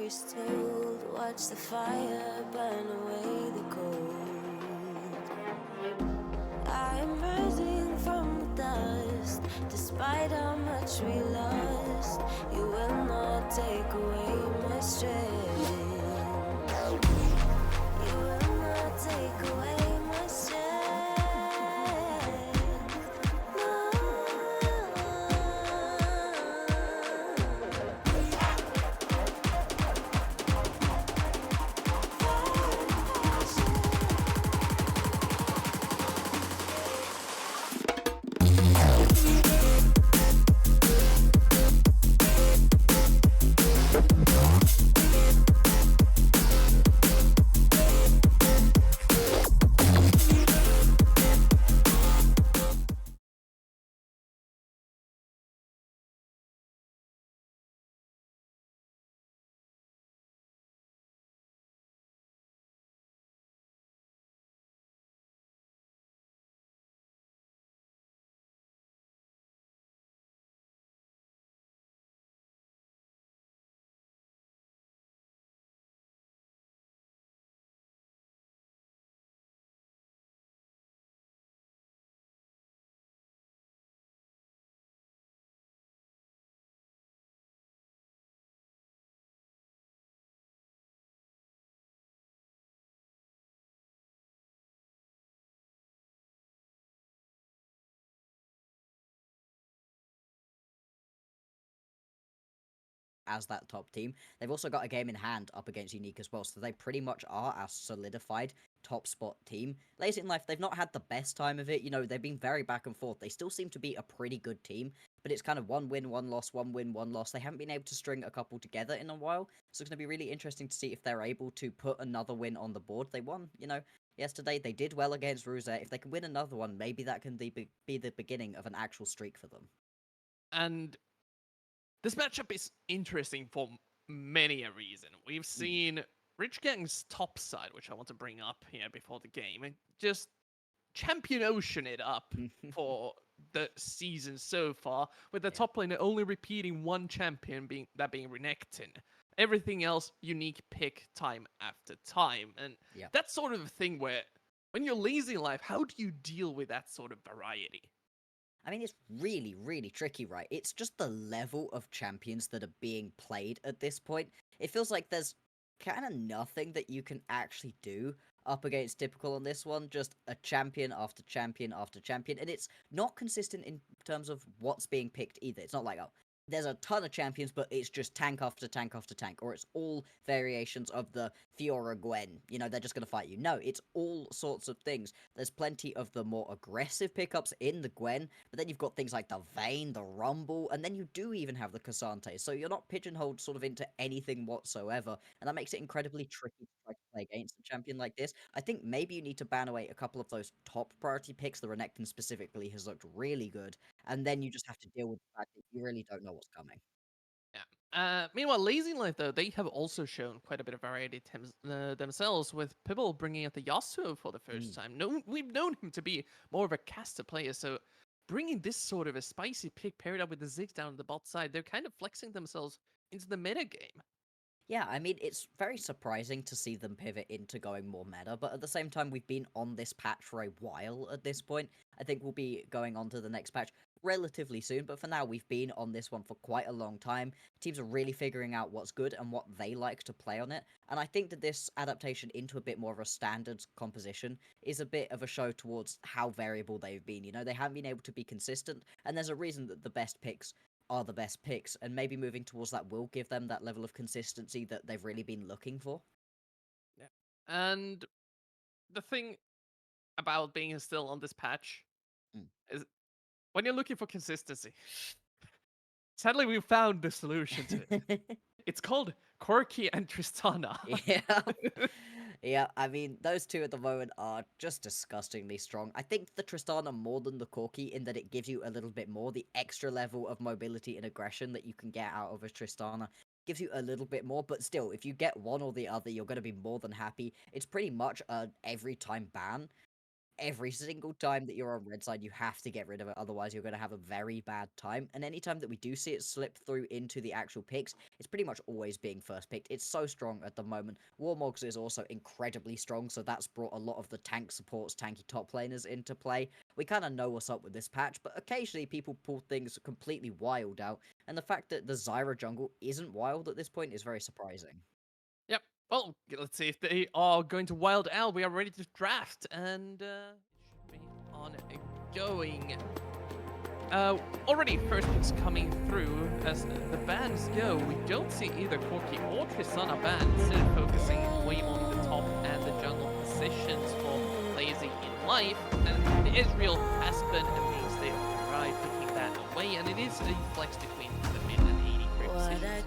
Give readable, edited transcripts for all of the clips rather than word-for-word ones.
stories told. Watch the fire burn away the cold. I am rising from the dust. Despite how much we lost, you will not take away my strength. You will not take away my strength. No. as that top team. They've also got a game in hand up against Unique as well, so they pretty much are a solidified top spot team. Lazy in Life, they've not had the best time of it. You know, they've been very back and forth. They still seem to be a pretty good team, but it's kind of one win, one loss, one win, one loss. They haven't been able to string a couple together in a while, so it's going to be really interesting to see if they're able to put another win on the board. They won, you know, yesterday. They did well against Rosette. If they can win another one, maybe that can be the beginning of an actual streak for them. And this matchup is interesting for many a reason. We've seen Rich Gang's top side, which I want to bring up here before the game, and just champion ocean it up for the season so far, with the top laner only repeating one champion being Renekton. Everything else unique pick time after time. And that's sort of a thing where when you're lazy in life, how do you deal with that sort of variety? I mean, it's really, really tricky, right? It's just the level of champions that are being played at this point. It feels like there's kind of nothing that you can actually do up against Typical on this one. Just a champion after champion after champion. And it's not consistent in terms of what's being picked either. It's not like, oh, there's a ton of champions, but it's just tank after tank after tank, or it's all variations of the Fiora Gwen. You know, they're just going to fight you. No, it's all sorts of things. There's plenty of the more aggressive pickups in the Gwen, but then you've got things like the Vayne, the Rumble, and then you do even have the Cassante. So you're not pigeonholed sort of into anything whatsoever, and that makes it incredibly tricky to try to play against a champion like this. I think maybe you need to ban away a couple of those top priority picks. The Renekton specifically has looked really good, and then you just have to deal with the fact that you really don't know what's coming. Yeah. Meanwhile, Lazy Life, though, they have also shown quite a bit of variety themselves, with Pibble bringing out the Yasuo for the first time. No, we've known him to be more of a caster player, so bringing this sort of a spicy pick paired up with the Ziggs down on the bot side, they're kind of flexing themselves into the meta game. Yeah, I mean, it's very surprising to see them pivot into going more meta, but at the same time, we've been on this patch for a while at this point. I think we'll be going on to the next patch relatively soon, but for now, we've been on this one for quite a long time. Teams are really figuring out what's good and what they like to play on it, and I think that this adaptation into a bit more of a standard composition is a bit of a show towards how variable they've been. You know, they haven't been able to be consistent, and there's a reason that the best picks are the best picks, and maybe moving towards that will give them that level of consistency that they've really been looking for. Yeah. And the thing about being still on this patch is when you're looking for consistency, sadly we found the solution to it. It's called Corki and Tristana. Yeah. Yeah, I mean, those two at the moment are just disgustingly strong. I think the Tristana more than the Corki in that it gives you a little bit more. The extra level of mobility and aggression that you can get out of a Tristana gives you a little bit more, but still, if you get one or the other, you're going to be more than happy. It's pretty much a every time ban. every single time that you're on red side, you have to get rid of it. Otherwise, you're going to have a very bad time. And anytime that we do see it slip through into the actual picks, it's pretty much always being first picked. It's so strong at the moment. Warmogs is also incredibly strong, so that's brought a lot of the tank supports, tanky top laners into play. We kind of know what's up with this patch, but occasionally people pull things completely wild out. And the fact that the Zyra jungle isn't wild at this point is very surprising. Yep. Well, let's see if they are going to wild out. We are ready to draft, and it should be on going. Already first picks coming through as the bans go. We don't see either Corki or Tristana banned, instead of focusing way more on the top and the jungle positions for Lazy in life. And Israel has been a mainstay of the ride, picking that away, and it is a flex between the mid and 80 positions.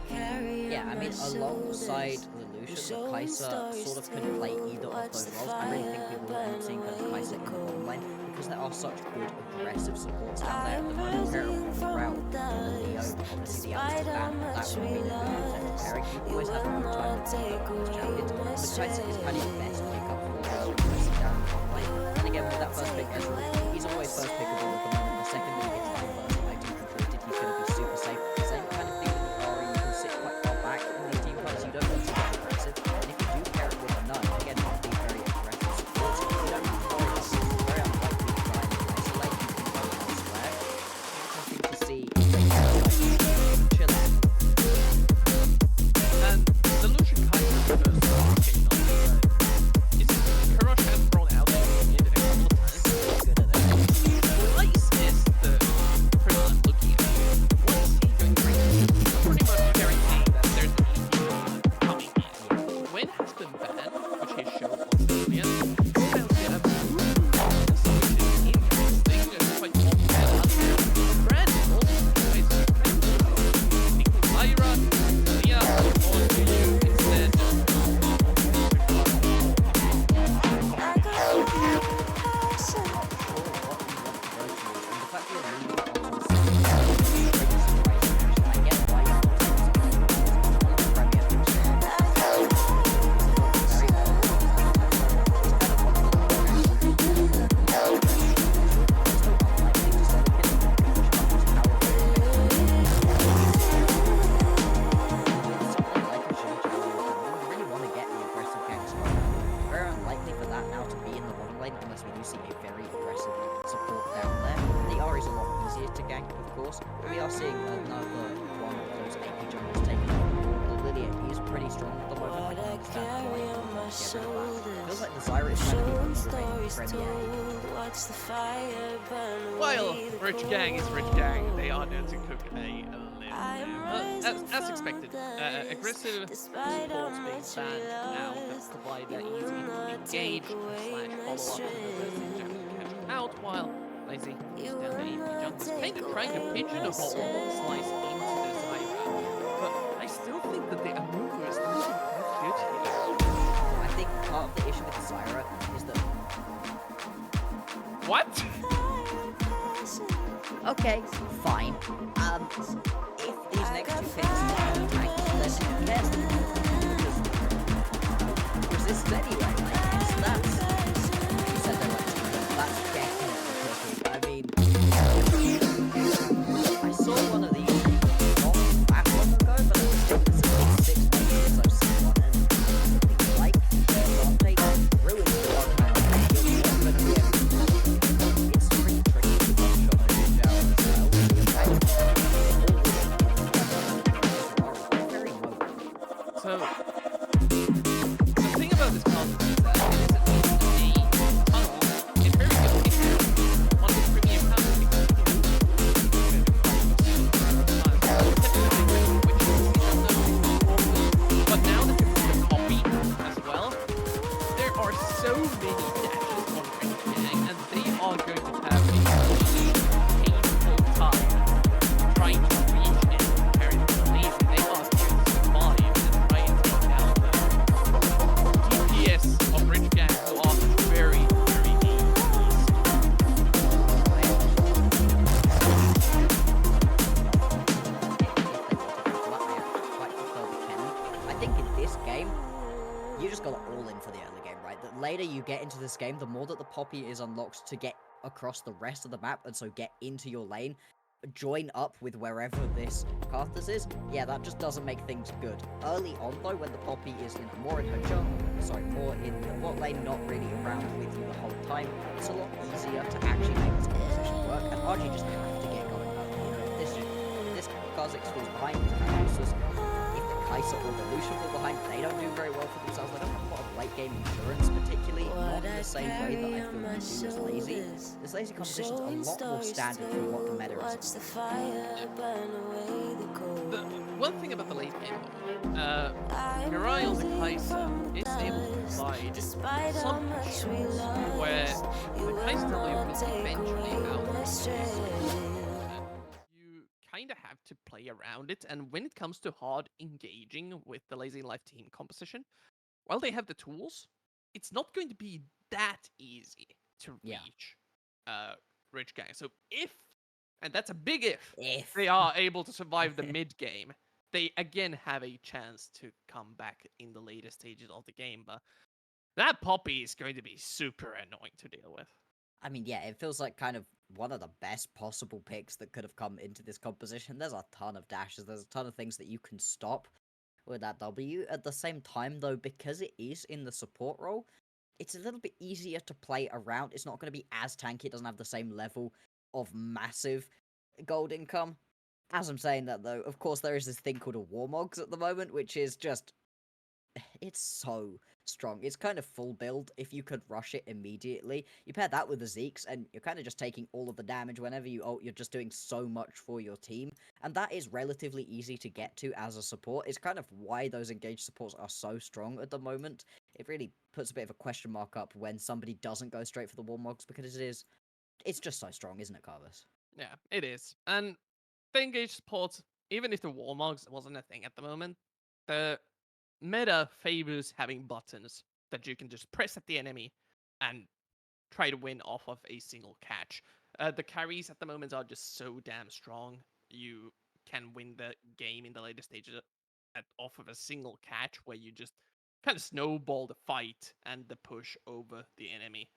Yeah, I mean, alongside the Lucian, the Kai'Sa sort of could play either of those roles. I really think we will end up seeing Kai'Sa in the bottom lane because there are such good aggressive supports down there at the moment. Terrible Proud, Leo, obviously the others ban, that would have been a good pairing. We always have a good time with these champions, but Kai'Sa is kind of the best pickup for us aggressive down the bottom lane. And again, with that first pick, Ezreal, he's always first pickable at the moment. The second that he gets that first item completed, he's going to be super safe. Same kind of thing with the Ari, you can sit quite far back in these team fights, you don't want to get aggressive. And if you do pair it with a nut, again, not be very aggressive support, you don't have to worry about it. It's very unlikely to try and isolate, you can go elsewhere. Something to see chill out. And the Lucian Kai'Sa first came on. Kurosh has thrown out there a couple of times. Good at it. Lace is the person I'm looking at. What is he going to bring? I'm pretty much guaranteeing that there's an EP coming in. When has been banned, which he showed on Sylvia, about the Abu, which is interesting and quite popular. Brandon also plays Nico Lyra, Leah, or do you instead very unlikely for that now to be in the bottom lane unless we do see a very aggressive support down there. The Ari is a lot easier to gank, of course, but we are seeing another one of those AP jungles taken off. The Lilia is pretty strong at the moment. I don't understand why you don't want to get rid of that. Feels like the Zyra is kind of the remaining Premier. While Rich Gang is Rich Gang, they are known to cook a little. As expected, aggressive supports being banned now that provide that easy to engage / follow up to the jungle catch out, while Lazy is down the AP jungle. It's kind of trying to pigeonhole slice into the Zyra, but I still think that the Amumu is looking quite good here. I think part of the issue with the Zyra is that... What? Okay, fine. If these next two picks are tank, then who cares? Resist anyway, like, it's that's... You said they were that's definitely cooking. I mean... I saw one of these not that long ago, but I think this is like 6 months since I've seen one, and like, Dante ruined the one man. It's not gonna be everything. It's pretty tricky to one-shot a ninja out as well. So, the thing about this concept is that it is into this game, the more that the Poppy is unlocked to get across the rest of the map, and so get into your lane, join up with wherever this Karthus is, yeah, that just doesn't make things good. Early on, though, when the Poppy is more in her more in the bot lane, not really around with you the whole time, it's a lot easier to actually make this composition work, and RG just have to get going early. You know, if this Kha'Zix falls behind, and Usus, if the Kai'Sa or the Lucian fall behind, they don't do very well for themselves. They don't have a lot of late game endurance, particularly not in the same way that I feel you do as lazy. This lazy composition's a lot more standard for what the meta is. The one thing about the late game, though, Mirai on the Kai'Sa is able to provide some shots where the Kai'Sa W will eventually out. You kind of have to play around it, and when it comes to hard engaging with the Lazy Life team composition, while they have the tools, it's not going to be that easy to reach Rich Gang. So if, and that's a big if they are able to survive the mid game, they again have a chance to come back in the later stages of the game. But that Poppy is going to be super annoying to deal with. I mean, yeah, it feels like kind of one of the best possible picks that could have come into this composition. There's a ton of dashes, there's a ton of things that you can stop with that W. At the same time, though, because it is in the support role, it's a little bit easier to play around. It's not going to be as tanky, it doesn't have the same level of massive gold income. As I'm saying that, though, of course, there is this thing called a Warmogs at the moment, which is just... it's so strong. It's kind of full build. If you could rush it immediately, you pair that with the Zeeks, and you're kind of just taking all of the damage whenever you ult. You're just doing so much for your team, and that is relatively easy to get to as a support. It's kind of why those engaged supports are so strong at the moment. It really puts a bit of a question mark up when somebody doesn't go straight for the Warmogs, because it's just so strong, isn't it, Carlos? Yeah, it is. And the engaged supports, even if the Warmogs wasn't a thing at the moment, the meta favors having buttons that you can just press at the enemy and try to win off of a single catch. The carries at the moment are just so damn strong. You can win the game in the later stages off of a single catch where you just kind of snowball the fight and the push over the enemy.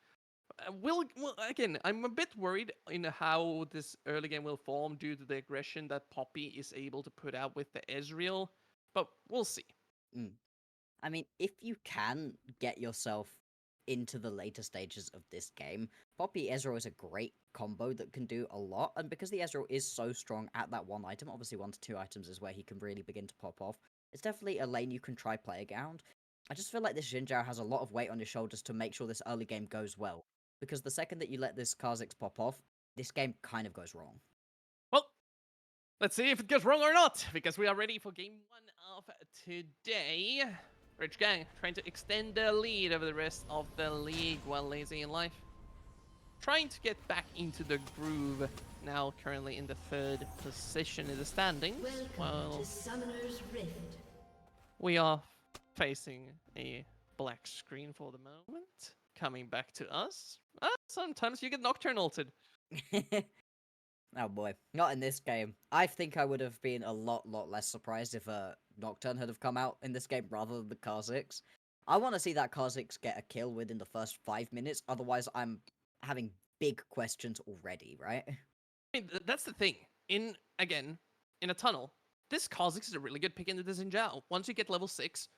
Well, again, I'm a bit worried in how this early game will form due to the aggression that Poppy is able to put out with the Ezreal, but we'll see. I mean, if you can get yourself into the later stages of this game, Poppy Ezreal is a great combo that can do a lot, and because the Ezreal is so strong at that one item, obviously 1 to 2 items is where he can really begin to pop off, it's definitely a lane you can try playing around. I just feel like this Xin Zhao has a lot of weight on his shoulders to make sure this early game goes well, because the second that you let this Kha'Zix pop off, this game kind of goes wrong. Well, let's see if it goes wrong or not, because we are ready for game 1 of today. Rich Gang trying to extend their lead over the rest of the league while Lazy in Life trying to get back into the groove, now currently in the 3rd position in the standings. Welcome to Summoner's Rift. We are facing a black screen for the moment. Coming back to us. Sometimes you get Nocturne ulted. Oh boy, not in this game. I think I would have been a lot less surprised if Nocturne had have come out in this game rather than the Kha'Zix. I want to see that Kha'Zix get a kill within the first 5 minutes, otherwise I'm having big questions already, right? I mean, that's the thing. In a tunnel, this Kha'Zix is a really good pick into the Xin Zhao. Once you get level 6,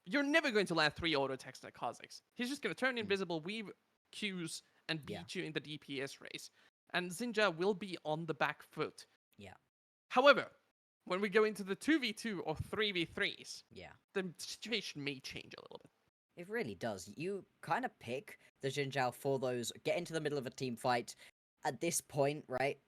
you're never going to land 3 auto attacks at Kha'Zix. He's just going to turn invisible, weave Qs, and beat you in the DPS race. And Xin Zhao will be on the back foot. Yeah. However, when we go into the 2v2 or 3v3s, the situation may change a little bit. It really does. You kind of pick the Xin Zhao for those, get into the middle of a team fight. At this point, right,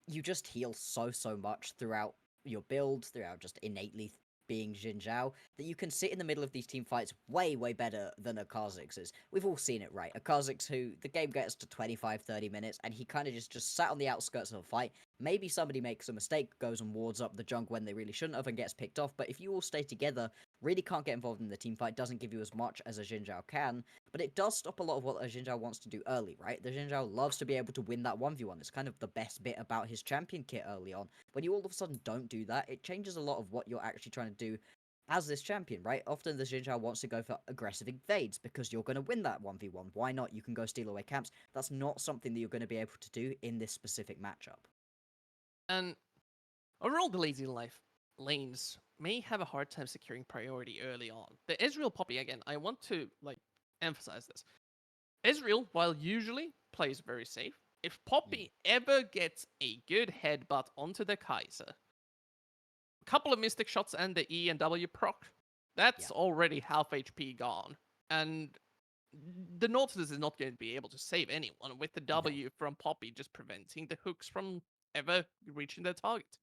you just heal so much throughout your build, throughout just innately being Xin Zhao, that you can sit in the middle of these team fights way better than a Kha'Zix is. We've all seen it, right? A Kha'Zix who, the game gets to 25-30 minutes, and he kind of just sat on the outskirts of a fight. Maybe somebody makes a mistake, goes and wards up the jungle when they really shouldn't have, and gets picked off, but if you all stay together, really can't get involved in the team fight, doesn't give you as much as a Xin Zhao can, but it does stop a lot of what a Xin Zhao wants to do early, right? The Xin Zhao loves to be able to win that 1v1. It's kind of the best bit about his champion kit early on. When you all of a sudden don't do that, it changes a lot of what you're actually trying to do as this champion, right? Often the Xin Zhao wants to go for aggressive invades because you're going to win that 1v1. Why not? You can go steal away camps. That's not something that you're going to be able to do in this specific matchup. And overall, the Lazy Life lanes may have a hard time securing priority early on. The Ezreal Poppy, again, I want to emphasize this. Ezreal, while usually plays very safe, if Poppy ever gets a good headbutt onto the Kaiser, a couple of Mystic shots and the E and W proc, that's already half HP gone. And the Nautilus is not going to be able to save anyone with the W from Poppy just preventing the hooks from ever reaching their target.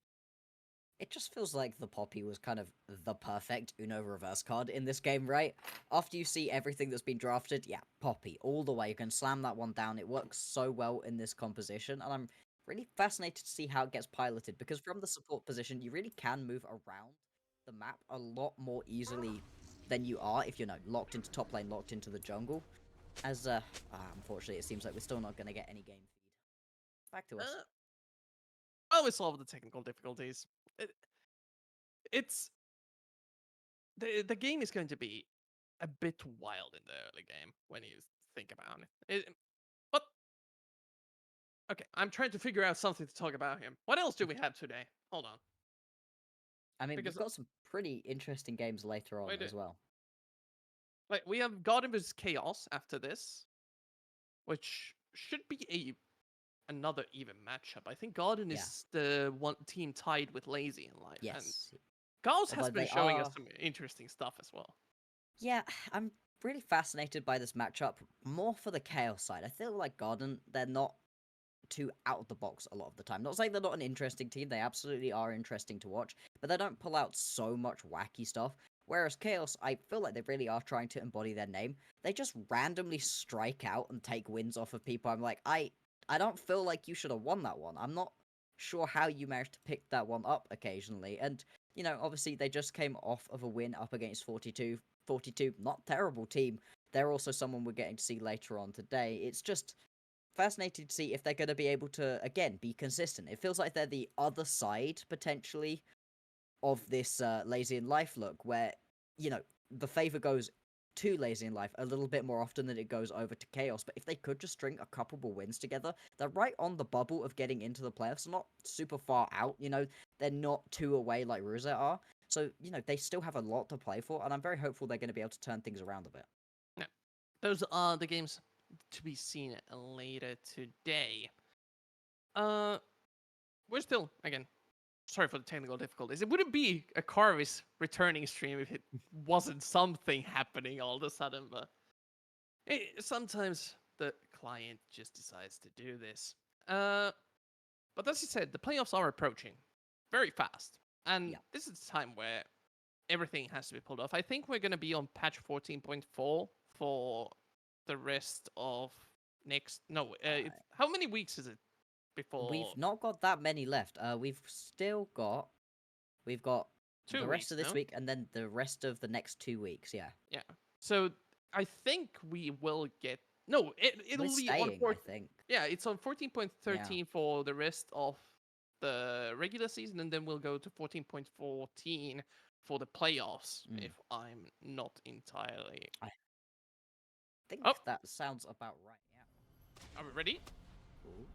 It just feels like the Poppy was kind of the perfect Uno reverse card in this game, right? After you see everything that's been drafted, yeah, Poppy, all the way. You can slam that one down. It works so well in this composition, and I'm really fascinated to see how it gets piloted, because from the support position, you really can move around the map a lot more easily than you are if you're locked into top lane, locked into the jungle. As, unfortunately, it seems like we're still not going to get any game feed. Back to us. Oh, we solved the technical difficulties. It's the game is going to be a bit wild in the early game when you think about it. But okay, I'm trying to figure out something to talk about here. What else do we have today? Hold on. I mean, Because we've got some pretty interesting games later on as well. Like, we have Garden vs Chaos after this, which should be another even matchup. I think Garden is the one team tied with Lazy in life. Yes. And Chaos has Although been they showing us are- some interesting stuff as well. Yeah, I'm really fascinated by this matchup, more for the Chaos side. I feel like Garden, they're not too out of the box a lot of the time. Not saying they're not an interesting team, they absolutely are interesting to watch, but they don't pull out so much wacky stuff. Whereas Chaos, I feel like they really are trying to embody their name. They just randomly strike out and take wins off of people. I'm like, I don't feel like you should have won that one. I'm not sure how you managed to pick that one up occasionally. And, obviously they just came off of a win up against 42. 42, not terrible team. They're also someone we're getting to see later on today. It's just fascinating to see if they're going to be able to, again, be consistent. It feels like they're the other side, potentially, of this Lazy in Life look, where, the favor goes to Lazy in Life a little bit more often than it goes over to Chaos. But if they could just string a couple more wins together, they're right on the bubble of getting into the playoffs. Not super far out, they're not too away like Rosette are. So, they still have a lot to play for, and I'm very hopeful they're going to be able to turn things around a bit. Yeah. Those are the games to be seen later today. We're still, again, sorry for the technical difficulties. It wouldn't be a Carvis returning stream if it wasn't something happening all of a sudden, but sometimes the client just decides to do this. But as you said, the playoffs are approaching very fast. And this is the time where everything has to be pulled off. I think we're going to be on patch 14.4 for the rest of next... No, how many weeks is it before? We've not got that many left. We've got the rest of this week and then the rest of the next 2 weeks, yeah. Yeah. So I think we will get... No, it'll We're be staying, on... I think. Yeah, it's on 14.13 for the rest of the regular season, and then we'll go to 14.14 for the playoffs, if I'm not entirely... I think Oh. that sounds about right, yeah. Are we ready? Ooh.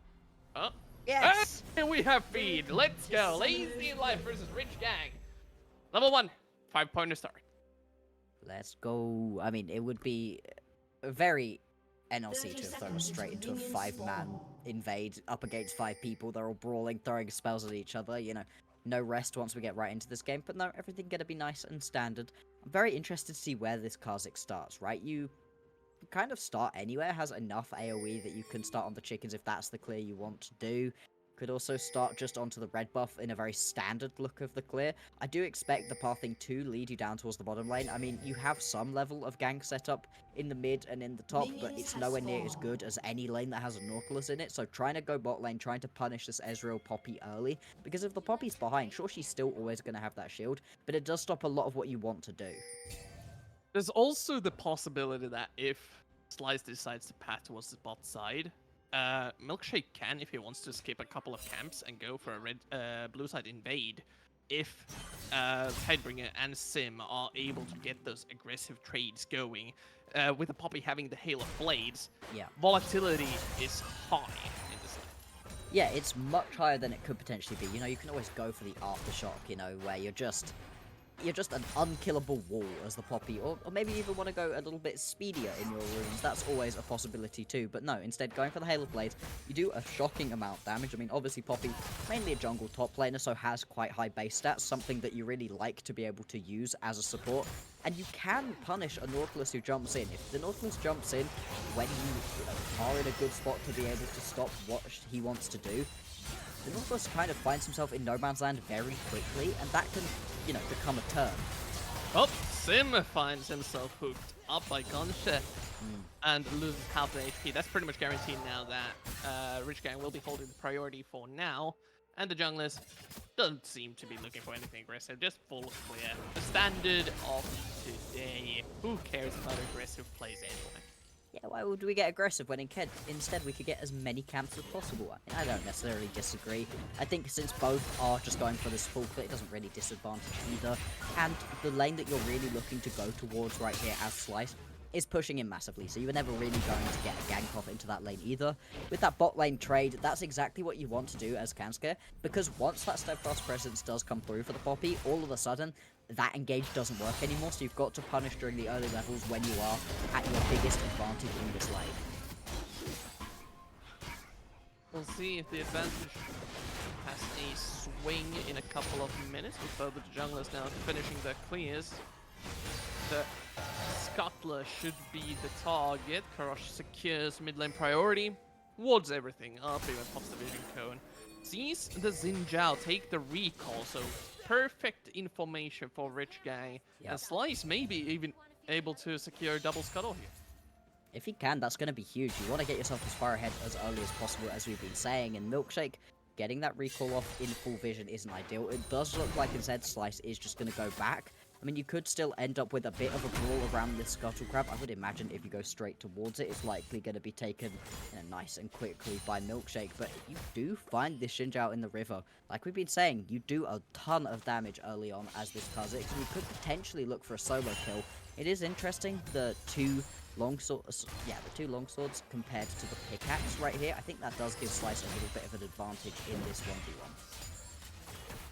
Oh. Yes! And we have feed. Let's go. Lazy in Life versus Rich Gang. Level 1. 5-pointer start. Let's go. I mean, it would be very NLC to have thrown us straight into a 5-man invade up against 5 people. They're all brawling, throwing spells at each other, no rest once we get right into this game. But no, everything gonna be nice and standard. I'm very interested to see where this Karzik starts, right? You kind of start anywhere, has enough AoE that you can start on the chickens if that's the clear you want to do. Could also start just onto the red buff in a very standard look of the clear. I do expect the pathing to lead you down towards the bottom lane. I mean, you have some level of gank setup in the mid and in the top, but it's nowhere near as good as any lane that has a Nautilus in it. So trying to go bot lane, trying to punish this Ezreal Poppy early, because if the Poppy's behind, sure, she's still always going to have that shield, but it does stop a lot of what you want to do. There's also the possibility that if Slice decides to path towards the bot side, Milkshake can, if he wants to skip a couple of camps and go for a blue side invade, if Tidebringer and Sim are able to get those aggressive trades going, with the Poppy having the Hail of Blades, Yeah. volatility is high in this lane. Yeah, it's much higher than it could potentially be. You know, you can always go for the aftershock, you know, where you're just an unkillable wall as the Poppy, or maybe you even want to go a little bit speedier in your runes. That's always a possibility too, but no, instead going for the Hail of Blades, you do a shocking amount of damage. I mean, obviously Poppy, mainly a jungle top laner, so has quite high base stats, something that you really like to be able to use as a support, and you can punish a Nautilus who jumps in. If the Nautilus jumps in when you know, are in a good spot to be able to stop what he wants to do, the Nautilus kind of finds himself in no man's land very quickly, and that can, you know, become a turn. Oh, Sim finds himself hooked up by Gunshot and loses half the HP. That's pretty much guaranteed now that Rich Gang will be holding the priority for now. And the junglers don't seem to be looking for anything aggressive, just full clear. The standard of today. Who cares about aggressive plays anyway? Yeah, why would we get aggressive when instead we could get as many camps as possible? I mean, I don't necessarily disagree. I think since both are just going for this full clear, it doesn't really disadvantage either. And the lane that you're really looking to go towards right here as Slice is pushing in massively, so you're never really going to get a gank off into that lane either. With that bot lane trade, that's exactly what you want to do as Kanska, because once that Steadfast Presence does come through for the Poppy, all of a sudden, that engage doesn't work anymore, so you've got to punish during the early levels when you are at your biggest advantage in this lane. We'll see if the advantage has a swing in a couple of minutes, with both the junglers now finishing their clears. The Scuttler should be the target. Karosh secures mid lane priority, wards everything up, even pops the vision cone. Sees the Xin Zhao take the recall, so perfect information for Rich Gang. Yep. And Slice may be even able to secure a double scuttle here. If he can, that's going to be huge. You want to get yourself as far ahead as early as possible, as we've been saying, and Milkshake, getting that recall off in full vision isn't ideal. It does look like instead Slice is just going to go back. I mean, you could still end up with a bit of a brawl around this Scuttle Crab. I would imagine if you go straight towards it, it's likely going to be taken nice and quickly by Milkshake. But you do find this Xin Zhao in the river. Like we've been saying, you do a ton of damage early on as this Kha'Zix, and you could potentially look for a solo kill. It is interesting, the two longswords compared to the pickaxe right here. I think that does give Slice a little bit of an advantage in this 1v1.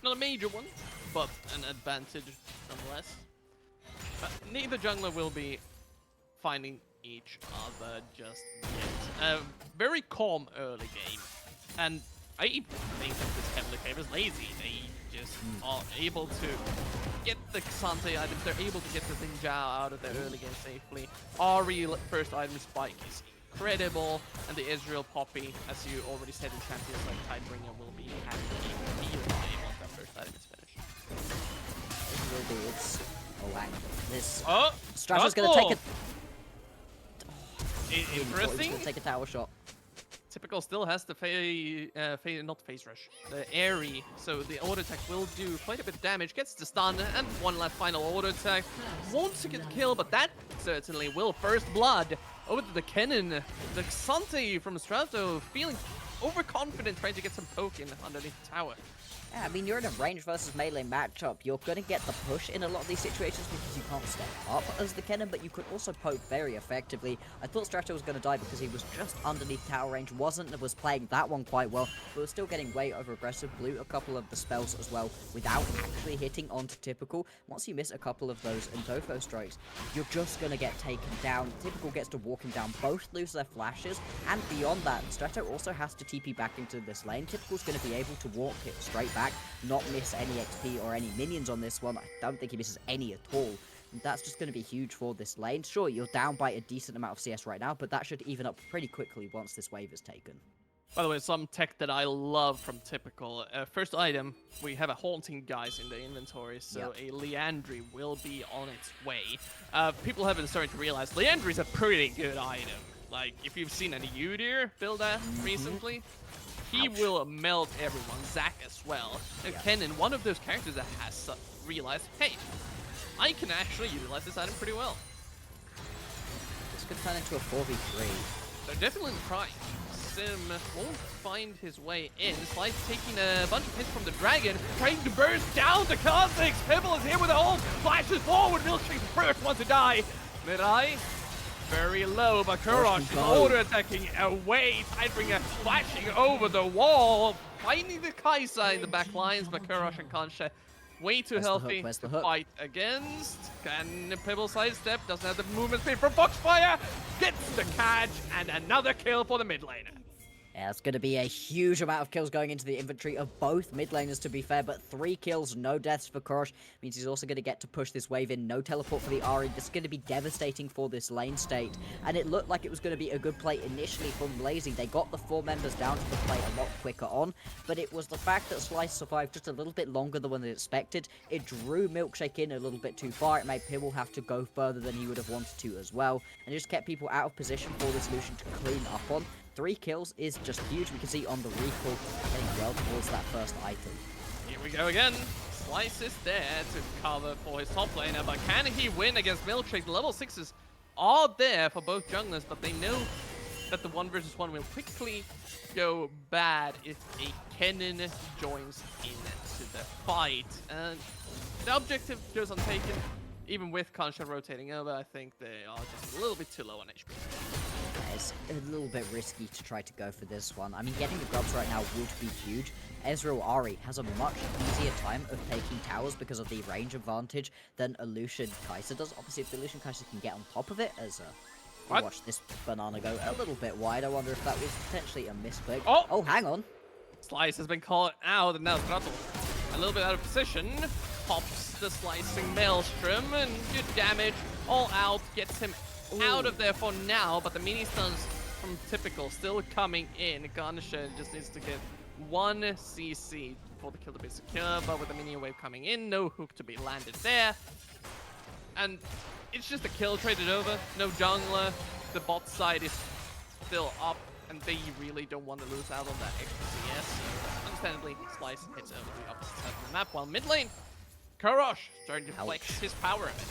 Not a major one, but an advantage nonetheless. Neither jungler will be finding each other just yet. Very calm early game, and I think that this Heavenly Cave is lazy. They just are able to get the Xante items, they're able to get the Xin Zhao out of their early game safely. Ahri first item spike is incredible, and the Ezreal Poppy, as you already said in champions like Tidebringer, will be having a field day once that first item is finished. It will be. It's this Strata's gonna take it. Interesting. Gonna take a tower shot. Typical still has the not phase rush, the airy, so the auto attack will do quite a bit of damage, gets the stun, and one last final auto attack. Wants to get the kill, but that certainly will. First blood over to the Kennen. The Xante from Strato feeling overconfident, trying to get some poke in underneath the tower. Yeah, I mean, you're in a range versus melee matchup. You're going to get the push in a lot of these situations because you can't step up as the Kennen, but you could also poke very effectively. I thought Strato was going to die because he was just underneath tower range, was playing that one quite well, but was still getting way over aggressive. Blew a couple of the spells as well without actually hitting onto Typical. Once you miss a couple of those Indofo strikes, you're just going to get taken down. Typical gets to walk him down, both lose their flashes, and beyond that, Strato also has to TP back into this lane. Typical's going to be able to walk it straight back, not miss any XP or any minions on this one. I don't think he misses any at all. And that's just going to be huge for this lane. Sure, you're down by a decent amount of CS right now, but that should even up pretty quickly once this wave is taken. By the way, some tech that I love from Typical. First item, we have a Haunting Guys in the inventory, so a Liandry will be on its way. People have been starting to realize Liandry's a pretty good item. Like, if you've seen any Udyr build that recently, he will melt everyone, Zac as well. Kennen, one of those characters that has realized, hey, I can actually utilize this item pretty well. This could turn into a 4v3. They're definitely trying. Sim won't find his way in. Slice taking a bunch of hits from the dragon, trying to burst down the Kha'Zix. Pibble is here with a ult, flashes forward. Milkshake's first one to die. Mid-eye, very low, but Kurosh is auto-attacking away. Tidebringer flashing over the wall, finding the Kai'Sa in the back lines, but Kurosh and Kansha way too healthy to fight against. Can Pibble sidestep? Doesn't have the movement speed from Foxfire. Gets the catch and another kill for the mid laner. Yeah, it's going to be a huge amount of kills going into the inventory of both mid laners, to be fair, but 3 kills, no deaths for Kurosh. Means he's also going to get to push this wave in. No teleport for the Ahri. This is going to be devastating for this lane state. And it looked like it was going to be a good play initially from Lazy. They got the 4 members down to the play a lot quicker on, but it was the fact that Slice survived just a little bit longer than what they expected. It drew Milkshake in a little bit too far. It made Pibble have to go further than he would have wanted to as well, and just kept people out of position for this Lucian to clean up on. 3 kills is just huge. We can see on the recall getting well towards that first item. Here we go again. Slice is there to cover for his top laner, but can he win against Milkshake? The level 6s are there for both junglers, but they know that the 1 versus 1 will quickly go bad if a Kennen joins into the fight. And the objective goes untaken. Even with Kansha rotating over, I think they are just a little bit too low on HP. It's a little bit risky to try to go for this one. I mean, getting the grubs right now would be huge. Ezreal Ahri has a much easier time of taking towers because of the range advantage than a Lucian Kai'Sa does. Obviously, if the Lucian Kai'Sa can get on top of it, as watch this banana go a little bit wide. I wonder if that was potentially a misclick. Oh, hang on. Slice has been called out, and now Throttle a little bit out of position. Pops the slicing maelstrom, and good damage all out, gets him out of there for now, but the mini stuns from Typical still coming in. Ganesha just needs to get 1 CC for the kill to be secure, but with the minion wave coming in, no hook to be landed there. And it's just a kill traded over, no jungler. The bot side is still up, and they really don't want to lose out on that extra CS. So understandably, Slice hits over the opposite side of the map, while mid lane, Kurosh starting to flex his power a bit.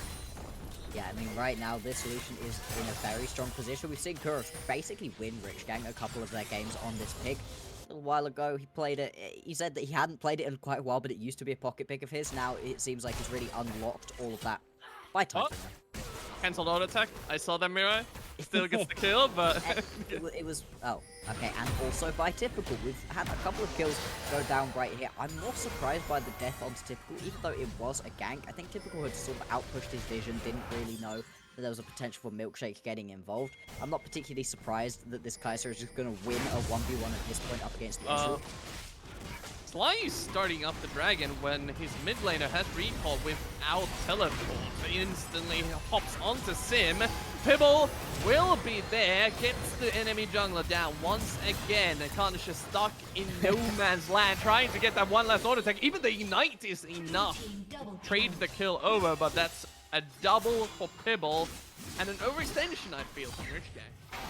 Yeah, I mean, right now, this solution is in a very strong position. We've seen Kurosh basically win Rich Gang a couple of their games on this pick. A little while ago, he played it. He said that he hadn't played it in quite a while, but it used to be a pocket pick of his. Now, it seems like he's really unlocked all of that by Tidebringer. Cancelled auto attack. I saw that, Mirai. Still gets the kill, but it was okay, and also by Typical. We've had a couple of kills go down right here. I'm more surprised by the death onto Typical, even though it was a gank. I think Typical had sort of outpushed his vision, didn't really know that there was a potential for Milkshake getting involved. I'm not particularly surprised that this Kai'Sa is just going to win a 1v1 at this point up against Ezreal. Sly starting up the dragon when his mid laner has recall without teleport. Instantly hops onto Sim. Pibble will be there, gets the enemy jungler down once again. Karnish is stuck in no man's land, trying to get that one last auto attack. Even the ignite is enough. Trade the kill over, but that's a double for Pibble and an overextension, I feel, from Rich Gang.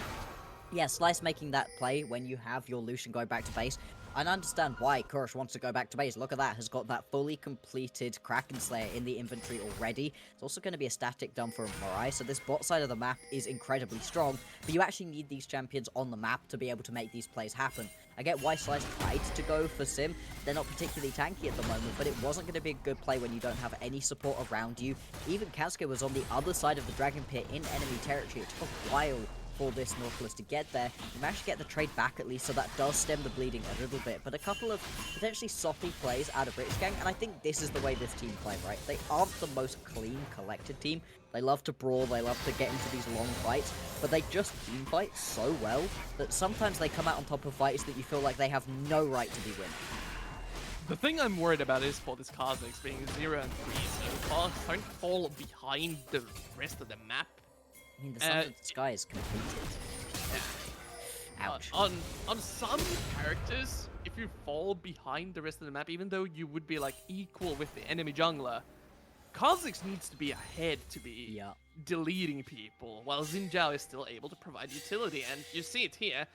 Yeah, Slice making that play when you have your Lucian go back to base. I understand why Kurosh wants to go back to base. Look at that, has got that fully completed Kraken Slayer in the inventory already. It's also going to be a static dump for Mirai, so this bot side of the map is incredibly strong, but you actually need these champions on the map to be able to make these plays happen. I get why Slice tried to go for Sim. They're not particularly tanky at the moment, but it wasn't going to be a good play when you don't have any support around you. Even Kazuya was on the other side of the Dragon Pit in enemy territory. It took a while for this Nautilus to get there. You managed to get the trade back at least, so that does stem the bleeding a little bit, but a couple of potentially soppy plays out of Rich Gang, and I think this is the way this team play, right? They aren't the most clean, collected team. They love to brawl, they love to get into these long fights, but they just team fight so well that sometimes they come out on top of fights that you feel like they have no right to be winning. The thing I'm worried about is for this Kha'Zix being 0 and 3, so far, starting to fall behind the rest of the map. I mean, the Sons of the Sky is completed. Yeah. Ouch. On some characters, if you fall behind the rest of the map, even though you would be like equal with the enemy jungler, Kha'Zix needs to be ahead to be deleting people, while Xin Zhao is still able to provide utility. And you see it here,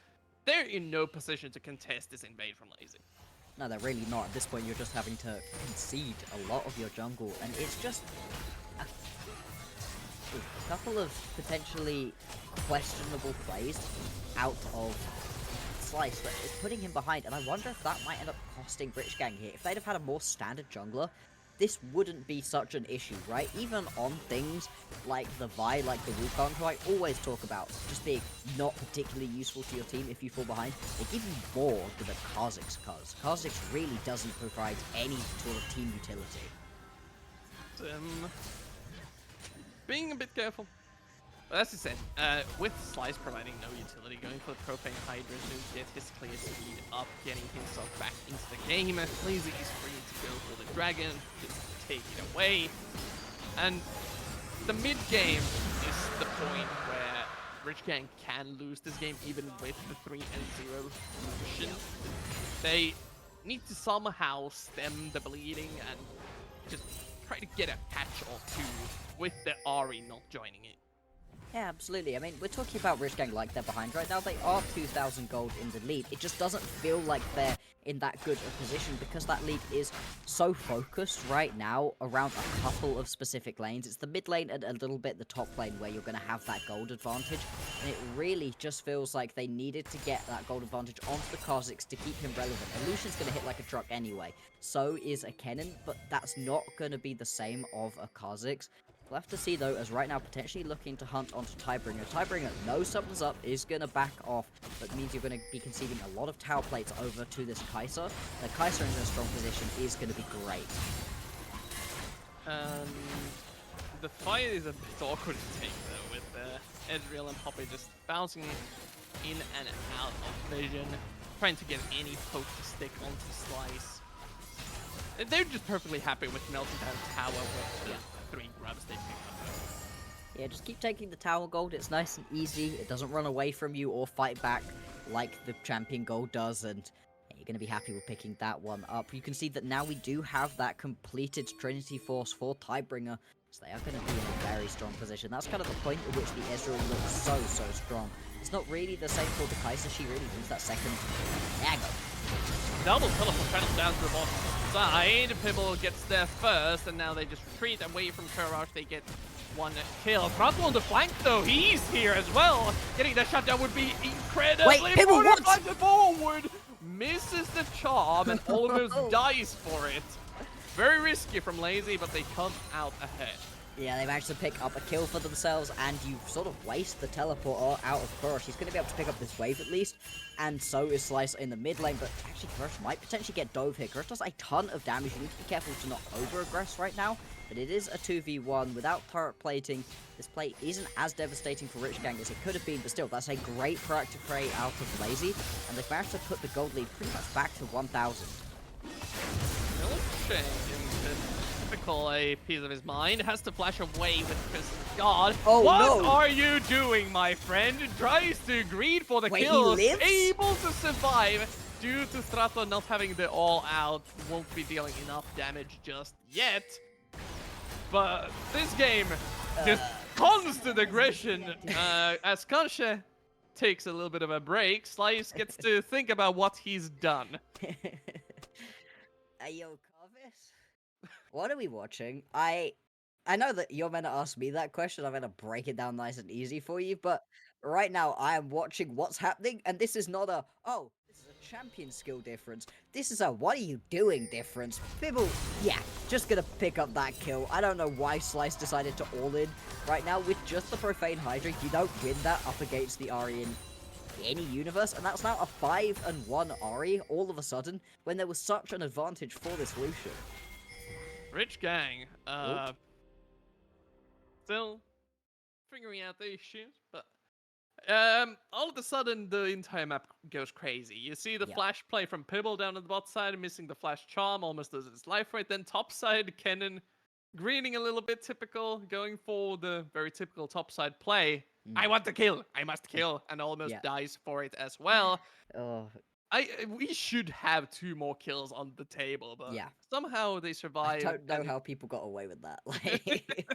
they're in no position to contest this invade from Lazy. No, they're really not. At this point, you're just having to concede a lot of your jungle, and it's just a couple of potentially questionable plays out of Slice that is putting him behind, and I wonder if that might end up costing Rich Gang here. If they'd have had a more standard jungler, this wouldn't be such an issue, right? Even on things like the Vi, like the Wukong, who I always talk about just being not particularly useful to your team if you fall behind, they give you more than a Kha'Zix cuz. Kha'Zix really doesn't provide any sort of team utility. Being a bit careful. But as you said, with Slice providing no utility, going for the Profane Hydra to get his clear speed up, getting himself back into the game, Lazy is free to go for the Dragon, just take it away. And the mid-game is the point where Rich Gang can lose this game even with the 3-0 solution. They need to somehow stem the bleeding and just try to get a patch or two with the Ahri not joining it. Yeah, absolutely. I mean, we're talking about Rich Gang like they're behind right now. They are 2,000 gold in the lead. It just doesn't feel like they're in that good a position because that lead is so focused right now around a couple of specific lanes. It's the mid lane and a little bit the top lane where you're going to have that gold advantage. And it really just feels like they needed to get that gold advantage onto the Kha'Zix to keep him relevant. Illusion's going to hit like a truck anyway. So is a Kennen, but that's not going to be the same of a Kha'Zix. We'll have to see, though, as right now potentially looking to hunt onto Tidebringer. Tidebringer knows something's up, is going to back off, but means you're going to be conceding a lot of tower plates over to this Kai'Sa. The Kai'Sa in a strong position is going to be great. The fight is a bit awkward to take, though, with Ezreal and Poppy just bouncing in and out of vision, trying to get any poke to stick onto Slice. They're just perfectly happy with melting down tower with the 3 grabs they pick up. Yeah, just keep taking the tower gold. It's nice and easy. It doesn't run away from you or fight back like the champion gold does, and yeah, you're going to be happy with picking that one up. You can see that now we do have that completed Trinity Force for Tidebringer, so they are going to be in a very strong position. That's kind of the point at which the Ezreal looks so strong. It's not really the same for the Kai'Sa. She really needs that second dagger. Double teleport channels down to the bottom side. Pibble gets there first, and now they just retreat away from Courage. They get one kill. Throttle on the flank, though. He's here as well. Getting that shutdown would be incredibly Wait, Pibble, what? forward. Misses the charm and almost dies for it. Very risky from Lazy, but they come out ahead. Yeah, they managed to pick up a kill for themselves, and you sort of waste the teleporter out of Courage. He's going to be able to pick up this wave at least, and so is Slice in the mid lane, but actually Courage might potentially get dove here. Courage does a ton of damage. You need to be careful to not over-aggress right now, but it is a 2v1 without turret plating. This play isn't as devastating for Rich Gang as it could have been, but still, that's a great proactive play out of Lazy, and they've managed to put the gold lead pretty much back to 1,000. Typical a piece of his mind, has to flash away with Crystal God. Oh, what no. are you doing, my friend? Tries to greed for the Wait, kill. he lives? Able to survive due to Strato not having the all out. Won't be dealing enough damage just yet. But this game, just constant aggression. As Kanche takes a little bit of a break, Slice gets to think about what he's done. Yo, Carvis? What are we watching? I know that you're meant to ask me that question. I'm going to break it down nice and easy for you, but right now I am watching what's happening, and this is not a, oh, this is a champion skill difference. This is a, what are you doing difference. Pibble, yeah, just going to pick up that kill. I don't know why Slice decided to all in right now with just the Profane Hydra. You don't win that up against the Ahri in any universe, and that's now a 5-1 Ahri all of a sudden when there was such an advantage for this Lucian. Rich Gang, still figuring out the issues, but all of a sudden the entire map goes crazy. You see the flash play from Pibble down on the bot side, missing the flash charm, almost loses his life rate. Then top side, Kennen greening a little bit, typical, going for the very typical top side play. I want to kill, I must kill, and almost dies for it as well. We should have 2 more kills on the table, but somehow they survive. I don't know how people got away with that. Like,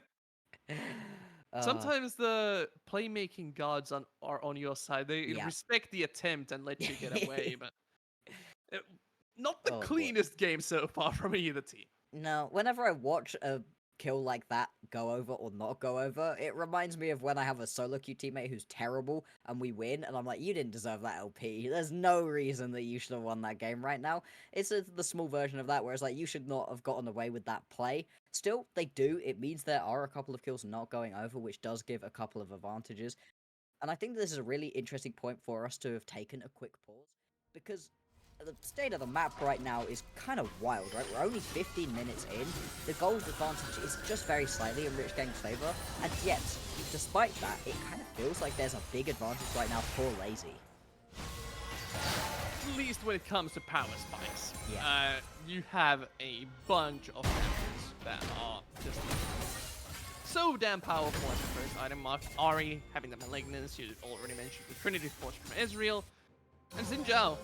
sometimes the playmaking gods are on your side. They respect the attempt and let you get away, but not the cleanest game so far from either team. No, whenever I watch a kill like that go over or not go over, it reminds me of when I have a solo queue teammate who's terrible and we win, and I'm like, you didn't deserve that LP. There's no reason that you should have won that game right now. It's the small version of that, whereas like you should not have gotten away with that play. Still, they do. It means there are a couple of kills not going over, which does give a couple of advantages. And I think this is a really interesting point for us to have taken a quick pause, because the state of the map right now is kind of wild, right? We're only 15 minutes in. The gold advantage is just very slightly in Rich Gang's favor, and yet, despite that, it kind of feels like there's a big advantage right now for Lazy. At least when it comes to power spikes. Yeah. You have a bunch of champions that are just so damn powerful as the first item mark. Ari having the Malignance, you already mentioned the Trinity Force from Ezreal. And Xin Zhao,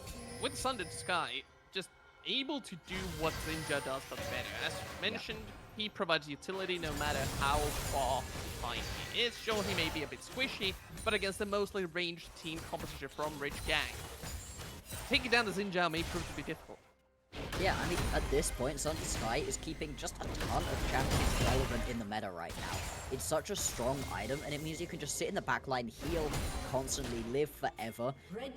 with Sundered Sky, just able to do what Xin Zhao does but better. As mentioned, he provides utility no matter how far behind he is. Sure, he may be a bit squishy, but against the mostly ranged team composition from Rich Gang, taking down the Xin Zhao may prove to be difficult. Yeah, I mean, at this point, Sundered Sky is keeping just a ton of champions relevant in the meta right now. It's such a strong item, and it means you can just sit in the backline, heal constantly, live forever.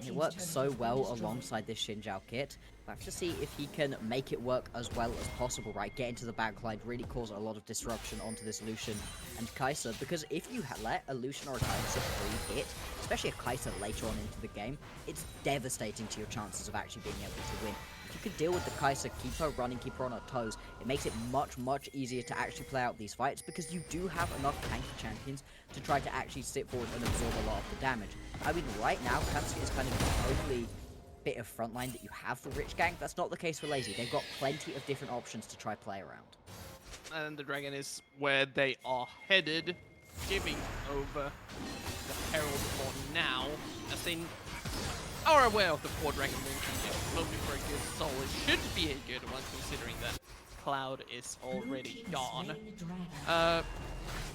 It works so well alongside this Xin Zhao kit. I have to see if he can make it work as well as possible, right? Get into the backline, really cause a lot of disruption onto this Lucian and Kai'Sa, because if you let a Lucian or a Kai'Sa free hit, especially a Kai'Sa later on into the game, it's devastating to your chances of actually being able to win. If you can deal with the Kai'Sa, keep her running, keep her on her toes, it makes it much easier to actually play out these fights, because you do have enough tanky champions to try to actually sit forward and absorb a lot of the damage. I mean, right now, Kansuke is kind of the only bit of frontline that you have for Rich Gang. That's not the case for Lazy. They've got plenty of different options to try play around. And the Dragon is where they are headed, giving over the Herald for now, as they are aware of the 4 Dragon movement, hoping for a good soul. It should be a good one, considering that Cloud is already gone.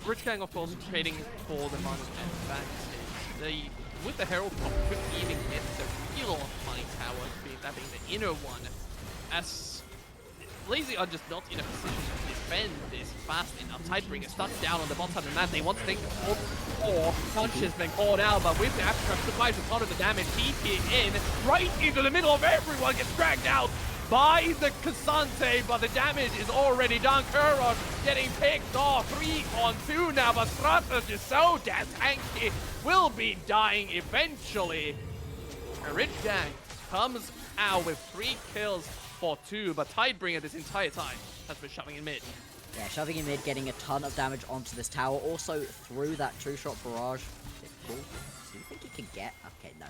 Rich Gang, of course, trading for the money and backstage. They, with the Herald pop, could even get the real money tower, that being the inner one, as Lazy are just not in a position to defend this fast enough. Tidebreaker stuck down on the bottom of the map. They want to take the full 4. Punch has been called out, but with the Abstract supplies a ton of the damage, TP in, right into the middle of everyone, gets dragged out by the Cassante, but the damage is already done. Kurosh getting picked off. 3 on 2 now, but Stratos is so damn tanky, will be dying eventually. And Rich Gang comes out with 3 kills for 2, but Tidebringer this entire time has been shoving in mid. Yeah, shoving in mid, getting a ton of damage onto this tower. Also, through that 2-shot barrage. Is it cool? Do you think he can get? Okay, no.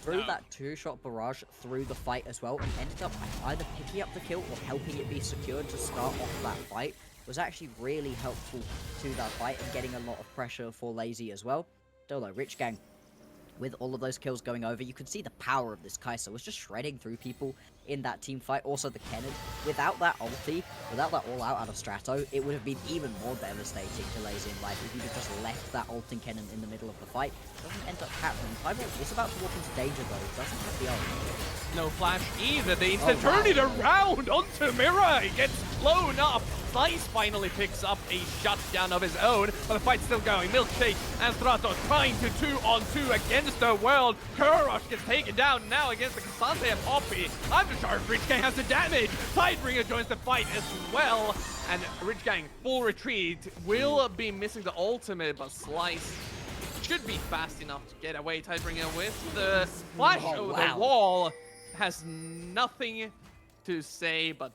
Through that 2-shot barrage through the fight as well, and ended up either picking up the kill or helping it be secured to start off that fight. Was actually really helpful to that fight and getting a lot of pressure for Lazy as well. Dolo, Rich Gang, with all of those kills going over, you could see the power of this Kai'Sa was just shredding through people in that team fight. Also the Kennen, without that ulti, without that all out of Strato, it would have been even more devastating to Lazy in life if you'd have just left that ult and Kennen in the middle of the fight. It doesn't end up happening. Tybo is about to walk into danger though, doesn't have the ult. No flash either. They instead turn it around onto Mira. He gets blown up. Slice finally picks up a shutdown of his own, but the fight's still going. Milkshake and Stratos trying to 2-on-2 against the world. Kurosh gets taken down now against the Cassante and Poppy. I'm not sure if Rich Gang has the damage. Tidebringer joins the fight as well. And Rich Gang, full retreat, will be missing the ultimate, but Slice should be fast enough to get away. Tidebringer with the flash over the wall has nothing to say but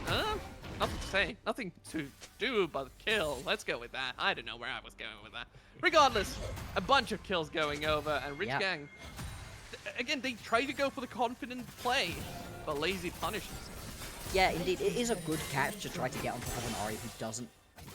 nothing to say, nothing to do but kill. Let's go with that. I don't know where I was going with that. Regardless, a bunch of kills going over, and Rich Gang, again, they try to go for the confident play, but Lazy punishes. Yeah, indeed, it is a good catch to try to get on top of an Ahri who doesn't,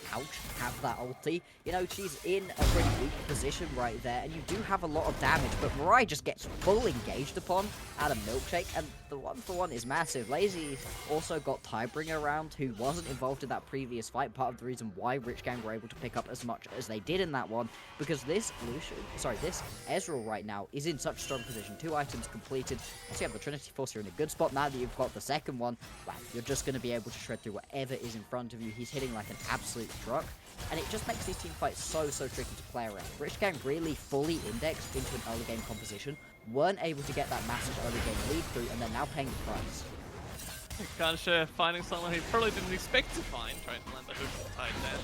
have that ulti. You know, she's in a pretty weak position right there, and you do have a lot of damage, but Mirai just gets full engaged upon out of Milkshake, and the 1-for-1 is massive. Lazy also got Tidebringer around, who wasn't involved in that previous fight. Part of the reason why Rich Gang were able to pick up as much as they did in that one, because this this Ezreal right now is in such a strong position. 2 items completed. Also, you have the Trinity Force, you're in a good spot. Now that you've got the second one, wow, you're just going to be able to shred through whatever is in front of you. He's hitting like an absolute truck, and it just makes these team fights so tricky to play around. Rich Gang really fully indexed into an early game composition, weren't able to get that massive early game lead through, and they're now paying the price. Kansha finding someone he probably didn't expect to find, trying to land the hook tight there.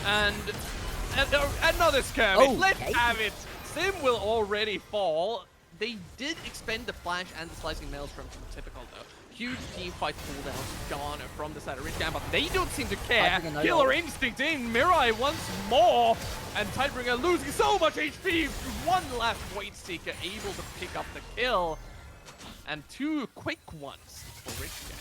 And another skirmish. Let's have it. Sim will already fall. They did expend the flash and the slicing maelstrom from typical though. Huge team fight cooldowns gone from the side of Rich Gang, but they don't seem to care. Killer instinct in, Mirai once more, and Tidebringer losing so much HP. One last Void Seeker able to pick up the kill, and 2 quick ones for Rich Gang.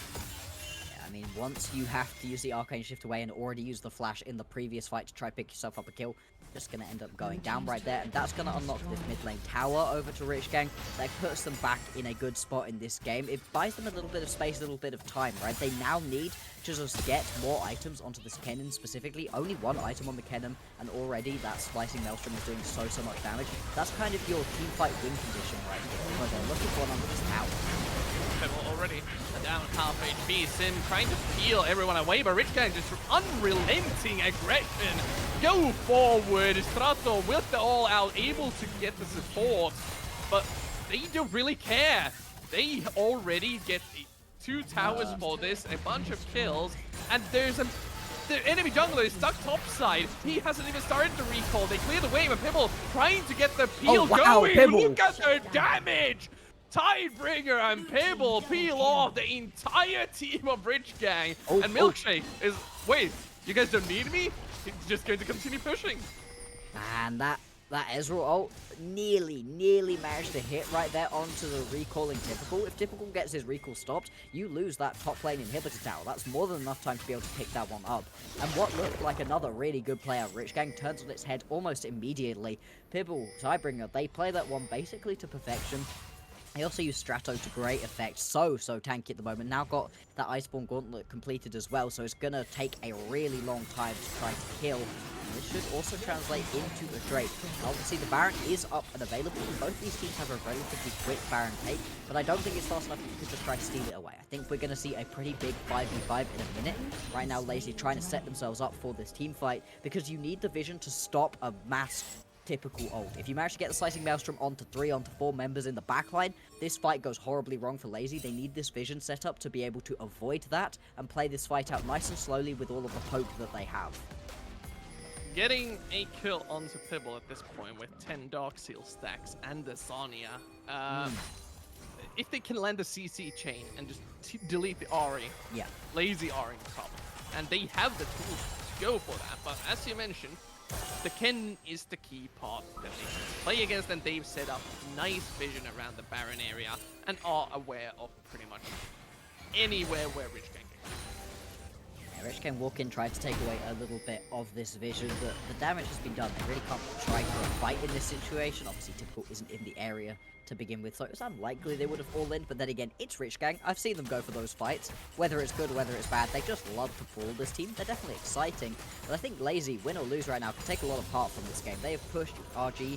I mean, once you have to use the Arcane Shift away and already use the flash in the previous fight to try pick yourself up a kill, just going to end up going down right there, and that's going to unlock this mid lane tower over to Rich Gang. That puts them back in a good spot in this game. It buys them a little bit of space, a little bit of time, right? They now need to just get more items onto this Kennen specifically. Only 1 item on the Kennen, and already that Splicing Maelstrom is doing so much damage. That's kind of your team fight win condition right here, where they're looking for one under this tower. Already down half HP. Sim trying to peel everyone away, but Rich Gang just unrelenting aggression. Go forward. Strato with the all out, able to get the support, but they don't really care. They already get 2 towers for this, a bunch of kills, and there's the enemy jungler is stuck topside. He hasn't even started to recall. They clear the wave, and Pibble trying to get the peel going. Pibble. Look at the damage! Tidebringer and Pibble peel off the entire team of Rich Gang. And Milkshake is, wait, you guys don't need me? He's just going to continue pushing. And that Ezreal ult nearly managed to hit right there onto the recalling Typical. If Typical gets his recall stopped, you lose that top lane inhibitor tower. That's more than enough time to be able to pick that one up. And what looked like another really good player, Rich Gang, turns on its head almost immediately. Pibble, Tidebringer, they play that one basically to perfection. They also use Strato to great effect. So tanky at the moment. Now got that Iceborne Gauntlet completed as well, so it's going to take a really long time to try to kill. And this should also translate into a Drake. Obviously, the Baron is up and available. Both these teams have a relatively quick Baron take, but I don't think it's fast enough that you could just try to steal it away. I think we're going to see a pretty big 5v5 in a minute. Right now, Lazy trying to set themselves up for this team fight, because you need the vision to stop a mass Typical ult. If you manage to get the Slicing Maelstrom onto 4 members in the backline, this fight goes horribly wrong for Lazy. They need this vision set up to be able to avoid that and play this fight out nice and slowly with all of the poke that they have. Getting a kill onto Pibble at this point with 10 Dark Seal stacks and the Sonya. If they can land the CC chain and just delete the Ahri, Lazy are in trouble. And they have the tools to go for that, but as you mentioned, the Ken is the key part that they play against, and they've set up nice vision around the Baron area and are aware of pretty much anywhere where Rich Gang can go. Yeah, Rich Gang walk in, try to take away a little bit of this vision, but the damage has been done. They really can't try for a fight in this situation. Obviously, Typical isn't in the area to begin with, so it's unlikely they would have all in, but then again, it's Rich Gang. I've seen them go for those fights. Whether it's good, whether it's bad, they just love to pull this team. They're definitely exciting, but I think Lazy, win or lose right now, can take a lot of heart from this game. They have pushed RG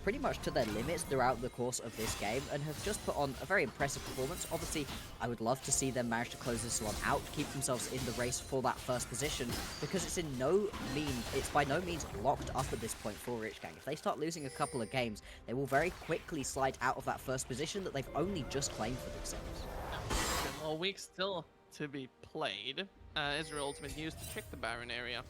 pretty much to their limits throughout the course of this game and have just put on a very impressive performance. Obviously, I would love to see them manage to close this one out, keep themselves in the race for that first position, because it's by no means locked up at this point for Rich Gang. If they start losing a couple of games, they will very quickly slide out of that first position that they've only just claimed for themselves. More weeks still to be played. Ezreal ultimate used to check the Baron area.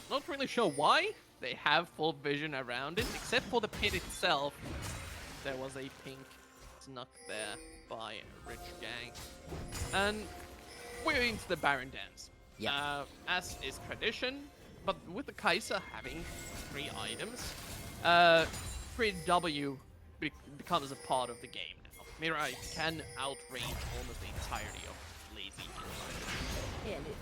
Not really sure why. They have full vision around it, except for the pit itself. There was a pink snuck there by Rich Gang. And we're into the Baron dance. As is tradition, but with the Kai'Sa having 3 items, Crit W becomes a part of the game now. Mirai can outrange almost the entirety of Lazy. Yeah, and it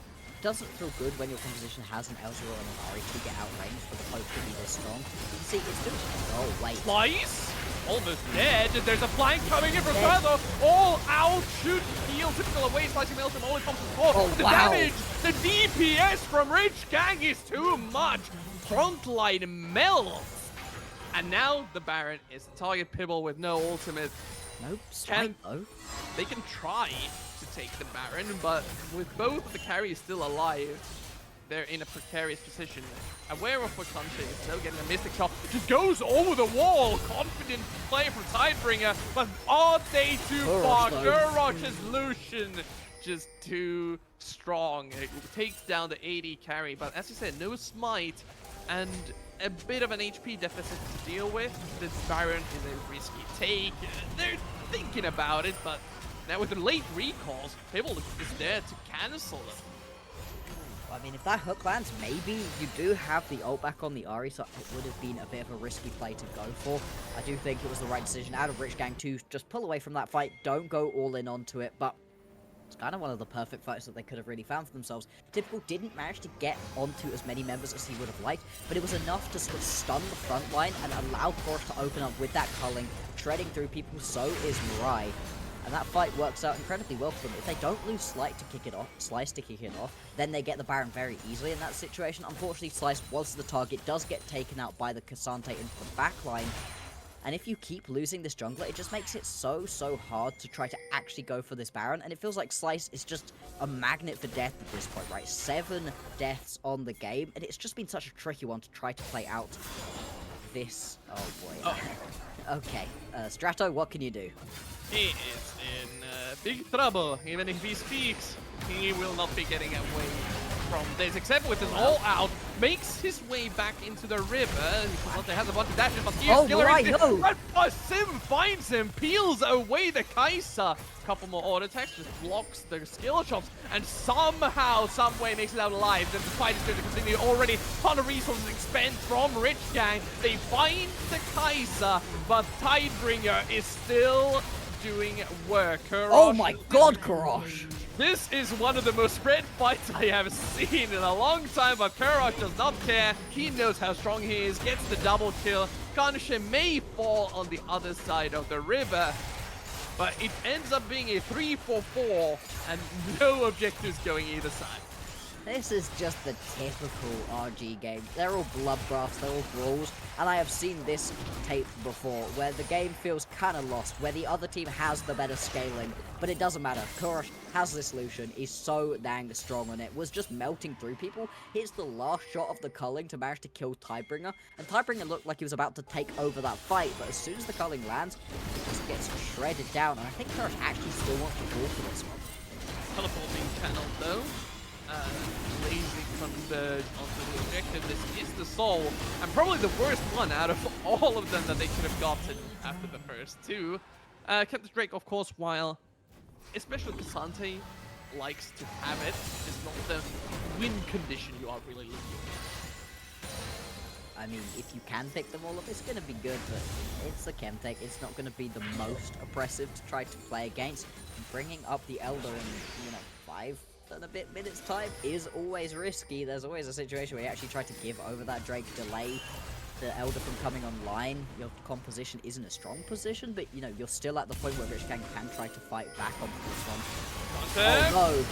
doesn't feel good when your composition has an Ezreal and an Ahri to get outranged for the poke to be this strong. You can see it's doing. Oh wait. Slice? Almost dead. There's a flank coming in from further. All out should heal Typical away. Slicing Maelstrom only comes to 4. The damage, the DPS from Rich Gang is too much. Frontline melts. And now the Baron is the target. Pibble with no ultimate. Nope. Strike though. They can try to take the Baron, but with both the carries still alive, they're in a precarious position. Aware of what Conte is still getting a Mystic shot. Just goes over the wall. Confident play from Tidebringer. But are they too far? Gurrosh's Lucian just too strong. It takes down the AD carry. But as you said, no smite and a bit of an HP deficit to deal with. This Baron is a risky take. They're thinking about it, but now with the late recalls, Pibble is there to cancel them. I mean, if that hook lands, maybe you do have the ult back on the Ahri, so it would have been a bit of a risky play to go for. I do think it was the right decision out of Rich Gang to just pull away from that fight, don't go all in onto it, but it's kind of one of the perfect fights that they could have really found for themselves. Typical didn't manage to get onto as many members as he would have liked, but it was enough to sort of stun the front line and allow Korosh to open up with that culling, shredding through people. So is Mirai. And that fight works out incredibly well for them. If they don't lose Slice to kick it off, then they get the Baron very easily in that situation. Unfortunately, Slice was the target, does get taken out by the Cassante into the backline. And if you keep losing this jungler, it just makes it so hard to try to actually go for this Baron. And it feels like Slice is just a magnet for death at this point, right? 7 deaths on the game, and it's just been such a tricky one to try to play out this... Oh boy. Oh. Okay, Strato, what can you do? He is in big trouble. Even if he speaks, he will not be getting away from this, except with his all out, makes his way back into the river. He has a bunch of dashes, but here's Killer Instinct. But Sim finds him, peels away the Kai'Sa. Couple more auto attacks, just blocks the skill shots, and somehow, some way makes it out alive. Then the fight is going to continue. Already, ton of resources expend from Rich Gang. They find the Kai'Sa, but Tidebringer is still doing work. Korosh, oh my god, Korosh! This is one of the most spread fights I have seen in a long time, but Korosh does not care. He knows how strong he is, gets the double kill. Kanshe may fall on the other side of the river, but it ends up being a 3-4-4 and no objectives going either side. This is just the typical RG game. They're all bloodbaths, they're all brawls, and I have seen this tape before, where the game feels kind of lost, where the other team has the better scaling, but it doesn't matter. Korosh has this Lucian, he's so dang strong on it, was just melting through people, hits the last shot of the culling to manage to kill Tidebringer, and Tidebringer looked like he was about to take over that fight, but as soon as the culling lands, he just gets shredded down, and I think Korosh actually still wants to go for this one. Teleporting channel though. Lazy converge onto the objective. This is the soul, and probably the worst one out of all of them that they could have gotten after the first two. Kept the Drake, of course, while especially Cassante likes to have it. It's not the win condition you are really looking for. I mean, if you can pick them all up, it's going to be good, but it's the Chemtech. It's not going to be the most oppressive to try to play against. Bringing up the Elder in, 5 and a bit minutes time is always risky. There's always a situation where you actually try to give over that Drake, delay the Elder from coming online. Your composition isn't a strong position, but you're still at the point where Rich Gang can try to fight back on this one. Oh no!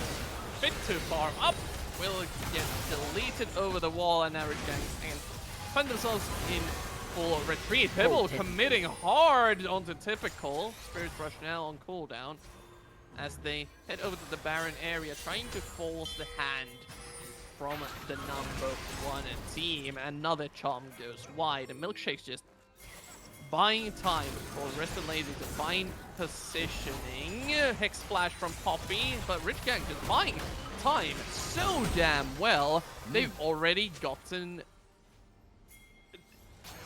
Bit too far up. Will get deleted over the wall, and now Rich Gang can find themselves in full retreat. Pibble committing hard onto typical. Spirit Rush now on cooldown, as they head over to the Baron area, trying to force the hand from the number 1 team. Another charm goes wide, and Milkshake's just buying time for the rest of Lazy to find positioning. Hex Splash from Poppy, but Rich Gang just buying time so damn well. They've already gotten...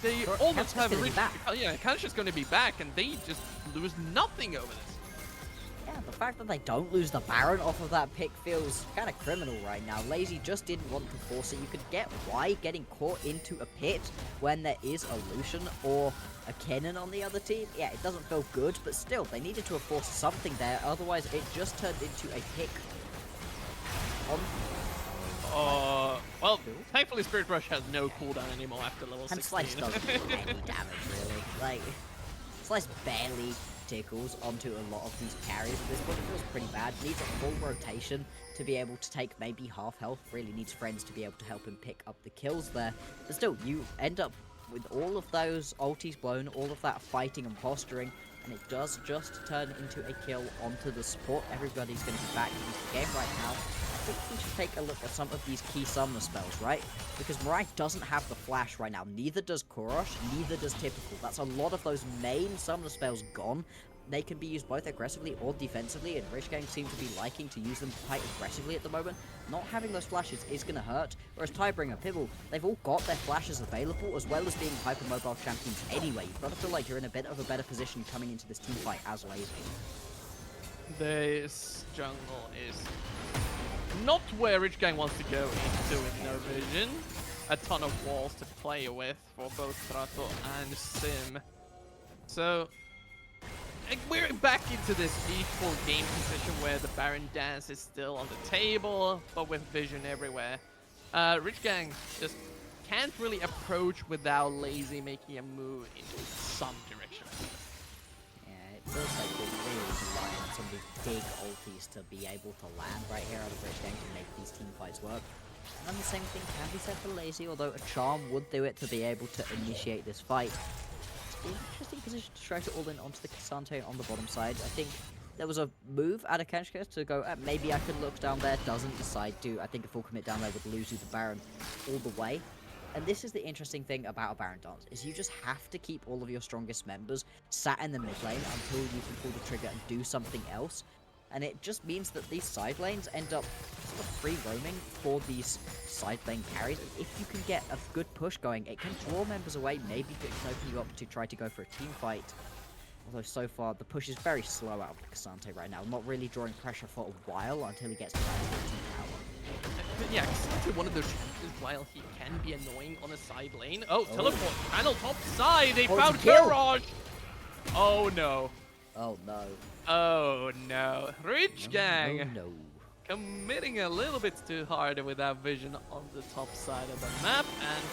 They almost have reached... Yeah, Kanshe's going to be back, and they just lose nothing over this. Yeah, the fact that they don't lose the Baron off of that pick feels kind of criminal right now. Lazy just didn't want to force it. You could get why getting caught into a pit when there is a Lucian or a Kennen on the other team. Yeah, it doesn't feel good, but still, they needed to have forced something there. Otherwise, it just turned into a pick. Well, thankfully Spirit Rush has no cooldown anymore after level 16. And Slice doesn't do any damage, really. Like, Slice barely tickles onto a lot of these carries at this point. It feels pretty bad. Needs a full rotation to be able to take maybe half health. Really needs friends to be able to help him pick up the kills there. But still, you end up with all of those ultis blown, all of that fighting and posturing. and it does just turn into a kill onto the support. Everybody's going to be back into the game right now. I think we should take a look at some of these key summoner spells, right? Because Mirai doesn't have the flash right now. Neither does Korosh, neither does Typical. That's a lot of those main summoner spells gone. They can be used both aggressively or defensively, and Rich Gang seem to be liking to use them quite aggressively at the moment. Not having those flashes is going to hurt, whereas Tidebringer, Pibble, they've all got their flashes available, as well as being hypermobile champions anyway. You've got to feel like you're in a bit of a better position coming into this team fight as Lazy. This jungle is not where Rich Gang wants to go into with no vision. A ton of walls to play with for both Trato and Sim. So we're back into this equal game position where the Baron dance is still on the table, but with vision everywhere. Rich Gang just can't really approach without Lazy making a move into some direction. Yeah, it feels like we're really relying on some of these big ultis to be able to land right here out of Rich Gang to make these team fights work. And the same thing can be said for Lazy, although a charm would do it to be able to initiate this fight. Interesting position to try to all in onto the Cassante on the bottom side. I think there was a move out of Kenshka to go, maybe I could look down there, doesn't decide to. I think a full commit down there would lose you the Baron all the way. And this is the interesting thing about a Baron dance, is you just have to keep all of your strongest members sat in the mid lane until you can pull the trigger and do something else. And it just means that these side lanes end up sort of free roaming for these side lane carries. And if you can get a good push going, it can draw members away, maybe it can open you up to try to go for a team fight. Although so far, the push is very slow out of Cassante right now, not really drawing pressure for a while until he gets to that 14 tower. Yeah, Cassante one of those champions, while he can be annoying on a side lane. Oh, teleport panel top side, they found Korosh! Oh no. Oh no. Oh no. Rich Gang No. committing a little bit too hard with that vision on the top side of the map, and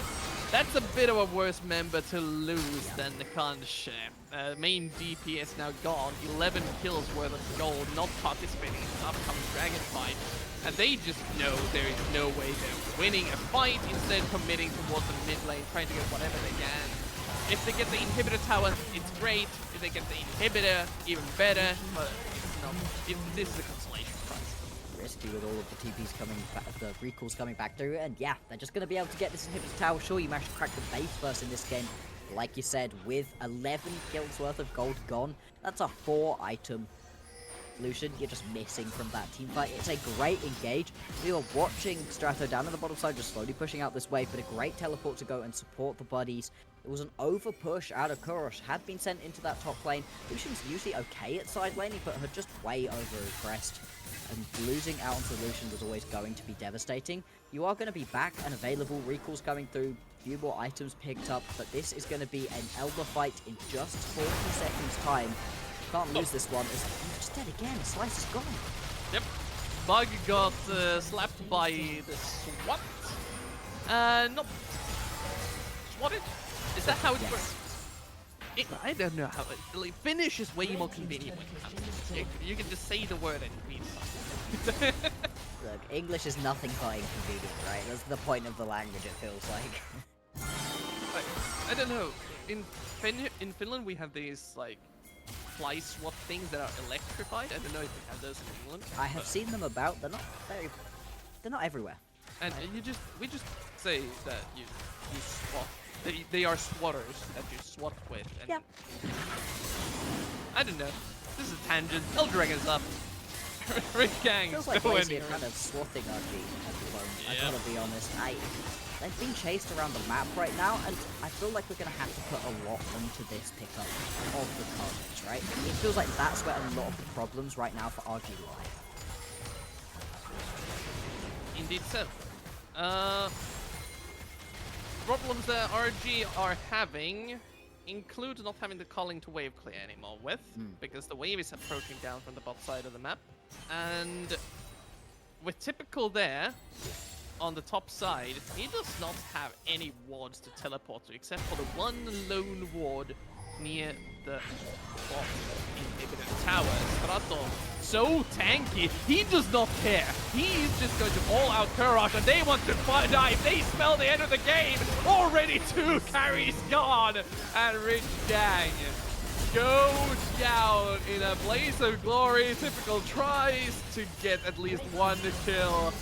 that's a bit of a worse member to lose than the Kanche. Main DP is now gone, 11 kills worth of gold, not participating in the upcoming dragon fight, and they just know there is no way they're winning a fight, instead committing towards the mid lane, trying to get whatever they can. If they get the inhibitor tower, it's great. If they get the inhibitor, even better. But no, this is a consolation prize. Risky with all of the TPs coming back, the recalls coming back through, and yeah, they're just going to be able to get this inhibitor tower. Sure, you managed to crack the base first in this game. Like you said, with 11 kills worth of gold gone, that's a 4-item Lucian you're just missing from that team fight. It's a great engage. We were watching Strato down on the bottom side, just slowly pushing out this wave, but a great teleport to go and support the buddies. It was an over push out of Korosh, had been sent into that top lane. Lucian's usually okay at side laning, but had just way over-aggressed. And losing out onto Lucian was always going to be devastating. You are going to be back and available, recalls coming through, few more items picked up, but this is going to be an Elder fight in just 40 seconds time. Can't lose this one, as he's just dead again. Slice is gone. Yep. Bug got slapped by the swat. No. Swatted? Is that how it works? I don't know how it... Like, Finnish is way more convenient when it happens. You can just say the word and it means something. Look, English is nothing but inconvenient, right? That's the point of the language, it feels like. I don't know. In Finland, we have these, like, fly swap things that are electrified. I don't know if we have those in England. I have seen them about. They're not everywhere. And we just say that you swap. They are swatters that you swap with. And Yeah. I don't know. This is a tangent. Elder Dragon's up. Rich Gang. Feels like nowhere Lazy near are kind us. of swatting our team at the moment. I Yeah. gotta be honest. They've been chased around the map right now, and I feel like we're gonna have to put a lot onto this pickup of the targets, right? It feels like that's where a lot of the problems right now for RG lie. Indeed so. Problems that RG are having include not having the calling to wave clear anymore with, because the wave is approaching down from the bot side of the map. And with Typical there, on the top side, he does not have any wards to teleport to, except for the one lone ward near the bot inhibitor tower. Strato, so tanky, he does not care. He's just going to all-out Korosh, and they want to dive. They smell the end of the game. Already 2 carries gone, and Rich Gang goes down in a blaze of glory. Typical tries to get at least one kill.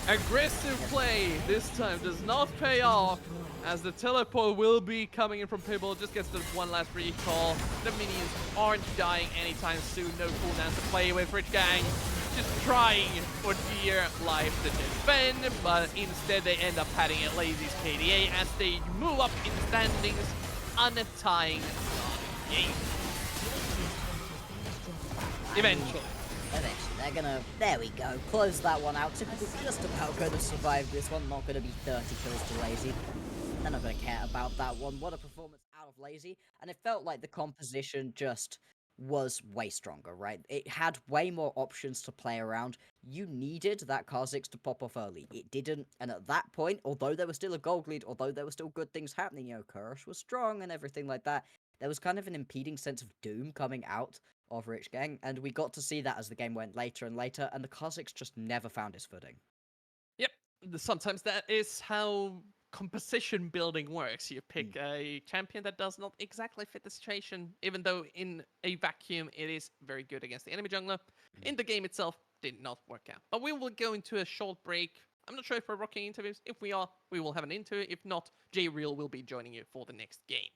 Aggressive play this time does not pay off, as the teleport will be coming in from Pibble. Just gets the one last recall. The minions aren't dying anytime soon. No cooldown to play with. Rich Gang just trying for dear life to defend, but instead they end up patting at Lazy's KDA as they move up in the standings, untying the game. Eventually. They're gonna, there we go, close that one out. Typical just about gonna survive this one, not gonna be 30 kills to Lazy. They're not gonna care about that one. What a performance out of Lazy. And it felt like the composition just was way stronger, right? It had way more options to play around. You needed that Kha'Zix to pop off early. It didn't, and at that point, although there was still a gold lead, although there were still good things happening, you know, Kurosh was strong and everything like that, there was kind of an impeding sense of doom coming out of Rich Gang, and we got to see that as the game went later and later, and the Kha'Zix just never found his footing. Yep, sometimes that is how composition building works. You pick a champion that does not exactly fit the situation, even though in a vacuum it is very good against the enemy jungler. In the game itself, did not work out. But we will go into a short break. I'm not sure if we're rocking interviews. If we are, we will have an interview. If not, J-Real will be joining you for the next game.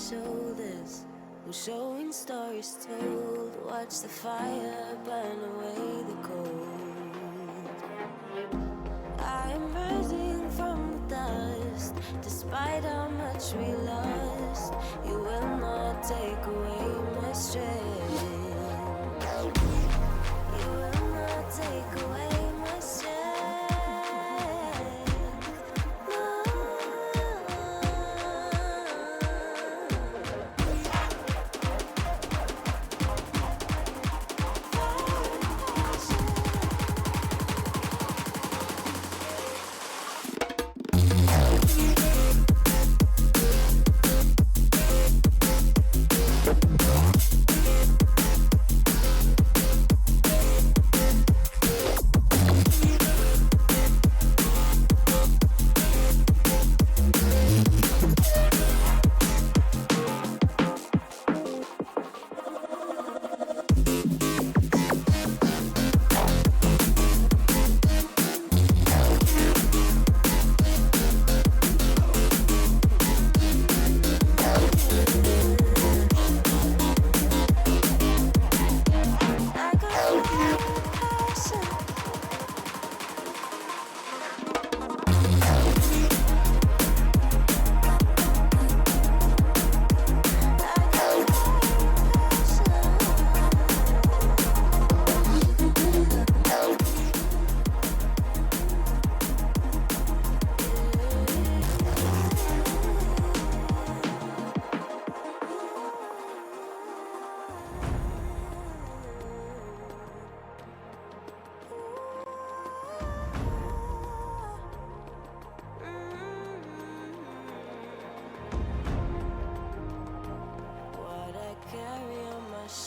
Shoulders, we're showing stories told. Watch the fire burn away the cold. I am rising from the dust, despite how much we lost. You will not take away my strength. You will not take away my strength.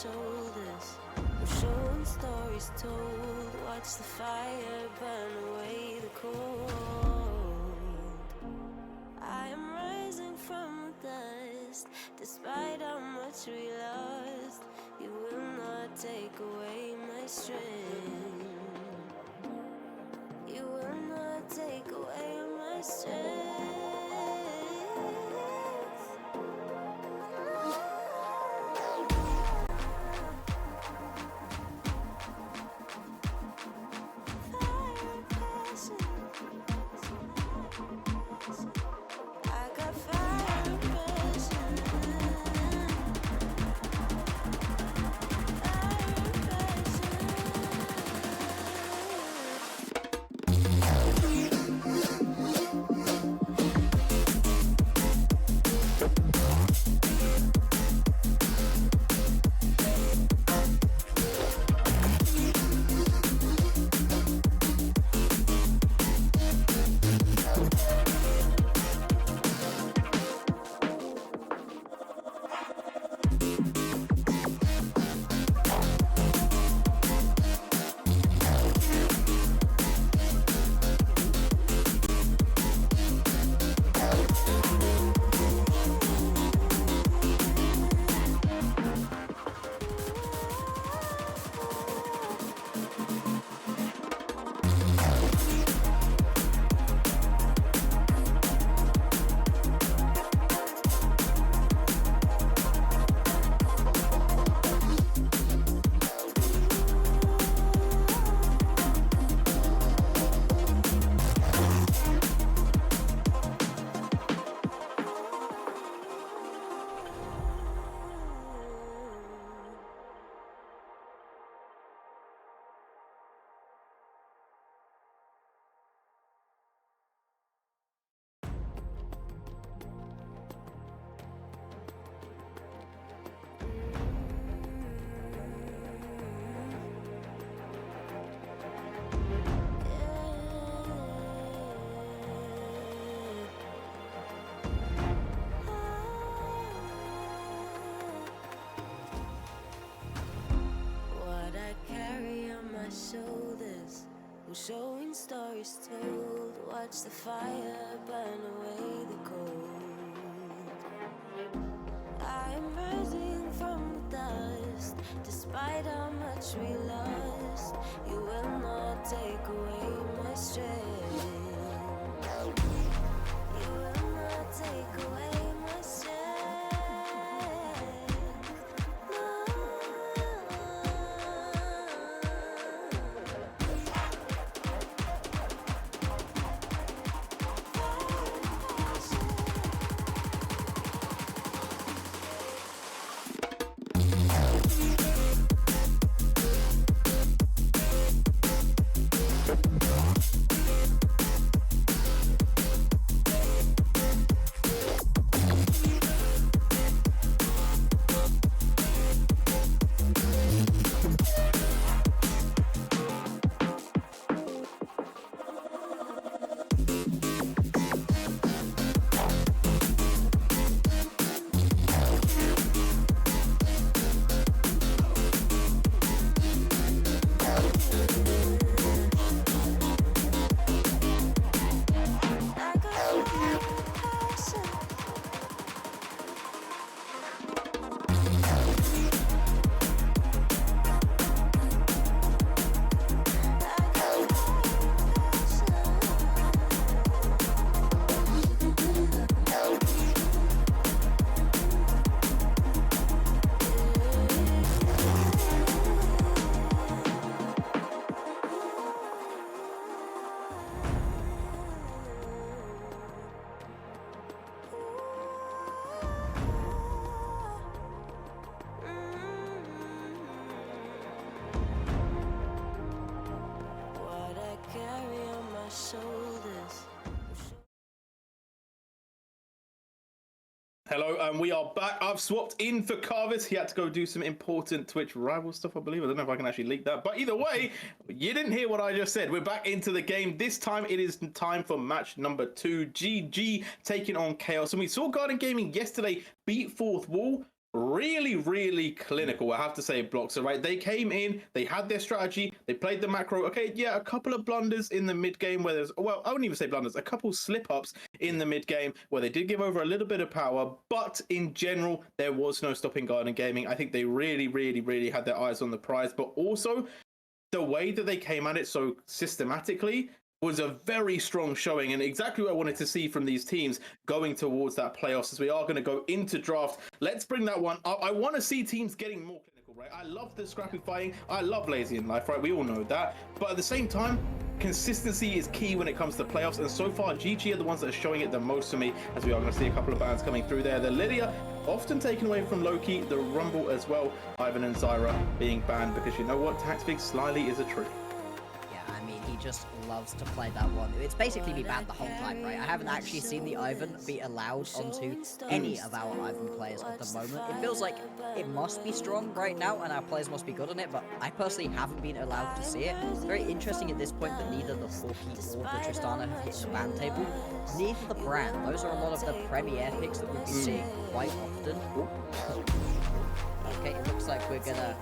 Shoulders, we're showing stories told. Watch the fire burn away the cold. I am rising from the dust, despite how much we lost. You will not take away my strength. You will not take away my strength. showing stories told. Watch the fire burn away the cold. I am rising from the dust. Despite how much we lost, you will not take away my strength. You will not take away my strength. What I carry on my shoulders. Hello, and we are back. I've swapped in for Carvis. He had to go do some important Twitch rival stuff, I believe. I don't know if I can actually leak that. But either way, you didn't hear what I just said. We're back into the game. This time, it is time for match number 2. GG taking on Chaos. And we saw Garden Gaming yesterday beat Fourth Wall. Really clinical, I have to say, Bloxer, right? They came in, they had their strategy, they played the macro. Okay, yeah, a couple of blunders in the mid game where there's, well, I wouldn't even say blunders, a couple slip ups in the mid game where they did give over a little bit of power, but in general, there was no stopping Garden Gaming. I think they really had their eyes on the prize, but also the way that they came at it so systematically was a very strong showing, and exactly what I wanted to see from these teams going towards that playoffs as we are going to go into draft. Let's bring that one up. I want to see teams getting more clinical, right? I love the scrappy fighting. I love lazy in life, right? We all know that. But at the same time, consistency is key when it comes to playoffs, and so far GG are the ones that are showing it the most for me, as we are going to see a couple of bans coming through there. The Lydia often taken away from Loki, the Rumble as well, Ivan and Zyra being banned because you know what, Taxfig slyly is a tree. He just loves to play that one. It's basically been banned the whole time, right? I haven't actually seen the Ivan be allowed onto any of our Ivan players at the moment. It feels like it must be strong right now and our players must be good on it, but I personally haven't been allowed to see it. It's very interesting at this point that neither the Forky or the Tristana have hit the ban table. Neither the Brand. Those are a lot of the premier picks that we'll be seeing quite often. Okay, it looks like we're gonna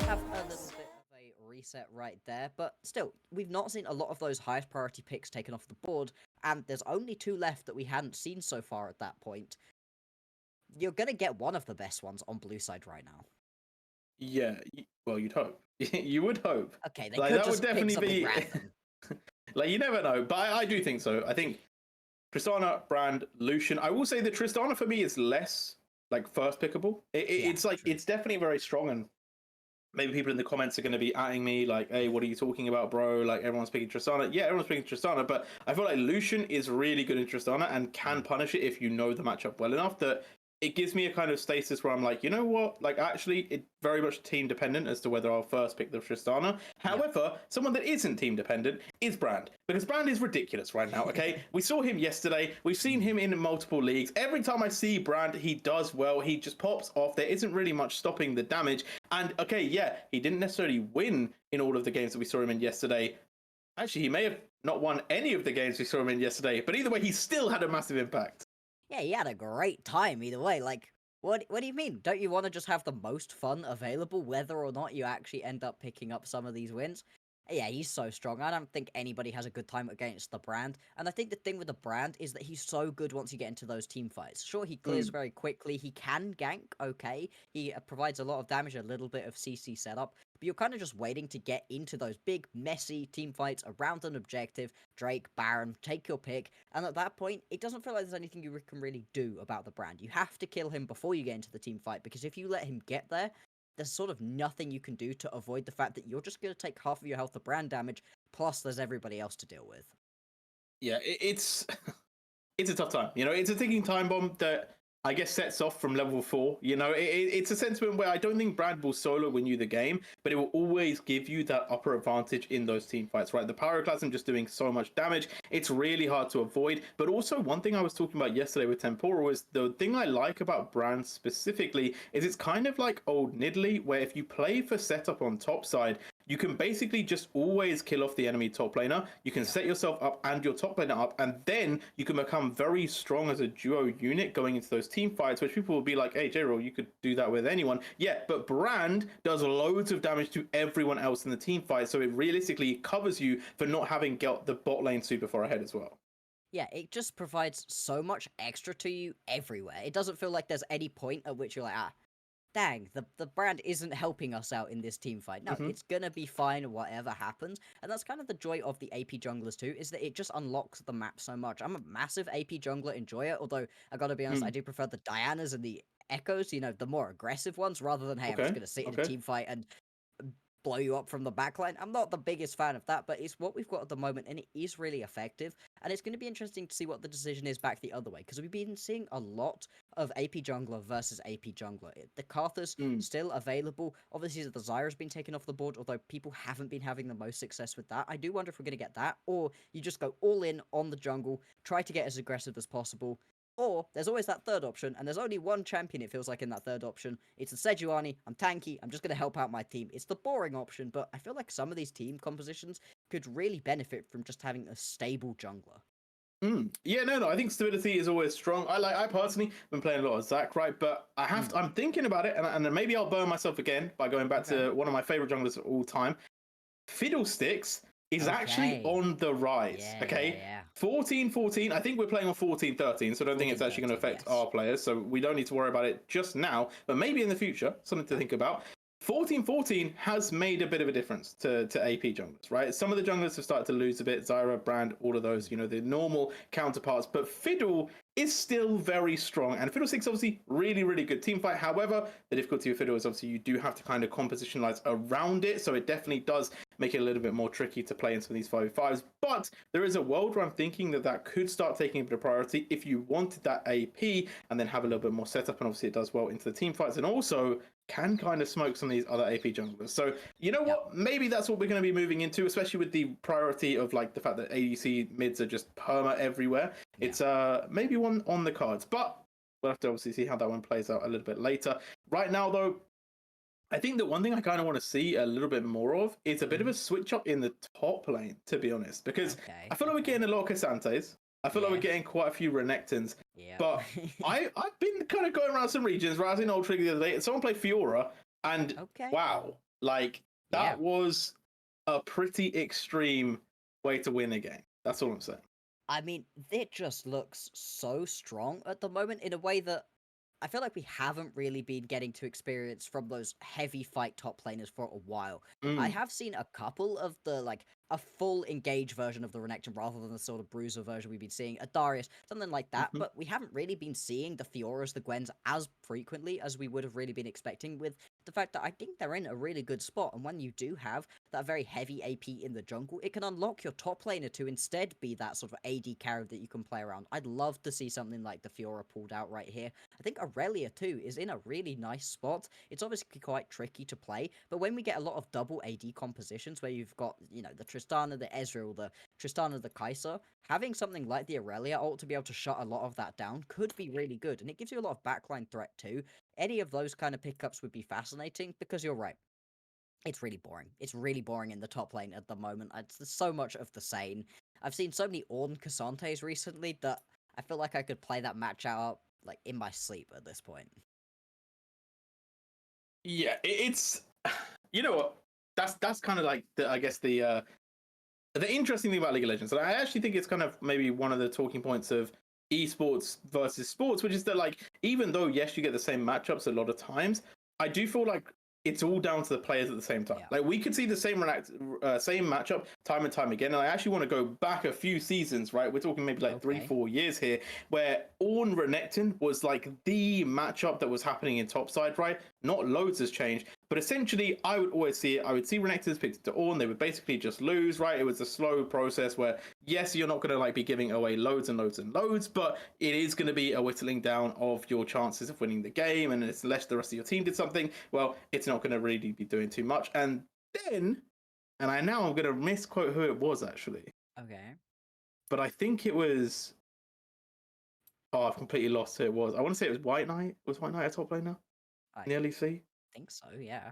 have a little bit reset right there, but still, we've not seen a lot of those highest priority picks taken off the board, and there's only 2 left that we hadn't seen so far at that point. You're gonna get one of the best ones on blue side right now. Yeah, well, you'd hope. You would hope. Okay, they like, could that just would definitely pick be random. like, you never know, but I do think so. I think Tristana, Brand, Lucian. I will say that Tristana for me is less like first pickable. It's like, it's definitely very strong, and maybe people in the comments are going to be atting me like, hey, what are you talking about, bro? Like, everyone's picking Tristana. Yeah, everyone's picking Tristana, but I feel like Lucian is really good in Tristana and can punish it if you know the matchup well enough, that it gives me a kind of status where I'm like, you know what? Like, actually, it's very much team dependent as to whether I'll first pick the Tristana. However, someone that isn't team dependent is Brand, because Brand is ridiculous right now, okay? We saw him yesterday. We've seen him in multiple leagues. Every time I see Brand, he does well. He just pops off. There isn't really much stopping the damage. And, okay, yeah, he didn't necessarily win in all of the games that we saw him in yesterday. Actually, he may have not won any of the games we saw him in yesterday, but either way, he still had a massive impact. Yeah, he had a great time either way. Like, what do you mean? Don't you want to just have the most fun available, whether or not you actually end up picking up some of these wins? Yeah, he's so strong. I don't think anybody has a good time against the Brand. And I think the thing with the Brand is that he's so good once you get into those team fights. Sure, he clears very quickly. He can gank, okay. He provides a lot of damage, a little bit of CC setup. But you're kind of just waiting to get into those big, messy team fights around an objective. Drake, Baron, take your pick. And at that point, it doesn't feel like there's anything you can really do about the Brand. You have to kill him before you get into the team fight, because if you let him get there, there's sort of nothing you can do to avoid the fact that you're just going to take half of your health to Brand damage, plus there's everybody else to deal with. Yeah, it's it's a tough time. You know, it's a ticking time bomb that I guess sets off from level 4. You know, it's a sentiment where I don't think Brand will solo win you the game, but it will always give you that upper advantage in those team fights, right? The Pyroclasm just doing so much damage, it's really hard to avoid. But also, one thing I was talking about yesterday with Temporal is the thing I like about Brand specifically is it's kind of like old Nidalee, where if you play for setup on top side, you can basically just always kill off the enemy top laner. You can set yourself up and your top laner up, and then you can become very strong as a duo unit going into those team fights, which people will be like, hey, J-Roll, you could do that with anyone. Yeah, but Brand does loads of damage to everyone else in the team fight, so it realistically covers you for not having got the bot lane super far ahead as well. Yeah, it just provides so much extra to you everywhere. It doesn't feel like there's any point at which you're like, dang, the Brand isn't helping us out in this team fight. No, it's gonna be fine whatever happens. And that's kind of the joy of the AP junglers too, is that it just unlocks the map so much. I'm a massive AP jungler enjoyer, although I gotta be honest, I do prefer the Dianas and the Echoes, you know, the more aggressive ones, rather than, hey, I'm just gonna sit in a team fight and blow you up from the backline. I'm not the biggest fan of that, but it's what we've got at the moment, and it is really effective. And it's going to be interesting to see what the decision is back the other way, because we've been seeing a lot of AP jungler versus AP jungler. The Karthus still available. Obviously, the Zyra's been taken off the board, although people haven't been having the most success with that. I do wonder if we're going to get that, or you just go all in on the jungle, try to get as aggressive as possible. Or there's always that third option, and there's only one champion, it feels like, in that third option. It's the Sejuani. I'm tanky. I'm just going to help out my team. It's the boring option, but I feel like some of these team compositions could really benefit from just having a stable jungler. Yeah, no, I think stability is always strong. I personally been playing a lot of Zac, right? But I have to, I'm thinking about it, and then maybe I'll burn myself again by going back to one of my favorite junglers of all time. Fiddlesticks is actually on the rise. Yeah. 14-14. I think we're playing on 14-13, so I don't think it's actually going to affect our players. So we don't need to worry about it just now, but maybe in the future, something to think about. 14-14 has made a bit of a difference to AP junglers, right? Some of the junglers have started to lose a bit. Zyra, Brand, all of those, you know, the normal counterparts. But Fiddle is still very strong. And Fiddlesticks, obviously, really, really good team fight. However, the difficulty with Fiddle is obviously you do have to kind of compositionalize around it. So it definitely does make it a little bit more tricky to play in some of these 5v5s. But there is a world where I'm thinking that that could start taking a bit of priority if you wanted that AP and then have a little bit more setup. And obviously it does well into the team fights. And also can kind of smoke some of these other AP junglers. So, you know what? Maybe that's what we're going to be moving into, especially with the priority of like the fact that ADC mids are just perma everywhere. It's maybe one on the cards, but we'll have to obviously see how that one plays out a little bit later. Right now, though, I think that one thing I kind of want to see a little bit more of is a bit of a switch up in the top lane, to be honest, because I feel like we're getting a lot of Casantes. I feel like we're getting quite a few Renekton's, but I've been kind of going around some regions, right? I was in Old Trigger the other day, and someone played Fiora, and wow, like that was a pretty extreme way to win a game. That's all I'm saying. I mean, it just looks so strong at the moment in a way that I feel like we haven't really been getting to experience from those heavy fight top laners for a while. I have seen a couple of the, like, a full engage version of the Renekton rather than the sort of bruiser version we've been seeing, a Darius, something like that, but we haven't really been seeing the Fioras, the Gwens as frequently as we would have really been expecting, with the fact that I think they're in a really good spot, and when you do have that very heavy AP in the jungle, it can unlock your top laner to instead be that sort of AD carry that you can play around. I'd love to see something like the Fiora pulled out right here. I think Aurelia too is in a really nice spot. It's obviously quite tricky to play, but when we get a lot of double AD compositions where you've got, you know, the Tristana, the Ezreal, the Tristana, the Kai'Sa, having something like the Aurelia ult to be able to shut a lot of that down could be really good, and it gives you a lot of backline threat too. Any of those kind of pickups would be fascinating, because you're right. It's really boring. It's really boring in the top lane at the moment. It's so much of the same. I've seen so many Ornn Cassantes recently that I feel like I could play that match out like in my sleep at this point. Yeah, it's, you know what? that's kind of like I guess the interesting thing about League of Legends, and I actually think it's kind of maybe one of the talking points of esports versus sports, which is that like even though yes you get the same matchups a lot of times, I do feel like it's all down to the players at the same time. Yeah. Like we could see the same same matchup time and time again, and I actually want to go back a few seasons. Right, we're talking maybe like 3-4 years here, where Ornn Renekton was like the matchup that was happening in topside. Right, not loads has changed, but essentially I would always see it. I would see Renekton's picked to Ornn. They would basically just lose. Right, it was a slow process where yes, you're not going to like be giving away loads and loads and loads, but it is going to be a whittling down of your chances of winning the game. And unless the rest of your team did something, well, it's not going to really be doing too much. And then, and I'm going to misquote who it was actually, Okay. but I think it was. Oh, I've completely lost who it was. I want to say it was White Knight. Was White Knight a top laner I in the LEC? think so, yeah.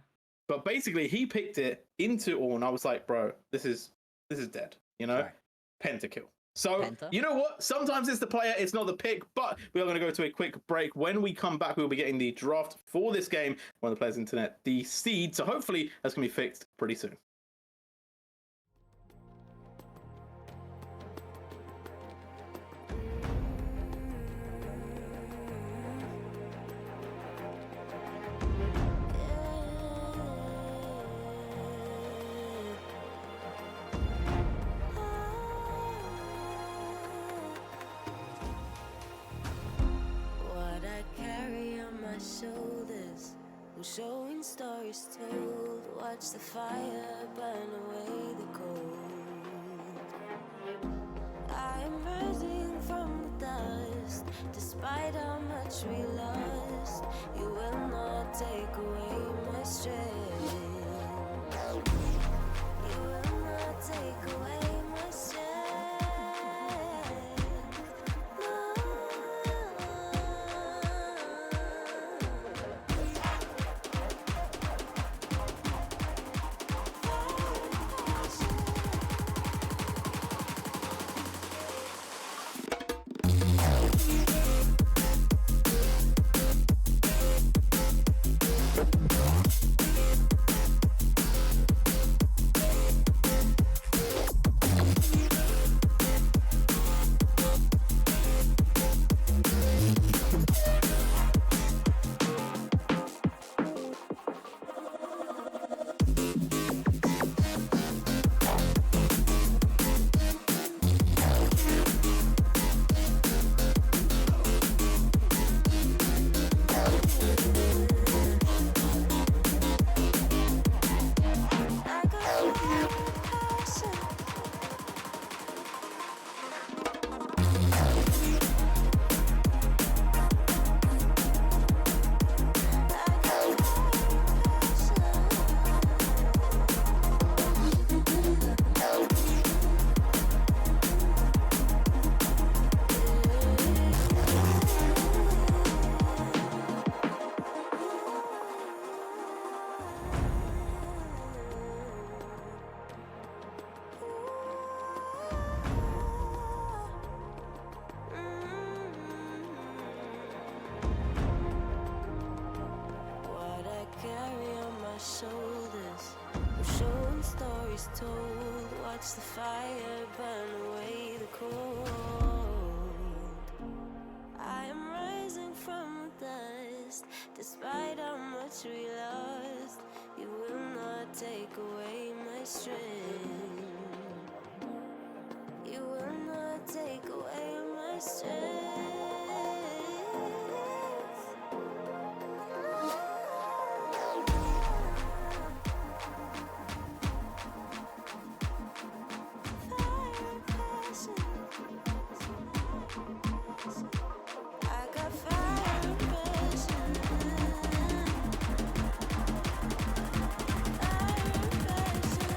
But basically, he picked it into Ornn. I was like, bro, this is dead. You know, Right. pentakill. So Penta? you know what? Sometimes it's the player, it's not the pick. But we are going to go to a quick break. When we come back, we'll be getting the draft for this game. One of the players' internet, the seed. So hopefully that's going to be fixed pretty soon. What I carry on my shoulders, I'm showing stories told. Watch the fire burn away the cold. I am rising from the dust, despite how much we lost. You will not take away my strength. You will not take away my strength. I got passion. What I carry on my shoulders, I'm showing stories told. Watch the fire burn away the cold. I am rising from the dust, despite how much we lost. You will not take away my strength. You will not take away my strength. Fire passion. I got fire passion. Fire passion.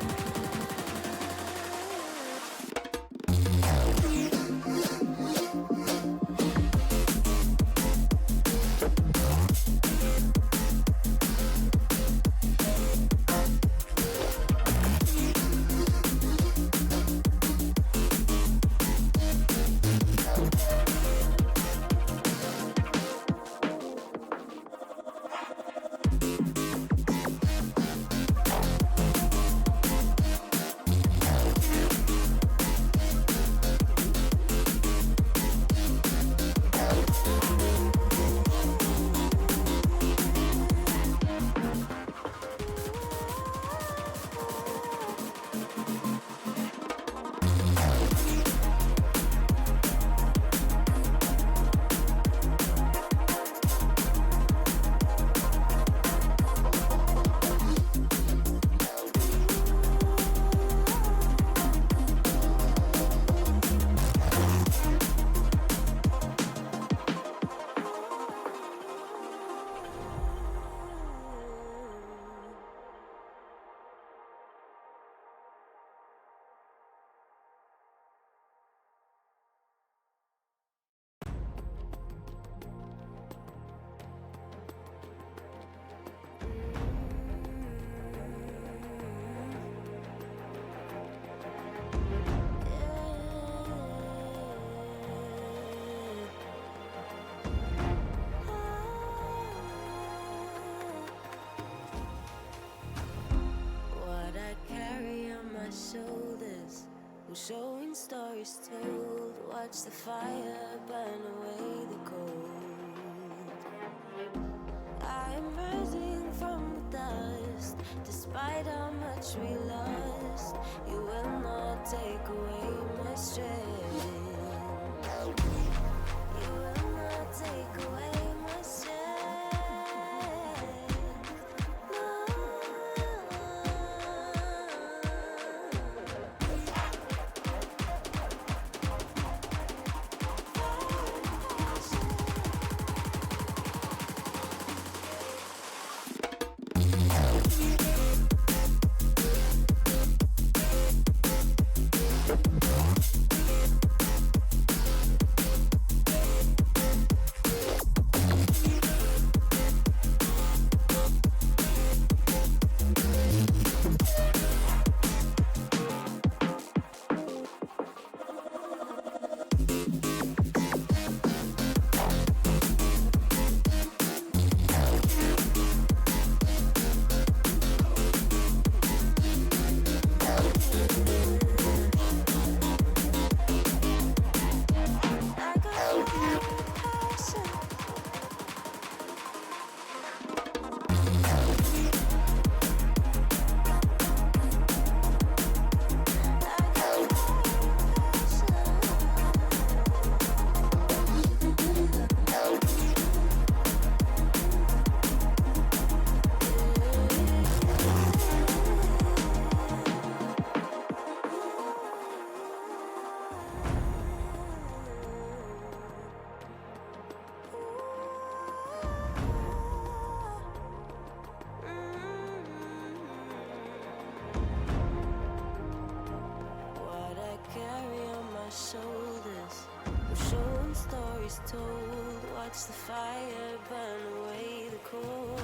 watch the fire burn away the cold. I am rising from the dust, despite how much we lost. You will not take away my strength. You will not take away my strength. No. What I carry on my shoulders, I'm showing stories told. Watch the fire burn away the cold.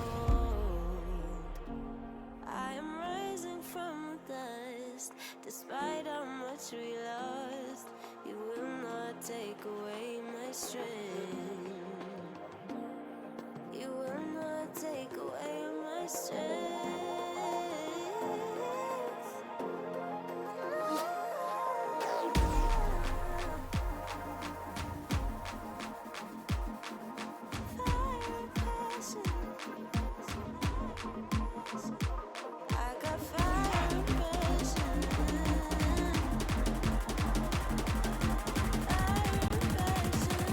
I am rising from the dust, despite how much we lost. You will not take away my strength. You will not take away my strength. I got fire and passion. Fire and passion.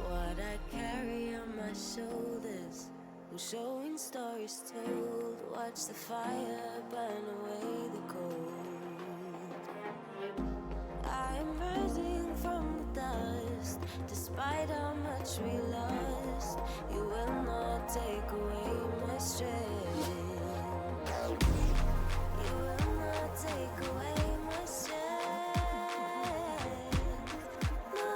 What I carry on my shoulders, I'm showing stories told. Watch the fire burn away the cold. I am rising from the dust, despite how much we lost. You will not take away my strength. You will not take away my strength. No.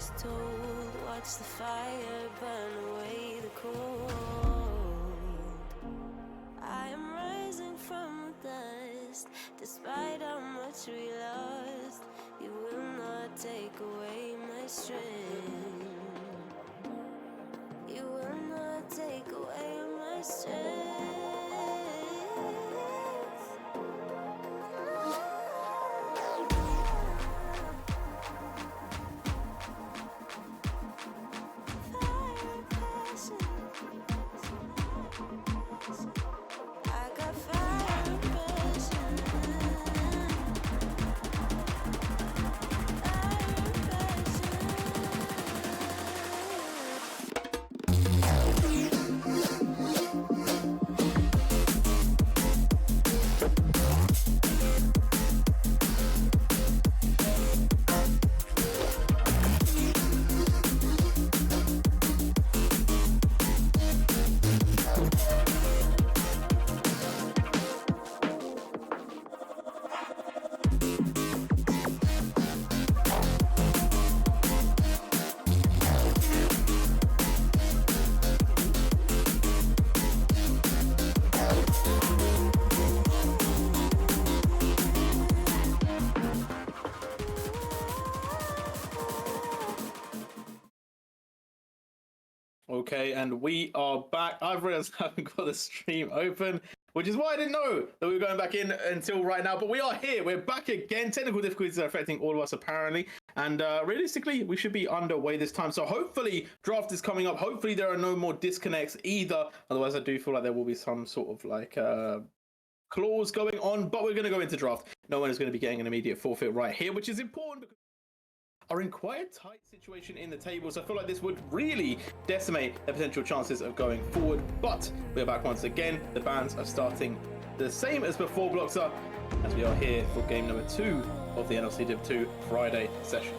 stories told. Watch the fire burn away the cold. I am rising from the dust, despite how much we lost. You will not take away my strength. You will not take away my strength. Fire passion. I got fire passion. Fire passion. Okay, and we are back. I've realized I haven't got the stream open, which is why I didn't know that we were going back in until right now. But we are here. We're back again. Technical difficulties are affecting all of us, apparently. And realistically, we should be underway this time. So hopefully, draft is coming up. Hopefully, there are no more disconnects either. Otherwise, I do feel like there will be some sort of like clause going on. But we're going to go into draft. No one is going to be getting an immediate forfeit right here, which is important because are in quite a tight situation in the tables. I feel like this would really decimate their potential chances of going forward. But we're back once again. The bans are starting the same as before, Bloxer, as we are here for game number 2 of the NLC Div 2 Friday session.